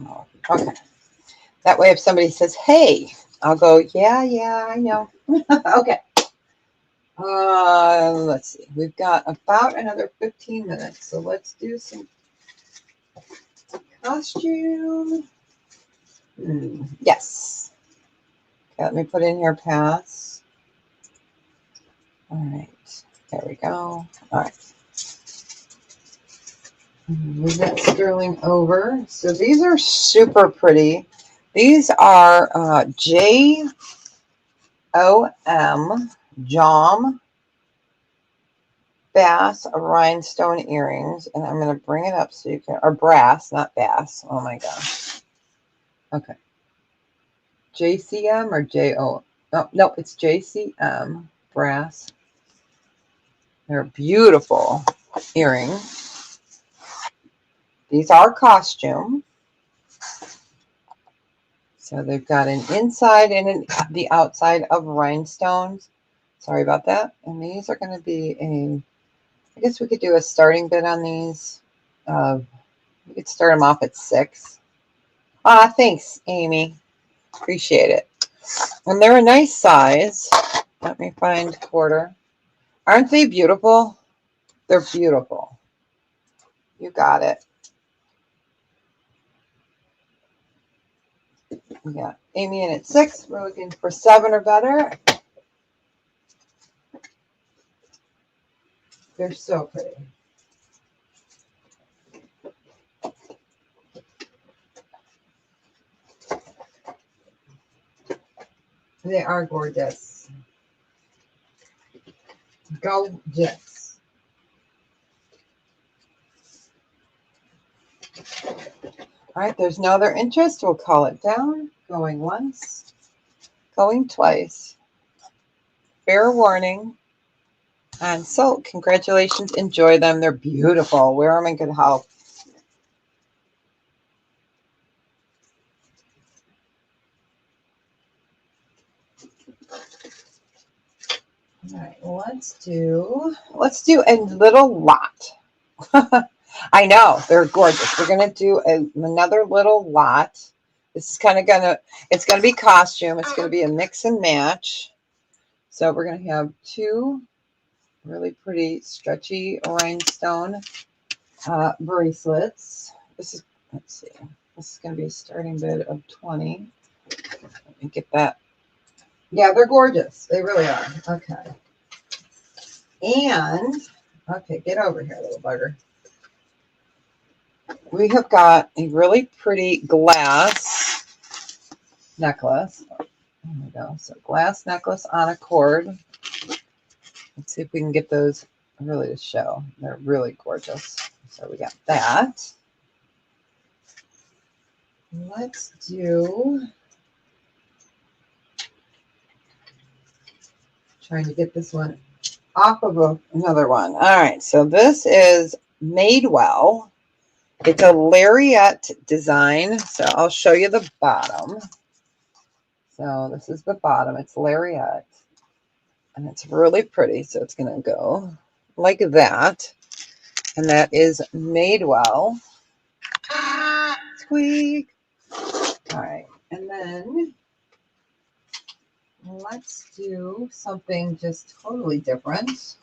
S1: Oh, okay. That way if somebody says, hey, I'll go, yeah, I know. Okay. Let's see. We've got about another 15 minutes. So let's do some costume. Yes. Okay, let me put in here pass. All right. There we go. All right. Move that sterling over. So these are super pretty. These are Jom Bass rhinestone earrings. And I'm going to bring it up so you can, or brass, not bass. Oh my gosh. Okay. JCM or JO? Oh, no, it's JCM brass. They're beautiful earrings. These are costume. So they've got an inside and the outside of rhinestones. Sorry about that. And these are going to be I guess we could do a starting bid on these. We could start them off at 6. Thanks, Amy. Appreciate it. And they're a nice size. Let me find quarter. Aren't they beautiful? They're beautiful. You got it. We got Amy in at 6. We're looking for 7 or better. They're so pretty. They are gorgeous. Gorgeous. All right, there's no other interest. We'll call it down. Going once, going twice. Fair warning. And so, congratulations. Enjoy them. They're beautiful. Wear them in good health. All right, let's do a little lot. I know, they're gorgeous. We're going to do another little lot. This is kind of it's going to be costume. It's going to be a mix and match. So we're going to have 2 really pretty stretchy rhinestone bracelets. Let's see. This is going to be a starting bid of 20. Let me get that. Yeah, they're gorgeous. They really are. Okay. And, okay, get over here, little bugger. We have got a really pretty glass necklace. There we go. So glass necklace on a cord. Let's see if we can get those really to show. They're really gorgeous. So we got that. Let's do, trying to get this one off of another one. All right. So this is Madewell. It's a lariat design. So I'll show you the bottom. So this is the bottom. It's lariat. And it's really pretty. So it's going to go like that. And that is Madewell. Squeak. All right. And then let's do something just totally different.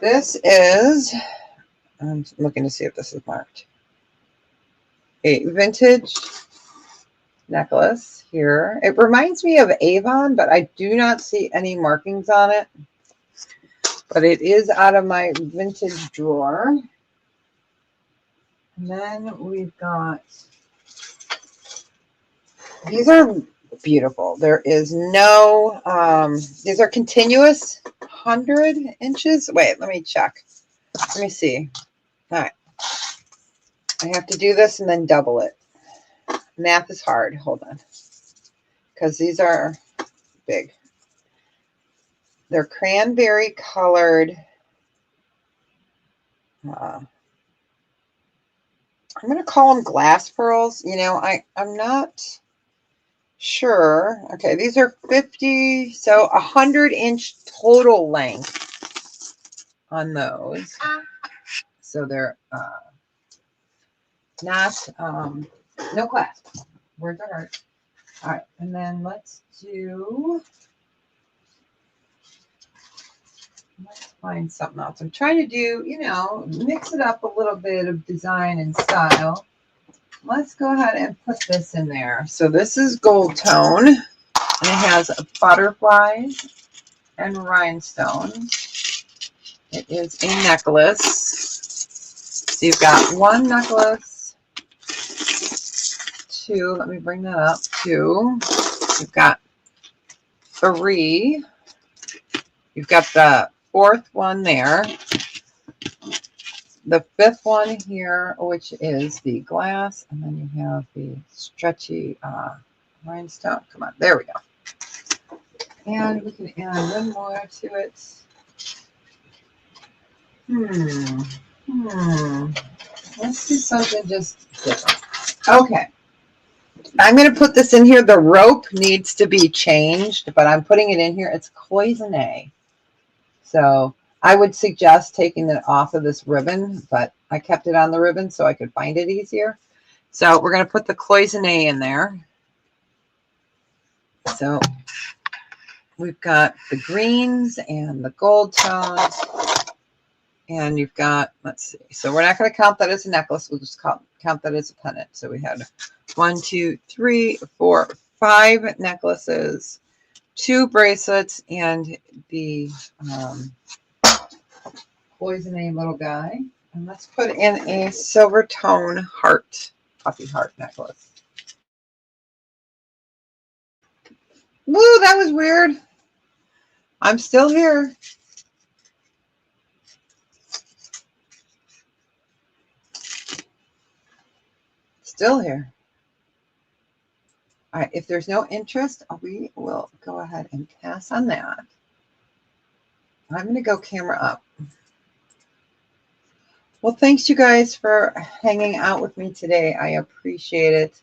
S1: This is, I'm looking to see if this is marked, a vintage necklace here. It reminds me of Avon, but I do not see any markings on it. But it is out of my vintage drawer. And then we've got, these are beautiful. There is no, these are continuous 100 inches. Wait, let me check. Let me see. All right. I have to do this and then double it. Math is hard. Hold on. Because these are big. They're cranberry colored. I'm going to call them glass pearls. You know, I'm not sure. Okay, these are 50, so 100-inch total length on those. So they're not, no clasp. Words are hard. All right, and then let's find something else. I'm trying to do, you know, mix it up a little bit of design and style. Let's go ahead and put this in there. So this is gold tone, and it has butterflies and rhinestones. It is a necklace. So you've got one necklace, two, let me bring that up, two. You've got three. You've got the fourth one there. The fifth one here, which is the glass, and then you have the stretchy rhinestone. Come on, there we go. And we can add one more to it. Let's do something just different. Okay. I'm going to put this in here. The rope needs to be changed, but I'm putting it in here. It's cloisonne. So I would suggest taking it off of this ribbon, but I kept it on the ribbon so I could find it easier. So we're going to put the cloisonne in there. So we've got the greens and the gold tones. And you've got, let's see. So we're not going to count that as a necklace. We'll just count that as a pendant. So we had 1, 2, 3, 4, 5 necklaces, 2 bracelets, and the cloisonne little guy. And let's put in a silver tone heart, puffy heart necklace. Woo, that was weird. I'm still here. Still here. All right, if there's no interest, we will go ahead and pass on that. I'm going to go camera up. Well, thanks you guys for hanging out with me today. I appreciate it.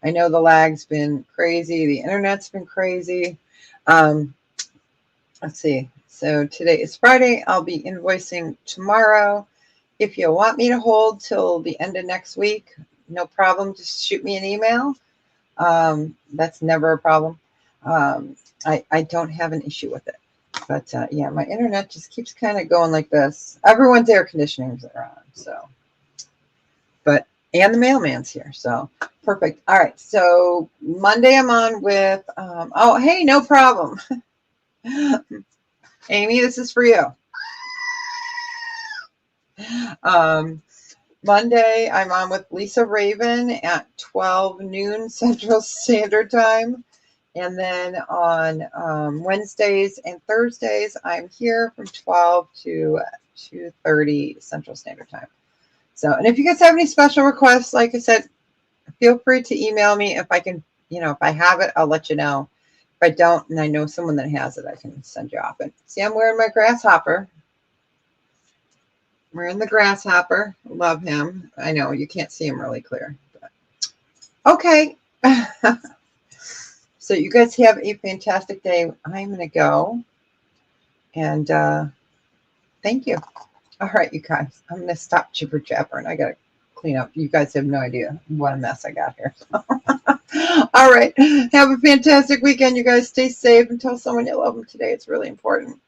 S1: I know the lag's been crazy. The internet's been crazy. Let's see. So today is Friday. I'll be invoicing tomorrow. If you want me to hold till the end of next week, no problem. Just shoot me an email. That's never a problem. I don't have an issue with it. But yeah, my internet just keeps kind of going like this. Everyone's air conditionings are on, so. But, and the mailman's here, so perfect. All right, so Monday I'm on with, oh, hey, no problem. Amy, this is for you. Monday, I'm on with Lisa Raven at 12 noon Central Standard Time. And then on Wednesdays and Thursdays, I'm here from 12 to 2:30 Central Standard Time. So, and if you guys have any special requests, like I said, feel free to email me. If I can, you know, if I have it, I'll let you know. If I don't, and I know someone that has it, I can send you off. And see, I'm wearing my grasshopper. We're in the grasshopper. Love him. I know you can't see him really clear. But. Okay. So you guys have a fantastic day. I'm going to go. And thank you. All right, you guys. I'm going to stop jibber jabbering. I got to clean up. You guys have no idea what a mess I got here. All right. Have a fantastic weekend, you guys. Stay safe and tell someone you love them today. It's really important.